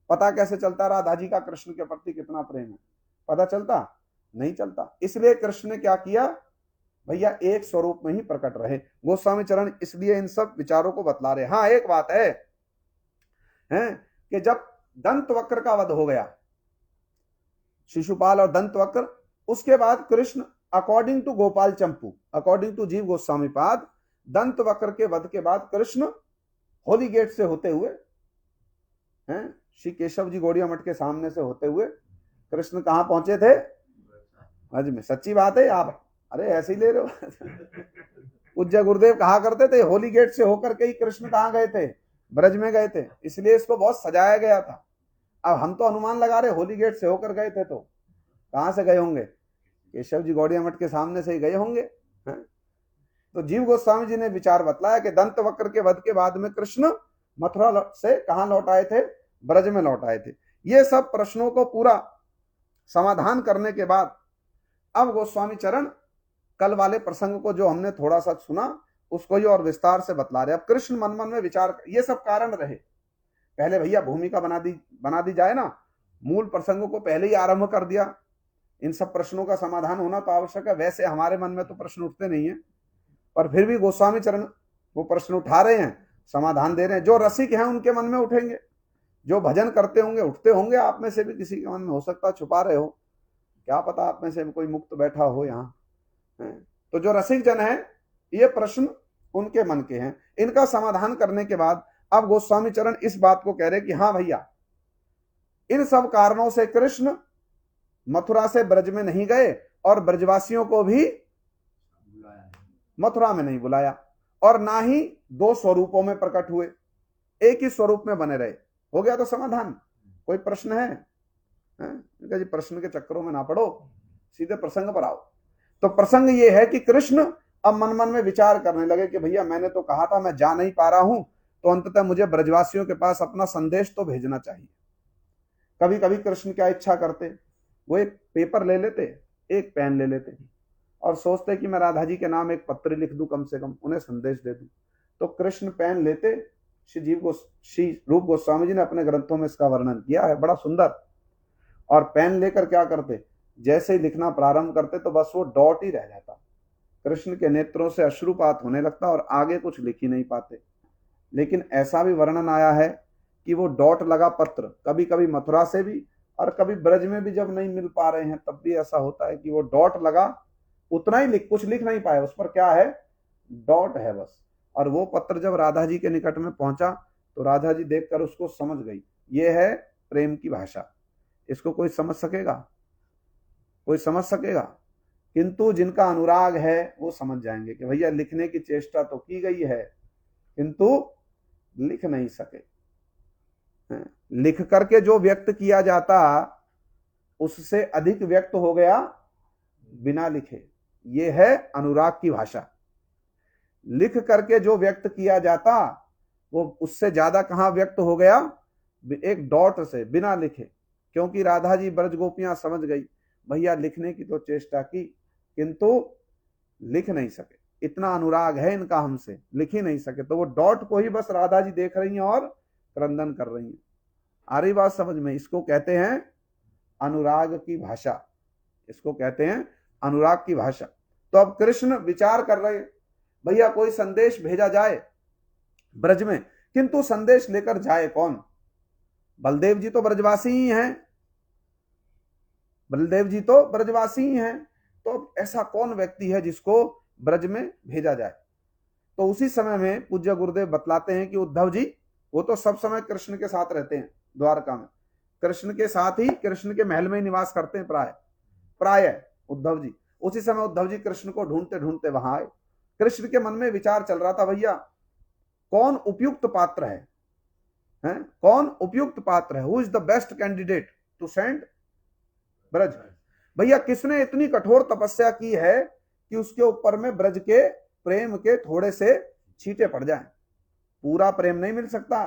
पता कैसे चलता राधा जी का कृष्ण के प्रति कितना प्रेम है? पता चलता? नहीं चलता। इसलिए कृष्ण ने क्या किया? भैया एक स्वरूप में ही प्रकट रहे। गोस्वामी चरण इसलिए इन सब विचारों को बतला रहे। हाँ, एक बात है कि जब दंत वक्र का वध हो गया, शिशुपाल और दंत वक्र, उसके बाद Krishna according to Gopal Champu, according to Jiva Goswami पाद, दंत वक्र के वध के बाद कृष्ण होली गेट से होते हुए, श्री केशव जी गौड़िया मठ के सामने से होते हुए कृष्ण कहां पहुंचे थे? ब्रज में। सच्ची बात है आप? अरे ऐसे ही ले रहे हो। पूज्य गुरुदेव कहा करते थे होली गेट से होकर के ही कृष्ण कहां गए थे? ब्रज में गए थे। इसलिए इसको बहुत सजाया गया था। अब हम तो अनुमान लगा रहे होली गेट से होकर गए थे, तो कहां से गए होंगे? केशव जी गौड़िया मठ के सामने से ही गए होंगे। तो जीव गोस्वामी जी ने विचार बतलाया कि दंत वक्र के वध के बाद में कृष्ण मथुरा से कहां लौट आए थे? ब्रज में लौट आए थे। ये सब प्रश्नों को पूरा समाधान करने के बाद अब गोस्वामी चरण कल वाले प्रसंग को जो हमने थोड़ा सा सुना उसको ही और विस्तार से बतला रहे। अब कृष्ण मन मन में विचार, ये सब कारण रहे। पहले भैया भूमिका बना दी जाए ना, मूल प्रसंगों को पहले ही आरंभ कर दिया। इन सब प्रश्नों का समाधान होना तो आवश्यक है। वैसे हमारे मन में तो प्रश्न उठते नहीं है, पर फिर भी गोस्वामी चरण वो प्रश्न उठा रहे हैं, समाधान दे रहे हैं। जो रसिक हैं उनके मन में उठेंगे, जो भजन करते होंगे उठते होंगे। आप में से भी किसी के मन में हो सकता छुपा रहे हो, क्या पता आप में से कोई मुक्त बैठा हो यहाँ। तो जो रसिक जन है, ये प्रश्न उनके मन के हैं। इनका समाधान करने के बाद अब गोस्वामी चरण इस बात को कह रहे कि हाँ भैया, इन सब कारणों से कृष्ण मथुरा से ब्रज में नहीं गए और ब्रजवासियों को भी मथुरा में नहीं बुलाया, और ना ही दो स्वरूपों में प्रकट हुए, एक ही स्वरूप में बने रहे। हो गया तो समाधान। कोई प्रश्न है? जी प्रश्न के चक्करों में ना पड़ो, सीधे प्रसंग पर आओ। तो प्रसंग ये है कि कृष्ण अब मन मन में विचार करने लगे कि भैया मैंने तो कहा था मैं जा नहीं पा रहा हूं, तो अंततः मुझे ब्रजवासियों के पास अपना संदेश तो भेजना चाहिए। कभी कभी कृष्ण क्या इच्छा करते, वो एक पेपर ले लेते, एक पेन ले लेते और सोचते कि मैं राधा जी के नाम एक पत्र लिख दूं, कम से कम उन्हें संदेश दे दूं। तो कृष्ण पेन लेते। श्री रूप गोस्वामी जी ने अपने ग्रंथों में इसका वर्णन किया है, बड़ा सुंदर। और पेन लेकर क्या करते, जैसे ही लिखना प्रारंभ करते तो बस वो डॉट ही रह जाता। कृष्ण के नेत्रों से अश्रुपात होने लगता और आगे कुछ लिख ही नहीं पाते। लेकिन ऐसा भी वर्णन आया है कि वो डॉट लगा पत्र कभी कभी मथुरा से भी और कभी ब्रज में भी जब नहीं मिल पा रहे हैं तब भी ऐसा होता है कि वो डॉट लगा, उतना ही कुछ लिख नहीं पाए, उस पर क्या है? डॉट है बस। और वो पत्र जब राधा जी के निकट में पहुंचा तो राधा जी देखकर उसको समझ गई, ये है प्रेम की भाषा। इसको कोई समझ सकेगा? कोई समझ सकेगा? किंतु जिनका अनुराग है वो समझ जाएंगे कि भैया लिखने की चेष्टा तो की गई है किंतु लिख नहीं सके। लिख करके जो व्यक्त किया जाता उससे अधिक व्यक्त हो गया बिना लिखे। ये है अनुराग की भाषा। लिख करके जो व्यक्त किया जाता वो उससे ज्यादा कहां व्यक्त हो गया? एक डॉट से, बिना लिखे। क्योंकि राधा जी ब्रज गोपियां समझ गई, भैया लिखने की तो चेष्टा की किंतु लिख नहीं सके, इतना अनुराग है इनका हमसे, लिख ही नहीं सके। तो वो डॉट को ही बस राधा जी देख रही हैं और क्रंदन कर रही हैं। आ रही बात समझ में? इसको कहते हैं अनुराग की भाषा। इसको कहते हैं अनुराग की भाषा। तो अब कृष्ण विचार कर रहे, भैया कोई संदेश भेजा जाए ब्रज में, किंतु संदेश लेकर जाए कौन? बलदेव जी तो ब्रजवासी ही हैं, बलदेव जी तो ब्रजवासी ही हैं। तो अब ऐसा कौन व्यक्ति है जिसको ब्रज में भेजा जाए? तो उसी समय में पूज्य गुरुदेव बतलाते हैं कि उद्धव जी, वो तो सब समय कृष्ण के साथ रहते हैं द्वारका में, कृष्ण के साथ ही, कृष्ण के महल में ही निवास करते हैं प्राय उद्धव जी। उसी समय उद्धव जी कृष्ण को ढूंढते ढूंढते वहां आए। कृष्ण के मन में विचार चल रहा था, भैया कौन उपयुक्त पात्र है, कौन उपयुक्त पात्र है, who is the best candidate to send Braj. भैया किसने इतनी कठोर तपस्या की है कि उसके ऊपर में ब्रज के प्रेम के थोड़े से छींटे पड़ जाएं? पूरा प्रेम नहीं मिल सकता।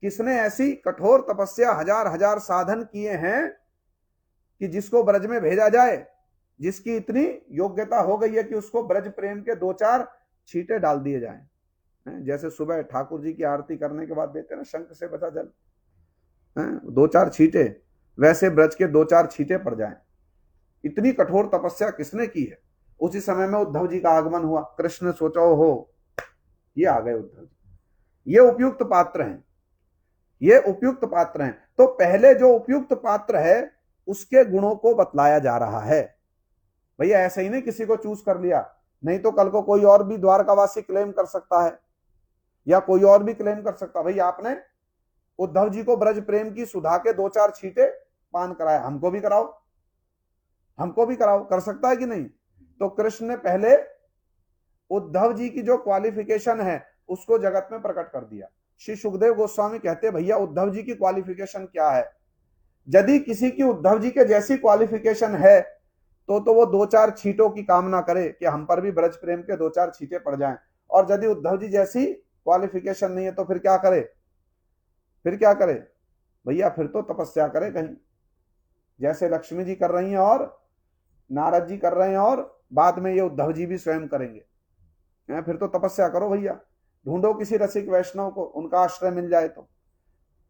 किसने ऐसी कठोर तपस्या, हजार हजार साधन किए हैं कि जिसको ब्रज में भेजा जाए, जिसकी इतनी योग्यता हो गई है कि उसको ब्रज प्रेम के दो चार छींटे डाल दिए जाएं। जैसे सुबह ठाकुर जी की आरती करने के बाद देते हैं ना शंख से बचा जल, दो चार छींटे, वैसे ब्रज के दो चार छींटे पड़ जाएं। इतनी कठोर तपस्या किसने की है? उसी समय में उद्धव जी का आगमन हुआ। कृष्ण सोचा, हो ये आ गए उद्धव जी, ये उपयुक्त पात्र हैं, ये उपयुक्त पात्र हैं। तो पहले जो उपयुक्त पात्र है उसके गुणों को बतलाया जा रहा है। भैया ऐसे ही नहीं किसी को चूज कर लिया, नहीं तो कल को कोई और भी द्वारकावासी क्लेम कर सकता है या कोई और भी क्लेम कर सकता है, भैया आपने उद्धव जी को ब्रज प्रेम की सुधा के दो चार छींटे पान कराए, हमको भी कराओ, हमको भी कराओ। कर सकता है कि नहीं? तो कृष्ण ने पहले उद्धव जी की जो क्वालिफिकेशन है उसको जगत में प्रकट कर दिया। श्री सुखदेव गोस्वामी कहते, भैया उद्धव जी की क्वालिफिकेशन क्या है? यदि किसी की उद्धव जी के जैसी क्वालिफिकेशन है तो वो दो चार छींटों की कामना करे कि हम पर भी ब्रज प्रेम के दो चार छींटे पड़ जाएं। और यदि उद्धव जी जैसी क्वालिफिकेशन नहीं है तो फिर क्या करे? फिर क्या करे भैया? फिर तो तपस्या करे कहीं, जैसे लक्ष्मी जी कर रही हैं और नारद जी कर रहे हैं और बाद में ये उद्धव जी भी स्वयं करेंगे। फिर तो तपस्या करो भैया, ढूंढो किसी रसिक वैष्णव को, उनका आश्रय मिल जाए तो।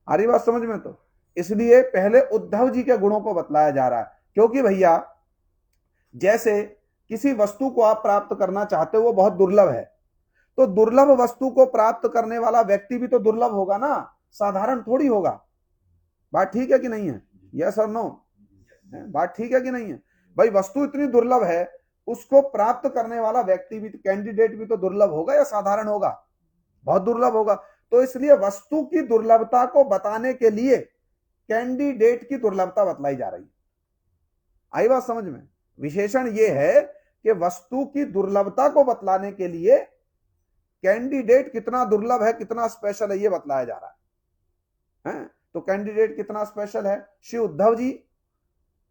आ रही बात समझ में? तो इसलिए पहले उद्धव जी के गुणों को बतलाया जा रहा है, क्योंकि भैया जैसे किसी वस्तु को आप प्राप्त करना चाहते हो, वो बहुत दुर्लभ है, तो दुर्लभ वस्तु को प्राप्त करने वाला व्यक्ति भी तो दुर्लभ होगा ना, साधारण थोड़ी होगा। बात ठीक है कि नहीं है? यस और नो? बात ठीक है कि नहीं है? भाई वस्तु इतनी दुर्लभ है, उसको प्राप्त करने वाला व्यक्ति भी, कैंडिडेट भी तो दुर्लभ होगा या साधारण होगा? बहुत दुर्लभ होगा। तो इसलिए वस्तु की दुर्लभता को बताने के लिए कैंडिडेट की दुर्लभता बतलाई जा रही है। आई बात समझ में? विशेषण ये है कि वस्तु की दुर्लभता को बतलाने के लिए कैंडिडेट कितना दुर्लभ है, कितना स्पेशल है, ये बतलाया जा रहा है। तो कैंडिडेट कितना स्पेशल है? श्री उद्धव जी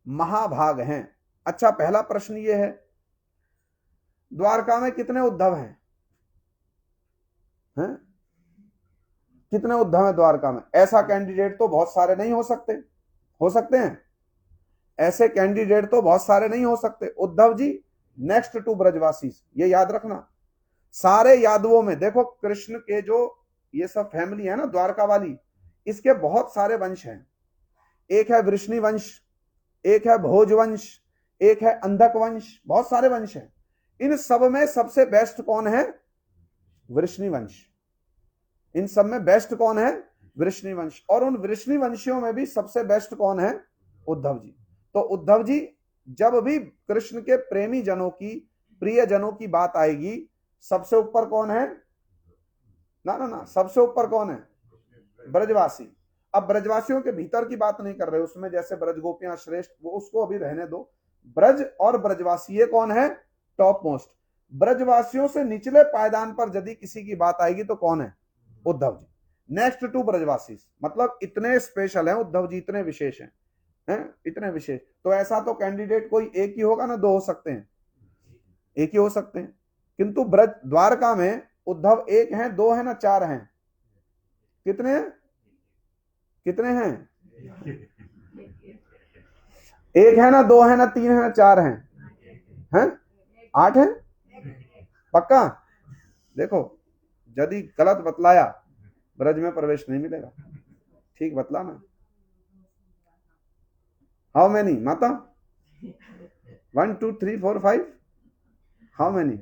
महाभाग हैं। अच्छा, पहला प्रश्न ये है, द्वारका में कितने उद्धव हैं? कितने उद्धव हैं द्वारका में? ऐसा कैंडिडेट तो बहुत सारे नहीं हो सकते। हो सकते हैं ऐसे कैंडिडेट? तो बहुत सारे नहीं हो सकते। उद्धव जी नेक्स्ट टू ब्रजवासी, ये याद रखना। सारे यादवों में देखो, कृष्ण के जो ये सब फैमिली है ना द्वारका वाली, इसके बहुत सारे वंश हैं। एक है वृष्णि वंश, एक है भोज वंश, एक है अंधक वंश, बहुत सारे वंश हैं। इन सब में सबसे बेस्ट कौन है? वृष्णि वंश। इन सब में बेस्ट कौन है? वृष्णि वंश। और उन वृष्णि वंशियों में भी सबसे बेस्ट कौन है? उद्धव जी। तो उद्धव जी, जब भी कृष्ण के प्रेमी जनों की, प्रिय जनों की बात आएगी, सबसे ऊपर कौन है? ना ना ना, सबसे ऊपर कौन है? ब्रजवासी। अब ब्रजवासियों के भीतर की बात नहीं कर रहे, उसमें जैसे ब्रज गोपियां श्रेष्ठ, वो उसको अभी रहने दो। ब्रज और ब्रजवासी ये कौन है? Top most. ब्रजवासियों से निचले पायदान पर यदि किसी की बात आएगी तो कौन है? उद्धव जी। नेक्स्ट टू ब्रजवासी, मतलब इतने स्पेशल हैं उद्धव जी, इतने विशेष हैं, इतने विशेष। तो ऐसा तो कैंडिडेट कोई एक ही होगा ना, दो हो सकते हैं? एक ही हो सकते हैं। किंतु ब्रज द्वारका में उद्धव एक हैं, दो हैं ना, चार हैं? कितने हैं? कितने हैं? एक है ना, दो है ना, तीन है ना, चार हैं? 8 हैं? पक्का? देखो, यदि गलत बतलाया ब्रज में प्रवेश नहीं मिलेगा। ठीक बतलाना। हाउ मेनी माता? 1 2 3 4 5। How many?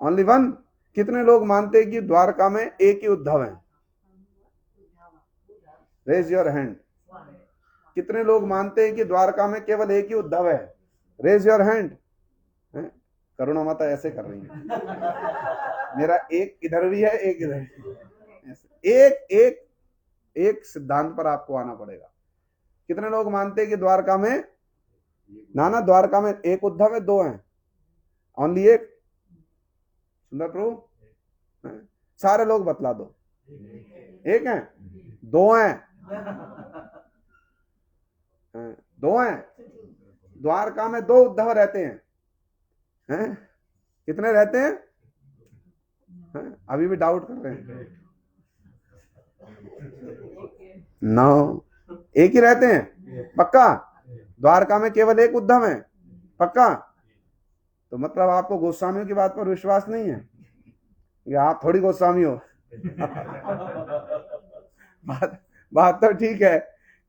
ओनली 1। कितने लोग मानते हैं कि द्वारका में एक ही उद्धव है? Raise your hand. कितने लोग मानते हैं कि द्वारका में केवल एक ही उद्धव है? Raise your hand. करुणा माता ऐसे कर रही है, मेरा एक इधर भी है, एक इधर। एक एक एक सिद्धांत पर आपको आना पड़ेगा। कितने लोग मानते हैं कि द्वारका में, ना द्वारका में एक उद्धव है, दो हैं? ओनली एक। सुंदर प्रभु, सारे लोग बतला दो। एक है? दो हैं? दो हैं? द्वारका में दो उद्धव रहते हैं। कितने रहते हैं? अभी भी डाउट कर रहे हैं? 9। एक ही रहते हैं? पक्का? द्वारका में केवल एक उद्धव है? पक्का? तो मतलब आपको गोस्वामियों की बात पर विश्वास नहीं है? या आप थोड़ी गोस्वामी हो? बात तो ठीक है,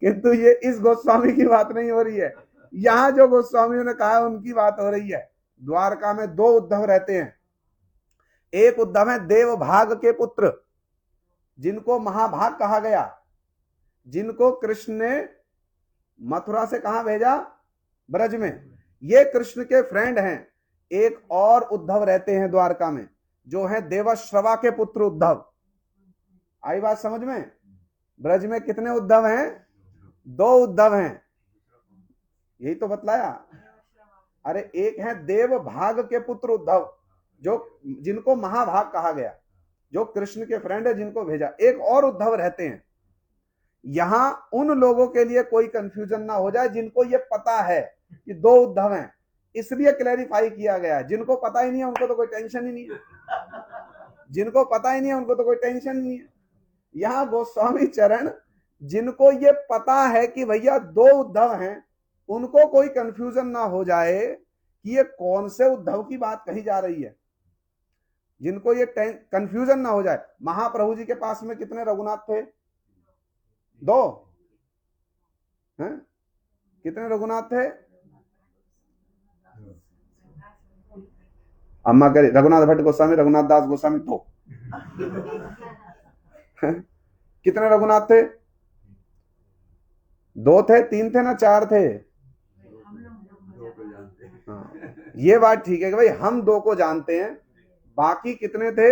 किंतु ये इस गोस्वामी की बात नहीं हो रही है। यहाँ जो गोस्वामियों ने कहा उनकी बात हो रही है। द्वारका में दो उद्धव रहते हैं। एक उद्धव है देवभाग के पुत्र, जिनको महाभाग कहा गया, जिनको कृष्ण ने मथुरा से कहां भेजा? ब्रज में। ये कृष्ण के फ्रेंड हैं। एक और उद्धव रहते हैं द्वारका में, जो है देवश्रवा के पुत्र उद्धव। आई बात समझ में? ब्रज में कितने उद्धव हैं? दो उद्धव हैं। यही तो बतलाया। अरे एक है देवभाग के पुत्र उद्धव, जो जिनको महाभाग कहा गया, जो कृष्ण के फ्रेंड है, जिनको भेजा। एक और उद्धव रहते हैं। यहां उन लोगों के लिए कोई कंफ्यूजन ना हो जाए जिनको ये पता है कि दो उद्धव हैं, इसलिए क्लैरिफाई किया गया है। जिनको पता ही नहीं है उनको तो कोई टेंशन ही नहीं है। जिनको पता ही नहीं है उनको तो कोई टेंशन ही नहीं है। यहां गोस्वामी चरण, जिनको ये पता है कि भैया दो उद्धव हैं, उनको कोई कंफ्यूजन ना हो जाए कि ये कौन से उद्धव की बात कही जा रही है, जिनको ये कंफ्यूजन ना हो जाए। महाप्रभु जी के पास में कितने रघुनाथ थे? दो हैं? कितने रघुनाथ थे? अम्मा कह रही रघुनाथ भट्ट गोस्वामी, रघुनाथ दास गोस्वामी, दो। कितने रघुनाथ थे? दो थे, तीन थे ना, चार थे? हाँ, ये बात ठीक है कि भाई हम दो को जानते हैं, बाकी कितने थे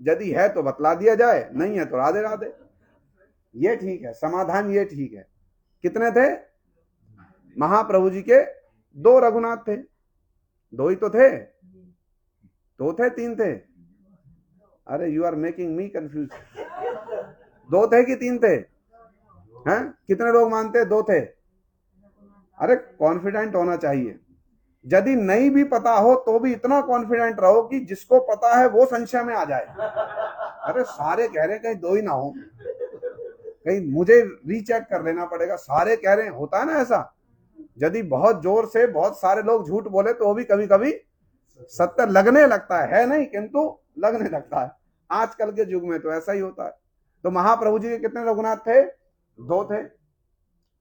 यदि है तो बतला दिया जाए, नहीं है तो राधे राधे। ये ठीक है, समाधान ये ठीक है। कितने थे? महाप्रभु जी के दो रघुनाथ थे। दो ही तो थे? दो थे, तीन थे? अरे you are making me confuse. दो थे कि तीन थे? हैं? कितने लोग मानते दो थे? अरे कॉन्फिडेंट होना चाहिए। यदि नहीं भी पता हो तो भी इतना कॉन्फिडेंट रहो कि जिसको पता है वो संशय में आ जाए। अरे सारे कह रहे हैं, कहीं दो ही ना हो, कहीं मुझे रीचेक कर लेना पड़ेगा। सारे कह रहे हैं, होता है ना ऐसा। यदि बहुत जोर से बहुत सारे लोग झूठ बोले तो भी कभी कभी सत्य लगने लगता है नहीं, किंतु लगने लगता है। आजकल के युग में तो ऐसा ही होता है। तो महाप्रभु जी के कितने रघुनाथ थे? दो थे।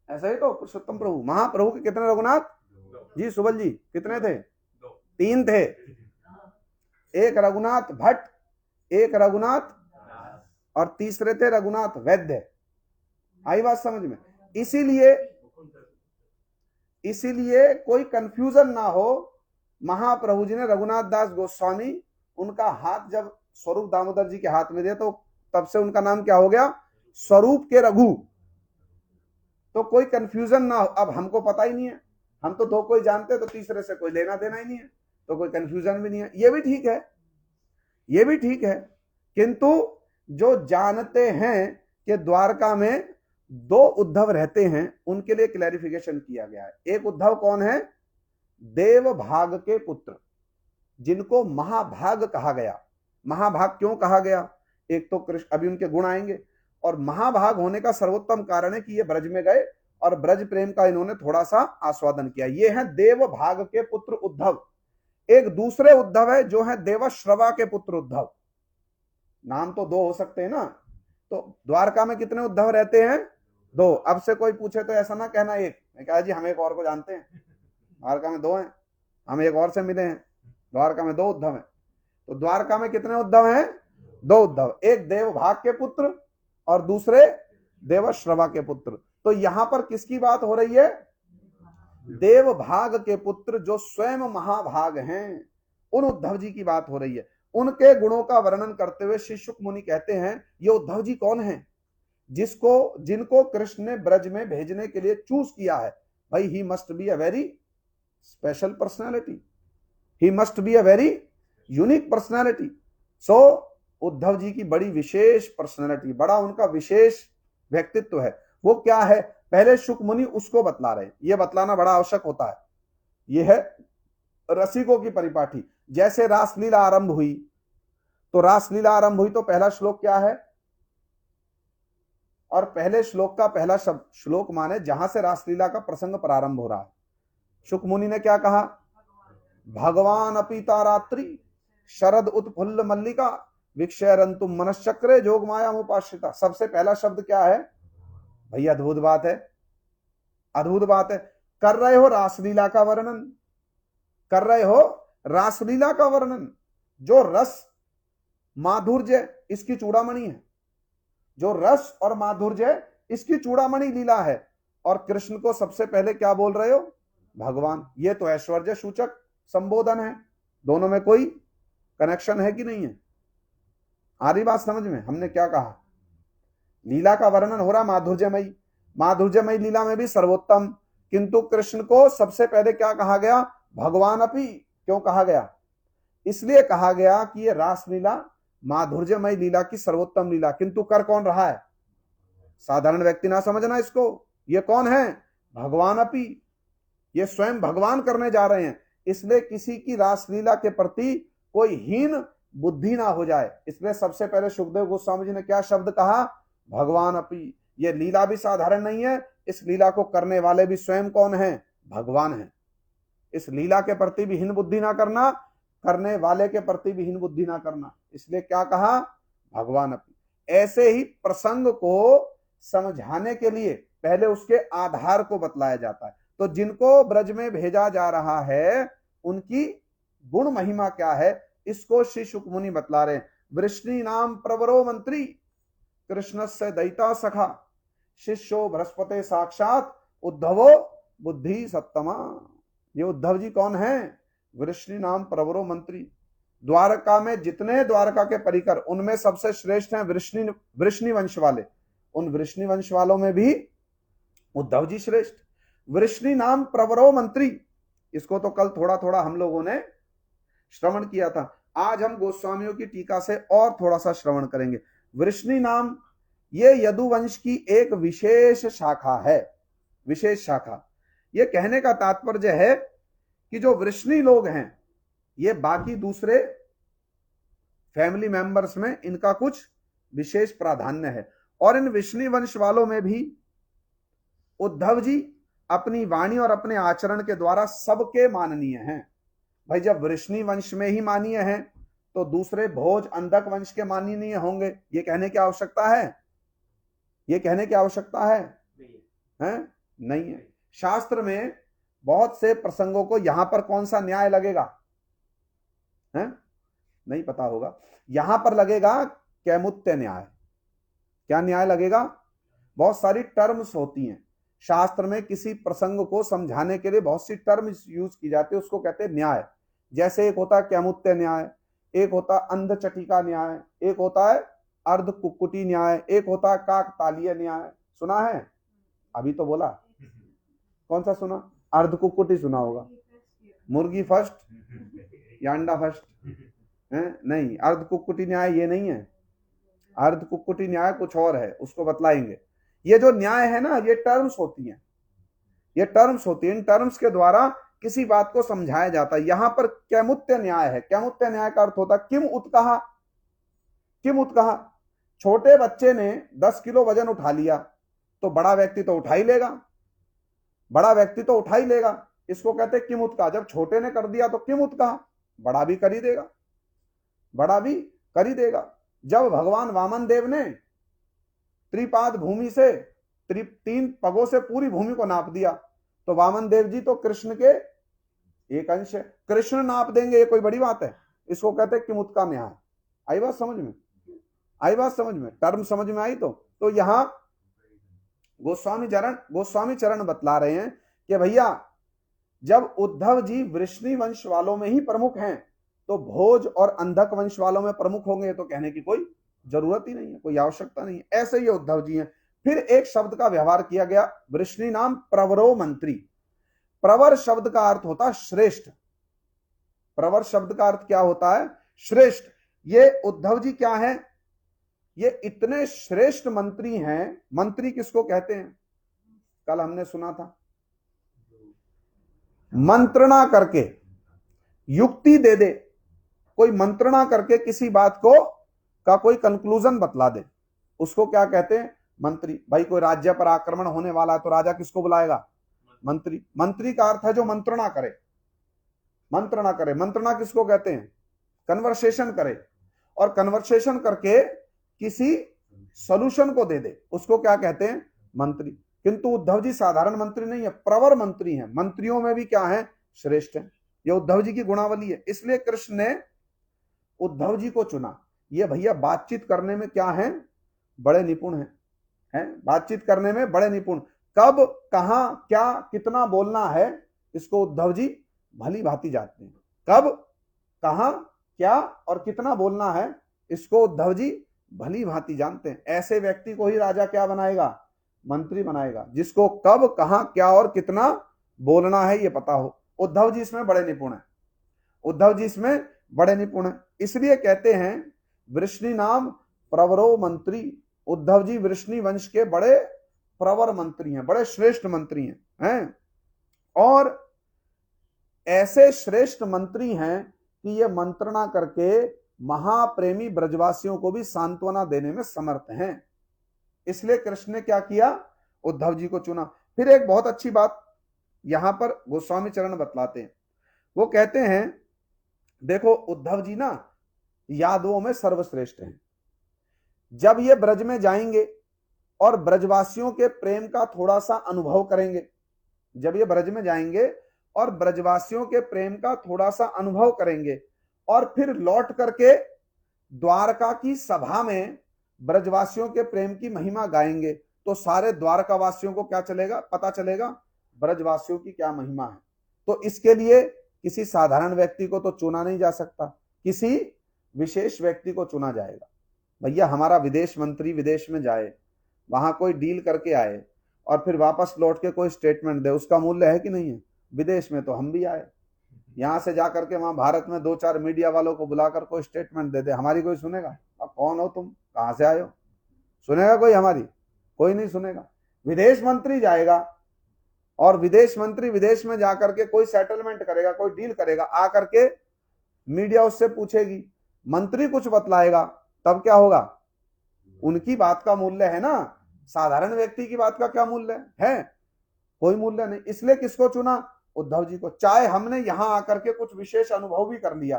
ऐसा ही तो पुरुषोत्तम प्रभु, महाप्रभु के कितने रघुनाथ जी? सुबल जी कितने थे? तीन थे। एक रघुनाथ भट्ट, एक रघुनाथ, और तीसरे थे रघुनाथ वैद्य। आई बात समझ में? इसीलिए कोई कंफ्यूजन ना हो। महाप्रभु जी ने रघुनाथ दास गोस्वामी, उनका हाथ जब स्वरूप दामोदर जी के हाथ में दिया तो तब से उनका नाम क्या हो गया, स्वरूप के रघु। तो कोई कंफ्यूजन ना हो, अब हमको पता ही नहीं है, हम तो दो कोई जानते, तो तीसरे से कोई लेना देना ही नहीं है, तो कोई कंफ्यूजन भी नहीं है। ये भी ठीक है, ये भी ठीक है, किंतु जो जानते हैं कि द्वारका में दो उद्धव रहते हैं, उनके लिए क्लैरिफिकेशन किया गया है। एक उद्धव कौन है, देव भाग के पुत्र, जिनको महाभाग कहा गया। महाभाग क्यों कहा गया, एक तो कृष्ण, अभी उनके गुण आएंगे, और महाभाग होने का सर्वोत्तम कारण है कि ये ब्रज में गए और ब्रज प्रेम का इन्होंने थोड़ा सा आस्वादन किया। ये है देव भाग के पुत्र उद्धव। एक दूसरे उद्धव है जो है देवश्रवा के पुत्र उद्धव। नाम तो दो हो सकते हैं ना, तो द्वारका में कितने उद्धव रहते हैं, दो। अब से कोई पूछे तो ऐसा ना कहना एक, मैं कहा जी हम एक और को जानते हैं, द्वारका में दो हैं, हम एक और से मिले हैं, द्वारका में दो उद्धव हैं। तो द्वारका में कितने उद्धव हैं, दो उद्धव, एक देव भाग के पुत्र और दूसरे देवश्रवा के पुत्र। तो यहां पर किसकी बात हो रही है, देव भाग के पुत्र जो स्वयं महाभाग हैं, उन उद्धव जी की बात हो रही है। उनके गुणों का वर्णन करते हुए श्री शुक मुनि कहते हैं ये उद्धव जी कौन हैं, जिनको कृष्ण ने ब्रज में भेजने के लिए चूज किया है। भाई he must be a very special personality, he must be a very unique personality. So Uddhav ji की बड़ी विशेष पर्सनैलिटी, बड़ा उनका विशेष व्यक्तित्व है। वो क्या है, पहले शुक मुनि उसको बतला रहे, ये बतलाना बड़ा आवश्यक होता है। ये है रसिकों की परिपाटी। जैसे रासलीला आरंभ हुई, तो रासलीला आरंभ हुई तो पहला श्लोक क्या है, और पहले श्लोक का पहला शब्द, श्लोक माने जहां से रासलीला का प्रसंग प्रारंभ हो रहा है। शुक मुनि ने क्या कहा, भगवान अपीता रात्रि शरद उत्फुल्ल मल्लिका विक्षयरंतु मनश्चक्रे जोग माया उपाश्रिता। सबसे पहला शब्द क्या है, भैया अद्भुत बात है, अद्भुत बात है। कर रहे हो रासलीला का वर्णन, कर रहे हो रासलीला का वर्णन। जो रस माधुर्य इसकी चूड़ामणि है, जो रस और माधुर्य इसकी चूड़ामणि लीला है, और कृष्ण को सबसे पहले क्या बोल रहे हो, भगवान। ये तो ऐश्वर्य सूचक संबोधन है, दोनों में कोई कनेक्शन है कि नहीं है। आ रही बात समझ में, हमने क्या कहा, लीला का वर्णन हो रहा माधुर्यमयी, माधुर्यमयी लीला में भी सर्वोत्तम, किंतु कृष्ण को सबसे पहले क्या कहा गया, भगवान अपि। क्यों कहा गया, इसलिए कहा गया कि ये रासलीला माधुर्यमयी लीला की सर्वोत्तम लीला, किंतु कर कौन रहा है, साधारण व्यक्ति ना समझना इसको। ये कौन है, भगवान अपि, ये स्वयं भगवान करने जा रहे हैं। इसलिए किसी की रासलीला के प्रति कोई हीन बुद्धि ना हो जाए, इसलिए सबसे पहले सुखदेव गोस्वामी जी ने क्या शब्द कहा, भगवान अपि। ये लीला भी साधारण नहीं है, इस लीला को करने वाले भी स्वयं कौन है, भगवान है। इस लीला के प्रति भी हीन बुद्धि ना करना, करने वाले के प्रति भी हीन बुद्धि ना करना, इसलिए क्या कहा, भगवान अपि। ऐसे ही प्रसंग को समझाने के लिए पहले उसके आधार को बतलाया जाता है। तो जिनको ब्रज में भेजा जा रहा है उनकी गुण महिमा क्या है, इसको श्री शुक मुनि बतला रहे हैं। वृष्णि नाम प्रवरो मंत्री कृष्णस्य दयिता सखा शिष्यो बृहस्पति साक्षात उद्धवो बुद्धि सत्तमा। ये उद्धव जी कौन है, वृष्णि नाम प्रवरो मंत्री। द्वारका में जितने द्वारका के परिकर, उनमें सबसे श्रेष्ठ हैं वृष्णि वंश वाले। उन वृष्णि वंश वालों में भी उद्धव जी श्रेष्ठ। वृष्णि नाम प्रवरो मंत्री, इसको तो कल थोड़ा थोड़ा हम लोगों ने श्रवण किया था। आज हम गोस्वामियों की टीका से और थोड़ा सा श्रवण करेंगे। वृष्णि नाम ये यदुवंश की एक विशेष शाखा है, विशेष शाखा। ये कहने का तात्पर्य है कि जो वृष्णि लोग हैं, ये बाकी दूसरे फैमिली मेंबर्स में इनका कुछ विशेष प्राधान्य है, और इन वृष्णि वंश वालों में भी उद्धव जी अपनी वाणी और अपने आचरण के द्वारा सबके माननीय हैं। भाई जब वृष्णि वंश में ही माननीय हैं, तो दूसरे भोज अंधक वंश के माननीय होंगे, ये कहने की आवश्यकता है, ये कहने की आवश्यकता है, नहीं है। शास्त्र में बहुत से प्रसंगों को यहां पर कौन सा न्याय लगेगा, है नहीं पता होगा। यहां पर लगेगा कैमुत्य न्याय। क्या न्याय लगेगा, बहुत सारी टर्म्स होती हैं शास्त्र में, किसी प्रसंग को समझाने के लिए बहुत सी टर्म्स यूज की जाती है, उसको कहते हैं न्याय। जैसे एक होता है कैमुत्य न्याय, एक होता है अंधचटिका न्याय, एक होता है अर्ध कुक्कुटी न्याय, एक होता है काकतालीय न्याय, सुना है? अभी तो बोला, कौन सा सुना? अर्ध कुक्कुटी सुना होगा, मुर्गी फर्स्ट या अंडा फर्स्ट है? नहीं, अर्ध कुक्कुटी न्याय ये नहीं है। अर्ध कुक्कुटी न्याय कुछ और है, उसको बतलाएंगे। ये जो न्याय है ना, ये टर्म्स होती हैं, ये टर्म्स होती हैं। इन टर्म्स के द्वारा किसी बात को समझाया जाता है। यहां पर कैमुत्य न्याय है। कैमुत्य न्याय का अर्थ होता है किम उत्कहा। किम उत्कहा, छोटे बच्चे ने 10 किलो वजन उठा लिया तो बड़ा व्यक्ति तो उठा ही लेगा, बड़ा व्यक्ति तो उठा ही लेगा। इसको कहते हैं किम उत्कहा। जब छोटे ने कर दिया तो किम उत्कहा, बड़ा भी कर ही देगा, बड़ा भी कर ही देगा। जब भगवान वामन देव ने त्रिपाद भूमि से 3 पगों से पूरी भूमि को नाप दिया तो वामन देव जी तो कृष्ण के एक अंश है, कृष्ण नाप देंगे, ये कोई बड़ी बात है? इसको कहते हैं किमुत का न्याय। आई बात समझ में? आई बात समझ में? टर्म समझ में आई? तो यहां गोस्वामी चरण बतला रहे हैं कि भैया जब उद्धव जी वृष्णि वंश वालों में ही प्रमुख हैं तो भोज और अंधक वंश वालों में प्रमुख होंगे, तो कहने की कोई जरूरत ही नहीं है, कोई आवश्यकता नहीं है। ऐसे ही उद्धव जी हैं। फिर एक शब्द का व्यवहार किया गया, वृष्णि नाम प्रवरो मंत्री। प्रवर शब्द का अर्थ होता है श्रेष्ठ। प्रवर शब्द का अर्थ क्या होता है? श्रेष्ठ। ये उद्धव जी क्या है? ये इतने श्रेष्ठ मंत्री हैं। मंत्री किसको कहते हैं? कल हमने सुना था, मंत्रणा करके, युक्ति दे दे, कोई मंत्रणा करके किसी बात को का कोई कंक्लूजन बतला दे, उसको क्या कहते हैं? मंत्री। भाई कोई राज्य पर आक्रमण होने वाला है तो राजा किसको बुलाएगा? मंत्री। मंत्री का अर्थ है जो मंत्रणा करे, मंत्रणा करे। मंत्रणा किसको कहते हैं? कन्वर्सेशन करे, और कन्वर्सेशन करके किसी सॉल्यूशन को दे दे, उसको क्या कहते हैं? मंत्री। किंतु उद्धव जी साधारण मंत्री नहीं है, प्रवर मंत्री हैं। मंत्रियों में भी क्या है? श्रेष्ठ है। ये उद्धव जी की गुणावली है। इसलिए कृष्ण ने उद्धव जी को चुना। ये भैया बातचीत करने में क्या है? बड़े निपुण हैं, बातचीत करने में बड़े निपुण। कब, कहां, क्या, कितना बोलना है, इसको उद्धव जी भली भांति जानते हैं। कब, कहां, क्या और कितना बोलना है, इसको उद्धव जी भली भांति जानते हैं। ऐसे व्यक्ति को ही राजा क्या बनाएगा? मंत्री बनाएगा, जिसको कब, कहां, क्या और कितना बोलना है ये पता हो। उद्धव जी इसमें बड़े निपुण हैं। उद्धव जी इसमें बड़े निपुण हैं। इसलिए कहते हैं वृष्णि नाम प्रवरो मंत्री। उद्धव जी वृष्णि वंश के बड़े प्रवर मंत्री हैं, बड़े श्रेष्ठ मंत्री हैं। और ऐसे श्रेष्ठ मंत्री हैं कि ये मंत्रणा करके महाप्रेमी ब्रजवासियों को भी सांत्वना देने में समर्थ हैं। इसलिए कृष्ण ने क्या किया? उद्धव जी को चुना। फिर एक बहुत अच्छी बात यहां पर गोस्वामी चरण बतलाते हैं। वो कहते हैं देखो उद्धव जी ना यादवों में सर्वश्रेष्ठ हैं। जब ये ब्रज में जाएंगे और ब्रजवासियों के प्रेम का थोड़ा सा अनुभव करेंगे, जब ये ब्रज में जाएंगे और ब्रजवासियों के प्रेम का थोड़ा सा अनुभव करेंगे और फिर लौट करके द्वारका की सभा में ब्रजवासियों के प्रेम की महिमा गाएंगे, तो सारे द्वारका वासियों को क्या चलेगा? पता चलेगा ब्रजवासियों की क्या महिमा है। तो इसके लिए किसी साधारण व्यक्ति को तो चुना नहीं जा सकता, किसी विशेष व्यक्ति को चुना जाएगा। भैया हमारा विदेश मंत्री विदेश में जाए, वहां कोई डील करके आए और फिर वापस लौट के कोई स्टेटमेंट दे, उसका मूल्य है कि नहीं है? विदेश में तो हम भी आए, यहां से जाकर के वहां भारत में 2-4 मीडिया वालों को बुलाकर कोई स्टेटमेंट दे दे, हमारी कोई सुनेगा? अब कौन हो तुम, कहां से आए हो? सुनेगा कोई हमारी? कोई नहीं सुनेगा। विदेश मंत्री जाएगा और विदेश मंत्री विदेश में जाकर के कोई सेटलमेंट करेगा, कोई डील करेगा, आकर के मीडिया उससे पूछेगी, मंत्री कुछ बतलाएगा, तब क्या होगा? उनकी बात का मूल्य है ना, साधारण व्यक्ति की बात का क्या मूल्य है? कोई मूल्य नहीं। इसलिए किसको चुना? उद्धव जी को। चाहे हमने यहां आकर के कुछ विशेष अनुभव भी कर लिया,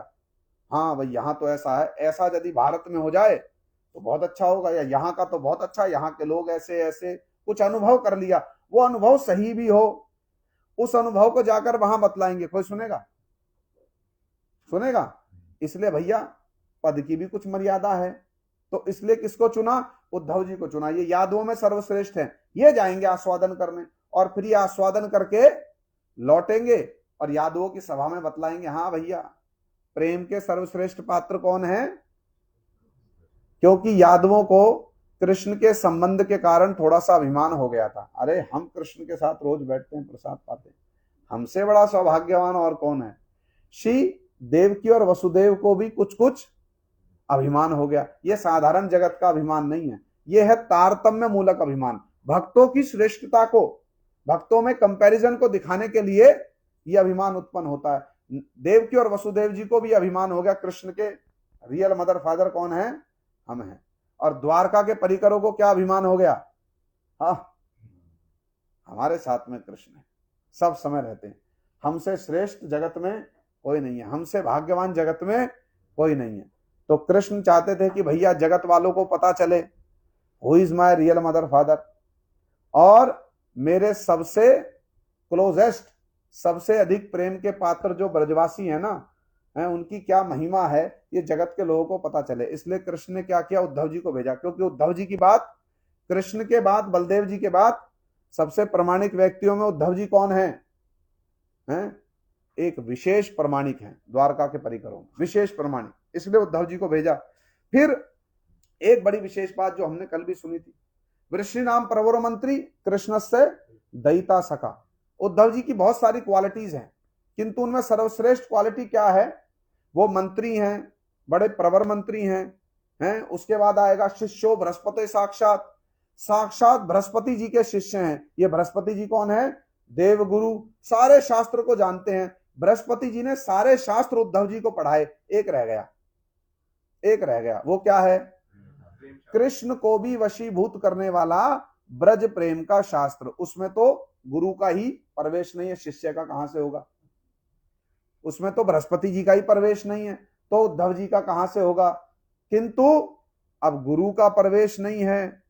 हाँ भाई यहां तो ऐसा है, ऐसा यदि भारत में हो जाए तो बहुत अच्छा होगा, या यहाँ का तो बहुत अच्छा, यहाँ के लोग ऐसे ऐसे, कुछ अनुभव कर लिया, वो अनुभव सही भी हो, उस अनुभव को जाकर वहां बतलाएंगे, कोई सुनेगा? सुनेगा? इसलिए भैया पद की भी कुछ मर्यादा है। तो इसलिए किसको चुना? उद्धव जी को चुना। ये यादवों में सर्वश्रेष्ठ हैं। ये जाएंगे आस्वादन करने और फिर ये आस्वादन करके लौटेंगे और यादवों की सभा में बतलाएंगे, हाँ भैया प्रेम के सर्वश्रेष्ठ पात्र कौन है? क्योंकि यादवों को कृष्ण के संबंध के कारण थोड़ा सा अभिमान हो गया था। अरे हम कृष्ण के साथ रोज बैठते हैं, प्रसाद पाते हैं, हमसे बड़ा सौभाग्यवान और कौन है। श्री देवकी और वसुदेव को भी कुछ कुछ अभिमान हो गया। यह साधारण जगत का अभिमान नहीं है, यह है तारतम्य मूलक अभिमान। भक्तों की श्रेष्ठता को, भक्तों में कंपैरिजन को दिखाने के लिए यह अभिमान उत्पन्न होता है। देवकी और वसुदेव जी को भी अभिमान हो गया, कृष्ण के रियल मदर फादर कौन है, हम हैं। और द्वारका के परिकरों को क्या अभिमान हो गया, हाँ हमारे साथ में कृष्ण है, सब समय रहते हैं, हमसे श्रेष्ठ जगत में कोई नहीं है, हमसे भाग्यवान जगत में कोई नहीं है। तो कृष्ण चाहते थे कि भैया जगत वालों को पता चले who is my real mother father, और मेरे सबसे क्लोजेस्ट, सबसे अधिक प्रेम के पात्र जो ब्रजवासी है ना, है उनकी क्या महिमा है, ये जगत के लोगों को पता चले। इसलिए कृष्ण ने क्या किया, उद्धव जी को भेजा, क्योंकि उद्धव जी की बात, कृष्ण के बाद, बलदेव जी के बाद सबसे प्रामाणिक व्यक्तियों में उद्धव जी कौन है, हैं? एक विशेष प्रामाणिक हैं द्वारका के परिकरों में, विशेष प्रामाणिक, इसलिए उद्धव जी को भेजा। फिर एक बड़ी विशेष बात जो हमने कल भी सुनी थी, वृषि नाम प्रवर मंत्री कृष्ण से दयिता सका। उद्धव जी की बहुत सारी क्वालिटीज हैं, किंतु उनमें सर्वश्रेष्ठ क्वालिटी क्या है, वो मंत्री हैं, बड़े प्रवर मंत्री हैं। उसके बाद आएगा शिष्यो बृहस्पति साक्षात, साक्षात बृहस्पति जी के शिष्य हैं। ये बृहस्पति जी कौन है, देवगुरु, सारे शास्त्र को जानते हैं। बृहस्पति जी ने सारे शास्त्र उद्धव जी को पढ़ाए, एक रह गया, एक रह गया, वो क्या है, कृष्ण को भी वशीभूत करने वाला ब्रज प्रेम का शास्त्र। उसमें तो गुरु का ही प्रवेश नहीं है, शिष्य का कहां से होगा, उसमें तो बृहस्पति जी का ही प्रवेश नहीं है, तो उद्धव जी का कहां से होगा। किंतु अब गुरु का प्रवेश नहीं है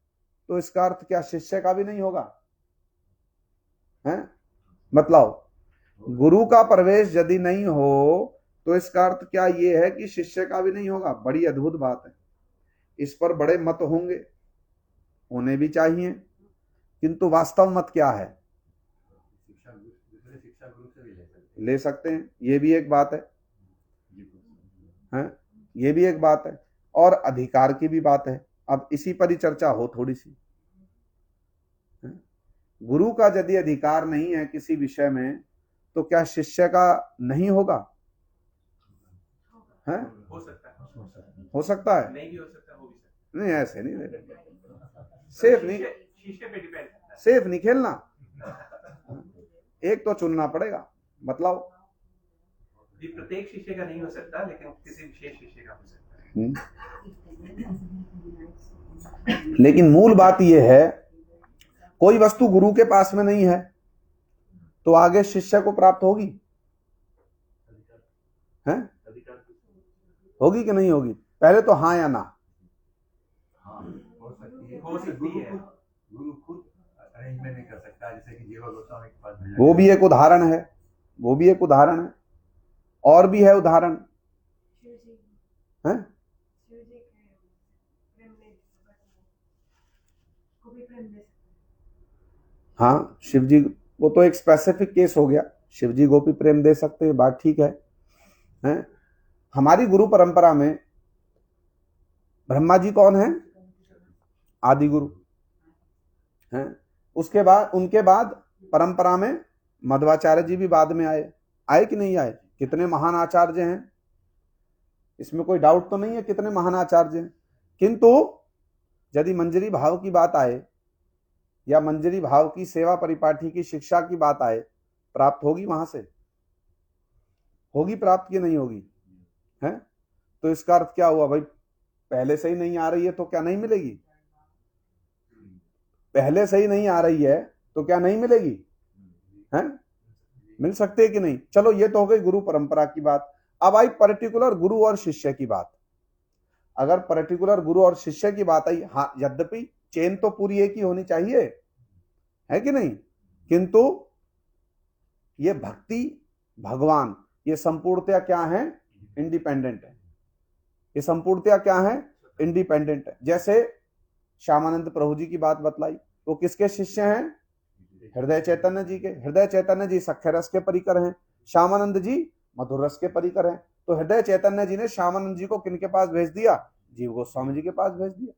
तो इसका अर्थ क्या, शिष्य का भी नहीं होगा, है मतलब गुरु का प्रवेश यदि नहीं हो तो इसका अर्थ क्या ये है कि शिष्य का भी नहीं होगा। बड़ी अद्भुत बात है, इस पर बड़े मत होंगे, होने भी चाहिए, किंतु वास्तव मत क्या है, ले सकते हैं, ये भी एक बात है, ये भी एक बात है, और अधिकार की भी बात है। अब इसी पर ही चर्चा हो थोड़ी सी। गुरु का यदि अधिकार नहीं है किसी विषय में तो क्या शिष्य का नहीं होगा, है? हो सकता है, हो सकता है, नहीं भी हो सकता, हो भी सकता नहीं ऐसे नहीं, सेफ नहीं, शिष्य पे डिपेंड करता है, सेफ नहीं खेलना, एक तो चुनना पड़ेगा, मतलब जी प्रत्येक शिष्य का नहीं हो सकता, लेकिन किसी विशेष शिष्य का हो सकता है। लेकिन मूल बात यह है, कोई वस्तु गुरु के पास में नहीं है तो आगे शिष्य को प्राप्त होगी, है? होगी कि नहीं होगी, पहले तो हाँ या ना। हो सकती है, गुरु खुद अरेंजमेंट नहीं कर सकता, जैसे कि जीवा गोस्वामी के पास वो भी एक उदाहरण है, वो भी एक उदाहरण है, और भी है उदाहरण, है? हाँ शिव जी, वो तो एक स्पेसिफिक केस हो गया, शिव जी गोपी प्रेम दे सकते हैं, बात ठीक है? हमारी गुरु परंपरा में ब्रह्मा जी कौन है, आदि गुरु हैं। उसके बाद, उनके बाद परंपरा में मध्वाचार्य जी भी बाद में आए कि नहीं आए, कितने महान आचार्य हैं, इसमें कोई डाउट तो नहीं है, कितने महान आचार्य हैं। किंतु यदि मंजरी भाव की बात आए या मंजरी भाव की सेवा परिपाठी की शिक्षा की बात आए, प्राप्त होगी वहां से, होगी प्राप्त की नहीं होगी, है? तो इसका अर्थ क्या हुआ भाई, पहले से ही नहीं आ रही है तो क्या नहीं मिलेगी, पहले से ही नहीं आ रही है तो क्या नहीं मिलेगी, है? मिल सकते है कि नहीं। चलो ये तो हो गई गुरु परंपरा की बात। अब आई पर्टिकुलर गुरु और शिष्य की बात। अगर पर्टिकुलर गुरु और शिष्य की बात आई, हाँ यद्यपि चेन तो पूरी एक ही होनी चाहिए, है कि नहीं, किंतु ये भक्ति भगवान ये संपूर्णतया क्या है, इंडिपेंडेंट है, ये संपूर्णतया क्या है, इंडिपेंडेंट है। जैसे श्यामानंद प्रभु जी की बात बतलाई, वो किसके शिष्य हैं, हृदय चैतन्य जी के। हृदय चैतन्य जी सख्य रस के परिकर हैं, श्यामानंद जी मधुर रस के परिकर हैं। तो हृदय चैतन्य जी ने श्यामानंद जी को किनके पास भेज दिया, जीव गोस्वामी जी के पास भेज दिया।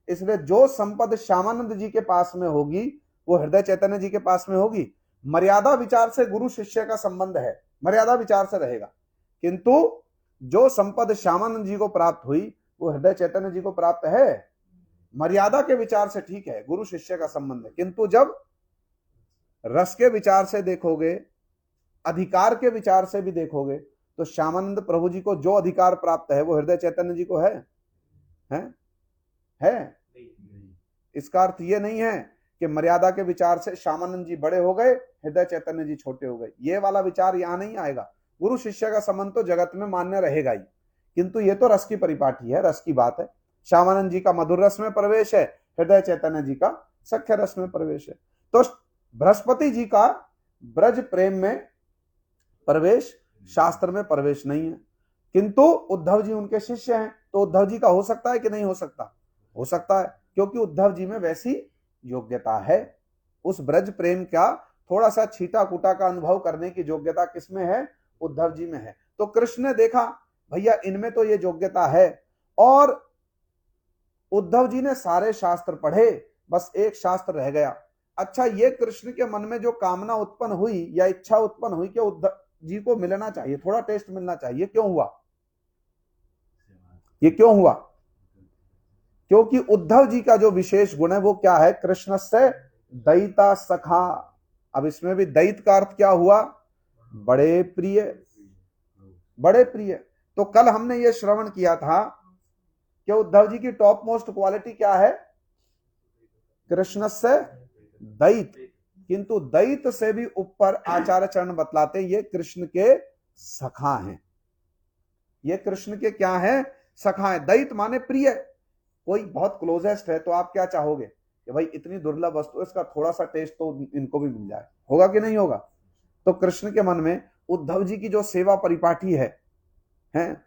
इसलिए जो संपद श्यामानंद जी के पास में होगी वो हृदय चैतन्य जी के पास में होगी। मर्यादा विचार से गुरु शिष्य का संबंध है, मर्यादा विचार से रहेगा, किंतु जो संपद श्यामानंद जी को प्राप्त हुई वो हृदय चैतन्य जी को प्राप्त है। मर्यादा के विचार से ठीक है, गुरु शिष्य का संबंध है, किंतु जब रस के विचार से देखोगे, अधिकार के विचार से भी देखोगे, तो श्यामानंद प्रभु जी को जो अधिकार प्राप्त है वो हृदय चैतन्य जी को है। इसका अर्थ ये नहीं है कि मर्यादा के विचार से श्यामानंद जी बड़े हो गए, हृदय चैतन्य जी छोटे हो गए, ये वाला विचार यहां नहीं आएगा। गुरु शिष्य का संबंध तो जगत में मान्य रहेगा ही, किंतु ये तो रस की परिपाटी है, रस की बात है। श्यामानंद जी का मधुर रस में प्रवेश है, हृदय चैतन्य जी का सख्य रस में प्रवेश है। तो बृहस्पति जी का ब्रज प्रेम में प्रवेश, शास्त्र में प्रवेश नहीं है, किंतु उद्धव जी उनके शिष्य हैं, तो उद्धव जी का हो सकता है कि नहीं हो सकता? हो सकता है, क्योंकि उद्धव जी में वैसी योग्यता है। उस ब्रज प्रेम का थोड़ा सा छीटा कूटा का अनुभव करने की योग्यता किसमें है? उद्धव जी में है। तो कृष्ण ने देखा भैया इनमें तो ये योग्यता है, और उद्धव जी ने सारे शास्त्र पढ़े, बस एक शास्त्र रह गया। अच्छा, ये कृष्ण के मन में जो कामना उत्पन्न हुई या इच्छा उत्पन्न हुई कि उद्धव जी को मिलना चाहिए, थोड़ा टेस्ट मिलना चाहिए, क्यों हुआ? ये क्यों हुआ? क्योंकि उद्धव जी का जो विशेष गुण है वो क्या है? कृष्ण से दयिता सखा। अब इसमें भी दयित का अर्थ क्या हुआ? बड़े प्रिय, बड़े प्रिय। तो कल हमने ये श्रवण किया था कि उद्धव जी की टॉप मोस्ट क्वालिटी क्या है? कृष्ण से दयित, किंतु दयित से भी ऊपर आचार्य चरण बतलाते ये कृष्ण के सखा हैं। ये कृष्ण के क्या है? सखा है। दयित माने प्रिय, कोई बहुत क्लोजेस्ट है तो आप क्या चाहोगे कि भाई इतनी दुर्लभ वस्तु, इसका थोड़ा सा टेस्ट तो इनको भी मिल जाए, होगा कि नहीं होगा? तो कृष्ण के मन में उद्धव जी की जो सेवा परिपाटी है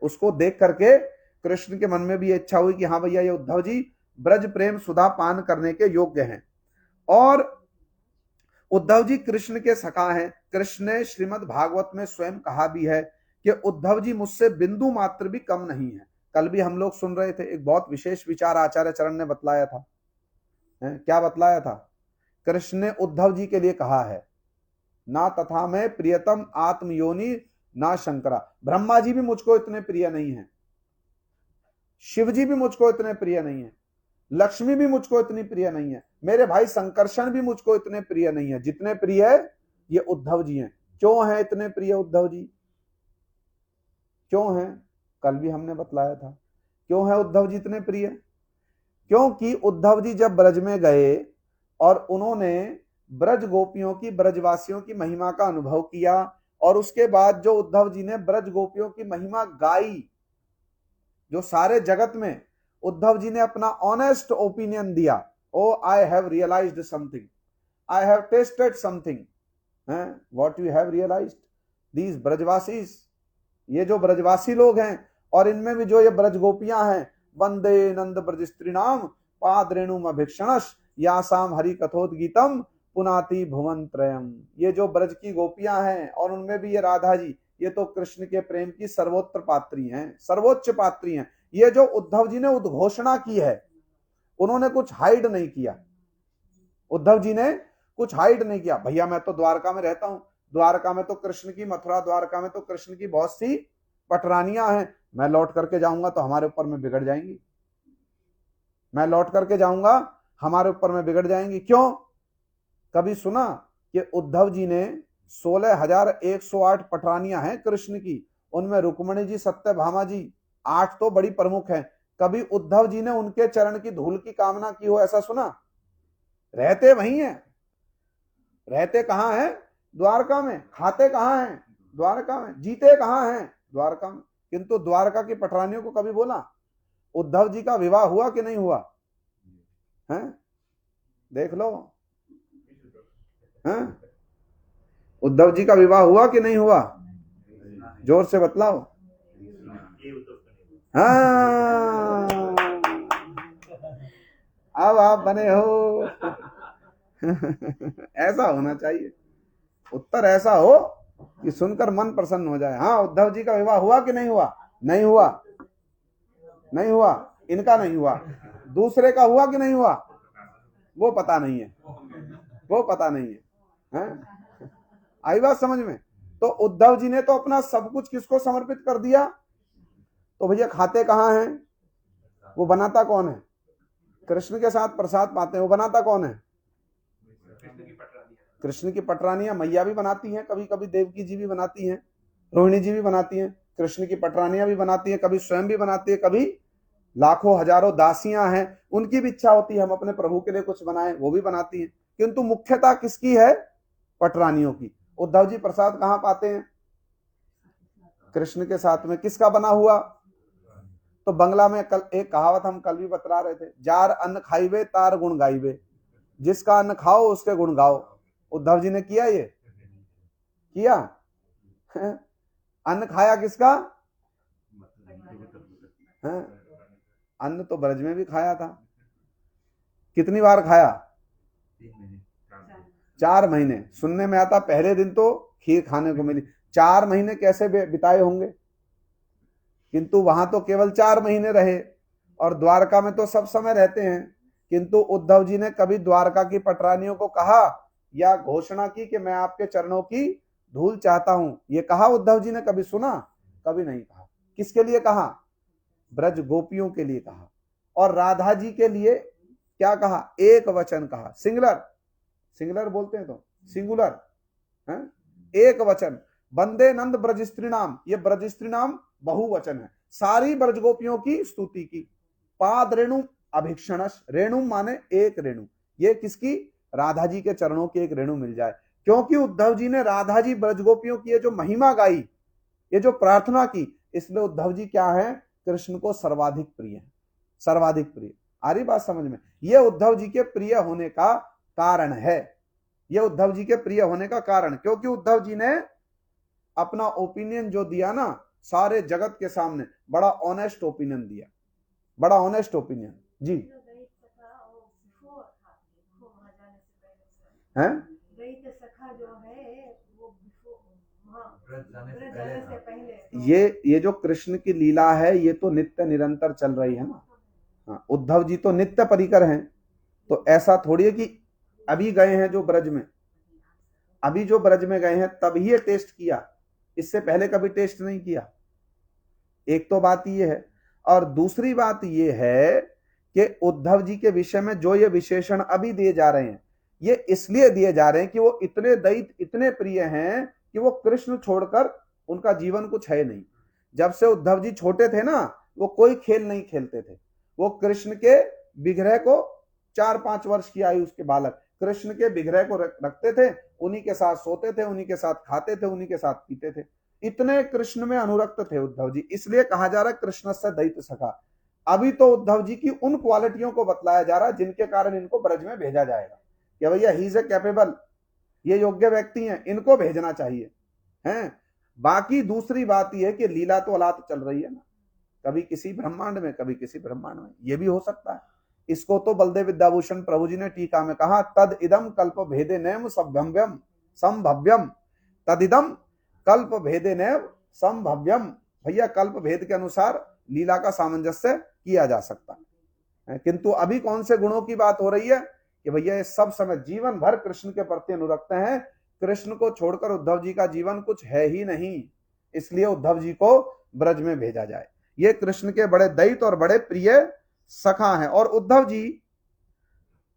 उसको देख करके कृष्ण के मन में भी इच्छा हुई कि हाँ भैया ये उद्धव जी ब्रज प्रेम सुधा पान करने के योग्य हैं। और उद्धव जी कृष्ण के सखा हैं। कृष्ण ने श्रीमद् भागवत में स्वयं कहा भी है कि उद्धव जी मुझसे बिंदु मात्र भी कम नहीं है। कल भी हम लोग सुन रहे थे, एक बहुत विशेष विचार आचार्य चरण ने बतलाया था। क्या बतलाया था? कृष्ण ने उद्धव जी के लिए कहा है, ना तथा मैं प्रियतम आत्मयोनि ना शंकरा। ब्रह्मा जी भी मुझको इतने प्रिय नहीं है, शिव जी भी मुझको इतने प्रिय नहीं है, लक्ष्मी भी मुझको इतनी प्रिय नहीं है, मेरे भाई संकर्षण भी मुझको इतने प्रिय नहीं है जितने प्रिय ये उद्धव जी हैं। क्यों है इतने प्रिय उद्धव जी? क्यों है? कल भी हमने बतलाया था क्यों है उद्धव जी इतने प्रिय। क्योंकि उद्धव जी जब ब्रज में गए और उन्होंने ब्रज गोपियों की, ब्रजवासियों की महिमा का अनुभव किया, और उसके बाद जो उद्धव जी ने ब्रज गोपियों की महिमा गाई, जो सारे जगत में उद्धव जी ने अपना ऑनेस्ट ओपिनियन दिया, oh I have realised something, I have tested something, what you have realised these Brajwasis. ये जो ब्रजवासी लोग हैं और इनमें भी जो ये ब्रज गोपियां हैं, वंदे नंद ब्रज स्त्रीणाम पाद रेणुम अभिक्षणश यासाम हरि कथोद्गीतम पुनाति भुवन त्रयम। ये जो ब्रज की गोपियां हैं और उनमें भी ये राधा जी, ये तो कृष्ण के प्रेम की सर्वोत्तर पात्री हैं, सर्वोच्च पात्री हैं। ये जो उद्धव जी ने उद्घोषणा की है, उन्होंने कुछ हाइड नहीं किया। उद्धव जी ने कुछ हाइड नहीं किया। भैया मैं तो द्वारका में रहता हूं, द्वारका में तो कृष्ण की, मथुरा द्वारका में तो कृष्ण की बहुत सी पटरानियां हैं, मैं लौट करके जाऊंगा तो हमारे ऊपर में बिगड़ जाएंगी, मैं लौट करके जाऊंगा हमारे ऊपर में बिगड़ जाएंगी। क्यों? कभी सुना कि उद्धव जी ने 16,108 पटरानियां हैं कृष्ण की, उनमें रुक्मणी जी, सत्यभामा जी 8 तो बड़ी प्रमुख हैं। कभी उद्धव जी ने उनके चरण की धूल की कामना की हो, ऐसा सुना? रहते वहीं हैं, रहते कहां हैं? द्वारका में। खाते कहां हैं? द्वारका में। जीते कहां हैं? द्वारका में। किंतु द्वारका की पटरानियों को कभी बोला? उद्धव जी का विवाह हुआ कि नहीं हुआ? हैं? देख लो, हैं? उद्धव जी का विवाह हुआ कि नहीं हुआ? जोर से बतलाओ। हाँ, अब आप बने हो। ऐसा होना चाहिए, उत्तर ऐसा हो कि सुनकर मन प्रसन्न हो जाए। हाँ, उद्धव जी का विवाह हुआ कि नहीं हुआ? नहीं हुआ, नहीं हुआ। इनका नहीं हुआ, दूसरे का हुआ कि नहीं हुआ वो पता नहीं है, वो पता नहीं है, हैं? आई बात समझ में? तो उद्धव जी ने तो अपना सब कुछ किसको समर्पित कर दिया? तो भैया खाते कहाँ हैं? वो बनाता कौन है? कृष्ण के साथ प्रसाद पाते हैं, वो बनाता कौन है? कृष्ण की पटरानियां मैया भी बनाती हैं, कभी कभी देवकी जी भी बनाती हैं, रोहिणी जी भी बनाती हैं, कृष्ण की पटरानियां भी बनाती हैं, कभी स्वयं भी बनाती है, कभी लाखों हजारों दासियां हैं, उनकी भी इच्छा होती है हम अपने प्रभु के लिए कुछ बनाएं, वो भी बनाती हैं, किंतु मुख्यता किसकी है? पटरानियों की। उद्धव जी प्रसाद कहां पाते हैं? कृष्ण के साथ में। किसका बना हुआ? तो बंगला में कल एक कहावत हम कल भी बतला रहे थे, जार अन्न खाइबे तार गुण गाइबे, जिसका अन्न खाओ उसके गुण गाओ। उद्धव जी ने किया, ये किया? अन्न खाया किसका? अन्न तो ब्रज में भी खाया था। कितनी बार खाया? 4 महीने। सुनने में आता पहले दिन तो खीर खाने को मिली, 4 महीने कैसे बिताए होंगे? किंतु वहां तो केवल 4 महीने रहे, और द्वारका में तो सब समय रहते हैं। किंतु उद्धव जी ने कभी द्वारका की पटरानियों को कहा या घोषणा की कि मैं आपके चरणों की धूल चाहता हूं? ये कहा उद्धव जी ने? कभी सुना? कभी नहीं कहा। किसके लिए कहा? ब्रज गोपियों के लिए कहा। और राधा जी के लिए क्या कहा? एक वचन कहा, सिंगुलर, सिंगुलर बोलते हैं तो सिंगुलर, एक वचन, वंदे नंद ब्रज स्त्री नाम। ये ब्रज स्त्री नाम बहुवचन है। सारी ब्रज गोपियों की स्तुति की। पाद रेणु अभिक्षणश, रेणु माने एक रेणु, ये किसकी? राधा जी के चरणों की एक रेणु मिल जाए। क्योंकि उद्धव जी ने राधा जी ब्रज गोपियों की ये जो महिमा गाई, ये जो प्रार्थना की, इसलिए उद्धव जी क्या है? कृष्ण को सर्वाधिक प्रिय है, सर्वाधिक प्रिय। आ रही बात समझ में? ये उद्धव जी के प्रिय होने का कारण है, ये उद्धव जी के प्रिय होने का कारण, क्योंकि उद्धव जी ने अपना ओपिनियन जो दिया ना सारे जगत के सामने, बड़ा ऑनेस्ट ओपिनियन दिया, बड़ा ऑनेस्ट ओपिनियन। जी हैं? ये जो कृष्ण की लीला है ये तो नित्य निरंतर चल रही है ना। हाँ, उद्धव जी तो नित्य परिकर हैं, तो ऐसा थोड़ी है कि अभी गए हैं जो ब्रज में, अभी जो ब्रज में गए हैं तभी ये टेस्ट किया, इससे पहले कभी टेस्ट नहीं किया। एक तो बात ये है, और दूसरी बात ये है कि उद्धव जी के विषय में जो ये विशेषण अभी दिए जा रहे हैं, ये इसलिए दिए जा रहे हैं कि वो इतने दैत, इतने प्रिय हैं कि वो कृष्ण छोड़कर उनका जीवन कुछ है नहीं। जब से उद्धव जी छोटे थे ना, वो कोई खेल नहीं खेलते थे। वो कृष्ण के विग्रह को 4-5 वर्ष की आयु उसके बालक कृष्ण के विग्रह को रखते थे, उन्हीं के साथ सोते थे, उन्हीं के साथ खाते थे, उन्हीं के साथ पीते थे। इतने कृष्ण में अनुरक्त थे उद्धव जी, इसलिए कहा जा रहा है कृष्ण से दैत सखा। अभी तो उद्धव जी की उन क्वालिटियों को बतलाया जा रहा है जिनके कारण इनको ब्रज में भेजा जाएगा कि भैया ही इज ए कैपेबल, ये योग्य व्यक्ति हैं, इनको भेजना चाहिए हैं। बाकी दूसरी बात यह है कि लीला तो अलात चल रही है ना, कभी किसी ब्रह्मांड में, कभी किसी ब्रह्मांड में, ये भी हो सकता है। इसको तो बलदेव विद्याभूषण प्रभु जी ने टीका में कहा, तद इदम कल्प भेदे नैव संभव्यम संभव्यम, तद इदम कल्प भेदे नैव संभव्यम। भैया कल्प भेद के अनुसार लीला का सामंजस्य किया जा सकता है। किंतु अभी कौन से गुणों की बात हो रही है कि भैया ये सब समय जीवन भर कृष्ण के प्रति अनुरक्त हैं, कृष्ण को छोड़कर उद्धव जी का जीवन कुछ है ही नहीं, इसलिए उद्धव जी को ब्रज में भेजा जाए। ये कृष्ण के बड़े दैत और बड़े प्रिय सखा हैं। और उद्धव जी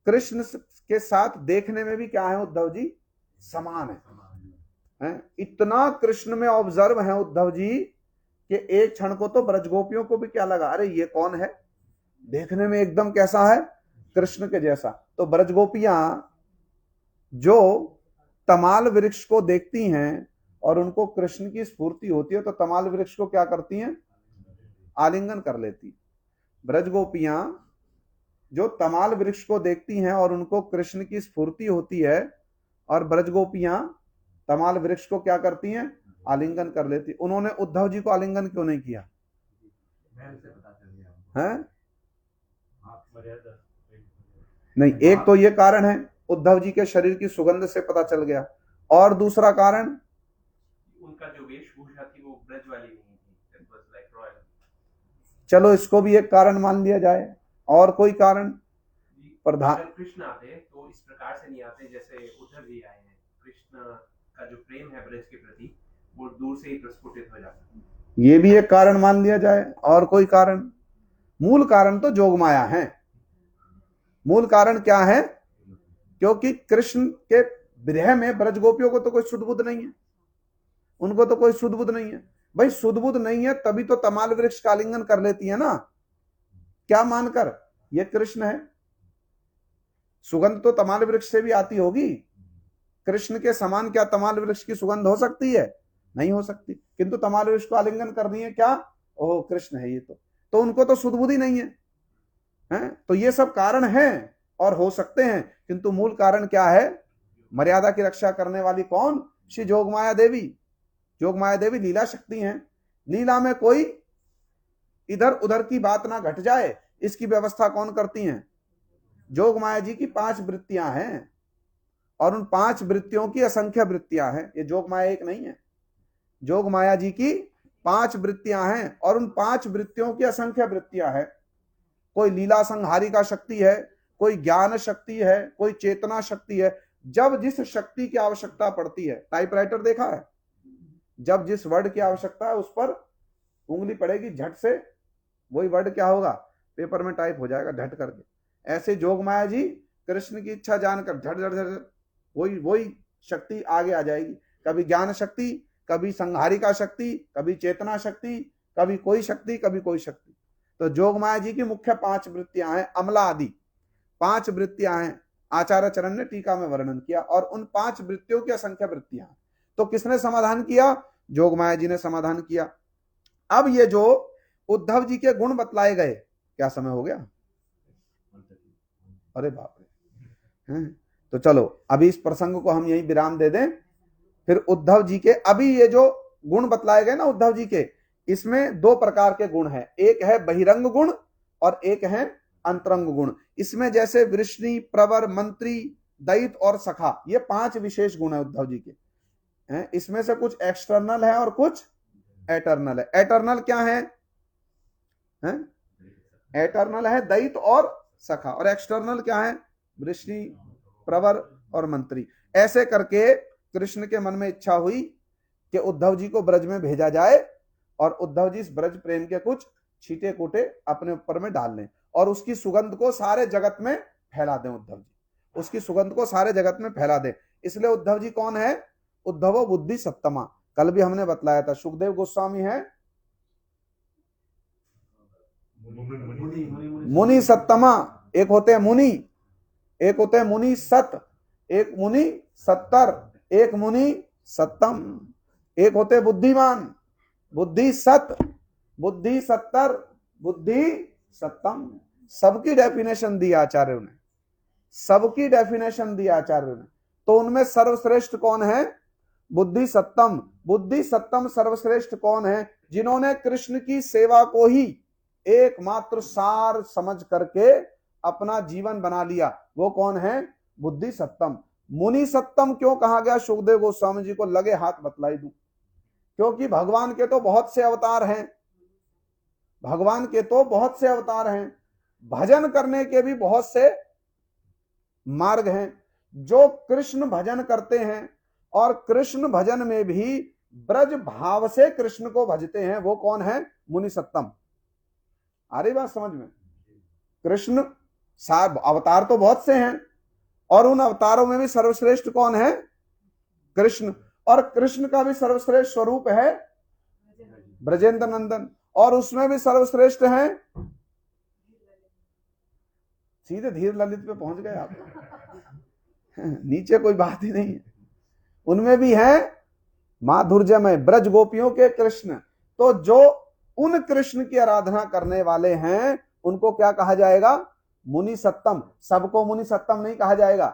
कृष्ण के साथ देखने में भी क्या है? उद्धव जी समान है। इतना कृष्ण में ऑब्जर्व है उद्धव जी कि एक क्षण को तो ब्रजगोपियों को भी क्या लगा, अरे ये कौन है, देखने में एकदम कैसा है? कृष्ण के जैसा। तो ब्रजगोपियां जो तमाल वृक्ष को देखती हैं और उनको कृष्ण की स्फूर्ति होती है, तो तमाल वृक्ष को क्या करती हैं? आलिंगन कर लेती। ब्रजगोपियां जो तमाल वृक्ष को देखती हैं और उनको कृष्ण की स्फूर्ति होती है, और ब्रजगोपियां तमाल वृक्ष को क्या करती हैं? आलिंगन कर लेती। उन्होंने उद्धव जी को आलिंगन क्यों नहीं किया? हैं? नहीं, एक तो ये कारण है उद्धव जी के शरीर की सुगंध से पता चल गया, और दूसरा कारण उनका जो वेशभूषा थी वो ब्रज वाली नहीं थी, चलो इसको भी एक कारण मान लिया जाए। और कोई कारण प्रधान? अगर कृष्ण आते तो इस प्रकार से नहीं आते जैसे उद्धव जी आए हैं। कृष्ण का जो प्रेम है ब्रज के प्रति वो दूर से ही प्रस्फुटित हो जाता है। ये भी एक कारण मान लिया जाए। और कोई कारण? मूल कारण तो जोगमाया है। मूल कारण क्या है? क्योंकि कृष्ण के विरह में ब्रज गोपियों को तो कोई सुध बुध नहीं है, उनको तो कोई सुध बुध नहीं है। भाई सुध बुध नहीं है तभी तो तमाल वृक्ष का आलिंगन कर लेती है ना, क्या मानकर ये कृष्ण है। सुगंध तो तमाल वृक्ष से भी आती होगी, कृष्ण के समान क्या तमाल वृक्ष की सुगंध हो सकती है? नहीं हो सकती। किंतु तमाल वृक्ष को आलिंगन कर रही है क्या? ओह कृष्ण है ये तो उनको तो सुध बुध ही नहीं है, हैं? तो ये सब कारण हैं और हो सकते हैं, किंतु मूल कारण क्या है? मर्यादा की रक्षा करने वाली कौन? श्री जोगमाया देवी। जोगमाया देवी लीला शक्ति हैं। लीला में कोई इधर उधर की बात ना घट जाए, इसकी व्यवस्था कौन करती हैं? जोगमाया जी की 5 वृत्तियां हैं और उन 5 वृत्तियों की असंख्य वृत्तियां हैं। ये जोगमाया एक नहीं है, जोगमाया जी की 5 वृत्तियां हैं और उन 5 वृत्तियों की असंख्य वृत्तियां हैं। कोई लीला संहारी का शक्ति है, कोई ज्ञान शक्ति है, कोई चेतना शक्ति है। जब जिस शक्ति की आवश्यकता पड़ती है, टाइपराइटर देखा है, जब जिस वर्ड की आवश्यकता है उस पर उंगली पड़ेगी, झट से वही वर्ड क्या होगा? पेपर में टाइप हो जाएगा झट करके। ऐसे जोगमाया जी कृष्ण की इच्छा जानकर झट झट झट वही शक्ति आगे आ जाएगी। कभी ज्ञान शक्ति, कभी संहारिका शक्ति, कभी चेतना शक्ति, कभी कोई शक्ति, कभी कोई शक्ति। तो जोगमाया जी की मुख्य 5 वृत्तियां हैं, अमला आदि 5 वृत्तियां हैं। आचार्य चरण ने टीका में वर्णन किया और उन 5 वृत्तियों की असंख्य वृत्तियां। तो किसने समाधान किया? जोगमाया जी ने समाधान किया। अब ये जो उद्धव जी के गुण बतलाए गए, क्या समय हो गया? अरे बाप रे, हैं? तो चलो अभी इस प्रसंग को हम यहीं विराम दे दें। फिर उद्धव जी के अभी ये जो गुण बतलाए गए ना उद्धव जी के, इसमें 2 प्रकार के गुण हैं, एक है बहिरंग गुण और एक है अंतरंग गुण। इसमें जैसे वृष्णि, प्रवर, मंत्री, दैत और सखा, ये 5 विशेष गुण है उद्धव जी के। इसमें से कुछ एक्सटर्नल है और कुछ एटर्नल है। एटर्नल क्या है? एटर्नल है दैत और सखा, और एक्सटर्नल क्या है? वृष्णि, प्रवर और मंत्री। ऐसे करके कृष्ण के मन में इच्छा हुई कि उद्धव जी को ब्रज में भेजा जाए और उद्धव जी इस ब्रज प्रेम के कुछ छींटे कूटे अपने ऊपर में डाल लें और उसकी सुगंध को सारे जगत में फैला दें। उद्धव जी उसकी सुगंध को सारे जगत में फैला दें। इसलिए उद्धव जी कौन है? उद्धवो बुद्धि सत्तमा। कल भी हमने बतलाया था, सुखदेव गोस्वामी है मुनि सत्तमा। एक होते हैं मुनि, एक होते हैं मुनि सत, एक मुनि सत्तर, एक मुनि सत्तम। एक होते बुद्धिमान, बुद्धि सत, बुद्धि सत्तर, बुद्धि सत्तम। सबकी डेफिनेशन दी आचार्यों ने, सबकी डेफिनेशन दी आचार्यों ने। तो उनमें सर्वश्रेष्ठ कौन है? बुद्धि सत्तम। बुद्धि सत्तम सर्वश्रेष्ठ कौन है? जिन्होंने कृष्ण की सेवा को ही एकमात्र सार समझ करके अपना जीवन बना लिया, वो कौन है? बुद्धि सत्तम। मुनि सत्तम क्यों कहा गया? सुखदेव गोस्वामी जी को लगे हाथ बतलाई दूं। क्योंकि भगवान के तो बहुत से अवतार हैं, भगवान के तो बहुत से अवतार हैं, भजन करने के भी बहुत से मार्ग हैं। जो कृष्ण भजन करते हैं और कृष्ण भजन में भी ब्रज भाव से कृष्ण को भजते हैं, वो कौन है? मुनि सत्तम। आ रही बात समझ में? कृष्ण अवतार तो बहुत से हैं और उन अवतारों में भी सर्वश्रेष्ठ कौन है? कृष्ण। और कृष्ण का भी सर्वश्रेष्ठ स्वरूप है ब्रजेंद्र नंदन, और उसमें भी सर्वश्रेष्ठ है, सीधे धीर ललित पे पहुंच गए आप। नीचे कोई बात ही नहीं है। उनमें भी है माधुर्यमय ब्रज गोपियों के कृष्ण। तो जो उन कृष्ण की आराधना करने वाले हैं उनको क्या कहा जाएगा? मुनि सत्तम। सबको मुनि सत्तम नहीं कहा जाएगा।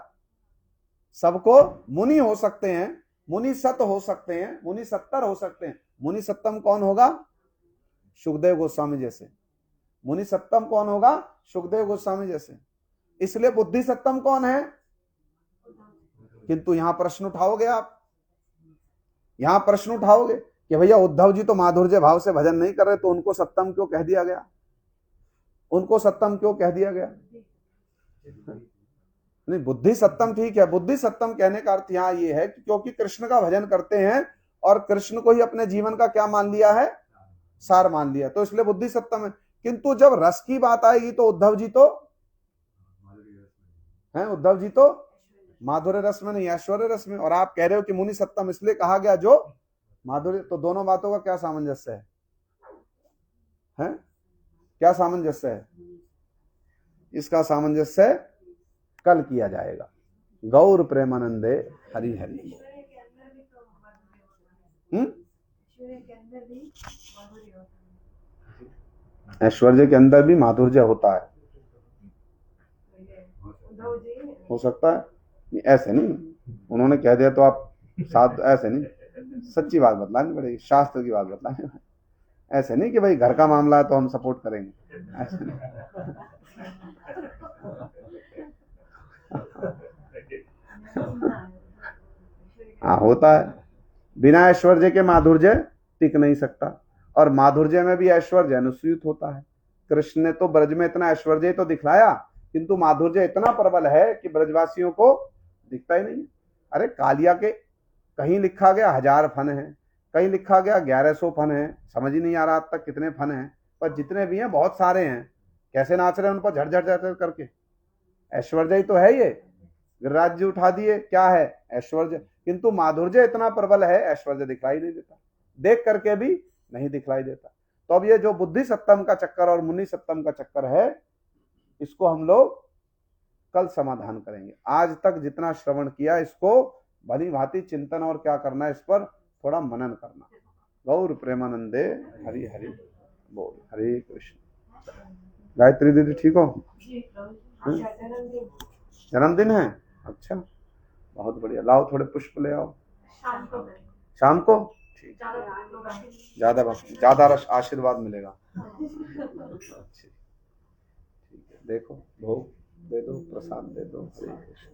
सबको मुनि हो सकते हैं, मुनि सत हो सकते हैं, मुनि सत्तर हो सकते हैं। मुनि सत्तम कौन होगा? सुखदेव गोस्वामी जैसे। मुनि सत्तम कौन होगा? सुखदेव गोस्वामी जैसे। इसलिए बुद्धि सत्तम कौन है? किंतु यहां प्रश्न उठाओगे आप, यहां प्रश्न उठाओगे कि भैया उद्धव जी तो माधुर्य भाव से भजन नहीं कर रहे, तो उनको सत्तम क्यों कह दिया गया? उनको सत्तम क्यों कह दिया गया? नहीं, बुद्धि सत्तम ठीक है, बुद्धि सत्तम कहने का अर्थ यहाँ ये है कि क्योंकि कृष्ण का भजन करते हैं और कृष्ण को ही अपने जीवन का क्या मान लिया है? सार मान लिया, तो इसलिए बुद्धि सत्तम है। किंतु जब रस की बात आएगी तो उद्धव जी तो हैं, उद्धव जी तो माधुर्य रस में नहीं, ऐश्वर्य रस में। और आप कह रहे हो कि मुनि सत्तम इसलिए कहा गया जो माधुर्य, तो दोनों बातों का क्या सामंजस्य है? हैं? क्या सामंजस्य है? इसका सामंजस्य कल किया जाएगा। गौर प्रेमानंदे हरि हरि। ऐश्वर्य के अंदर भी माधुर्य होता है, हो सकता है। ऐसे नहीं उन्होंने कह दिया तो आप साथ, ऐसे नहीं, सच्ची बात बतलानी पड़ेगी, शास्त्र की बात बतलानी। ऐसे नहीं कि भाई घर का मामला है तो हम सपोर्ट करेंगे, ऐसे नहीं। हाँ, होता है। बिना ऐश्वर्य के माधुर्य टिक नहीं सकता, और माधुर्य में भी ऐश्वर्य अनुस्यूत होता है। कृष्ण ने तो ब्रज में इतना ऐश्वर्य तो दिखलाया, किंतु माधुर्य इतना प्रबल है कि ब्रजवासियों को दिखता ही नहीं। अरे कालिया के कहीं लिखा गया 1000 फन है, कहीं लिखा गया 1100 फन है, समझ ही नहीं आ रहा आज तक कितने फन हैं, पर जितने भी हैं बहुत सारे हैं। कैसे नाच रहे हैं उन पर झट झट करके। ऐश्वर्य ही तो है ये, गिरिराज जी उठा दिए, क्या है? ऐश्वर्य। किंतु माधुर्य इतना प्रबल है, ऐश्वर्य दिखलाई नहीं देता, देख करके भी नहीं दिखलाई देता। तो अब ये जो बुद्धि सत्तम का चक्कर और मुनि सत्तम का चक्कर है, इसको हम लोग कल समाधान करेंगे। आज तक जितना श्रवण किया इसको भली भांति चिंतन और क्या करना है, इस पर थोड़ा मनन करना। गौर प्रेमानंदे हरि हरि बोल। हरे कृष्ण। गायत्री दीदी ठीक हो? जन्मदिन है? अच्छा, बहुत बढ़िया। लाओ थोड़े पुष्प ले आओ। शाम को ठीक, ज्यादा भक्ति, ज्यादा आशीर्वाद मिलेगा। ठीक है, देखो भोग दे दो, प्रसाद दे दो। हरे कृष्ण।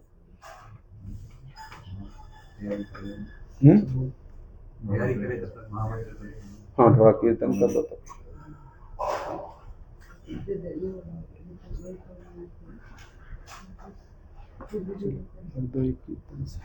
हाँ, थोड़ा कीर्तन कर दो तो। कीर्तन से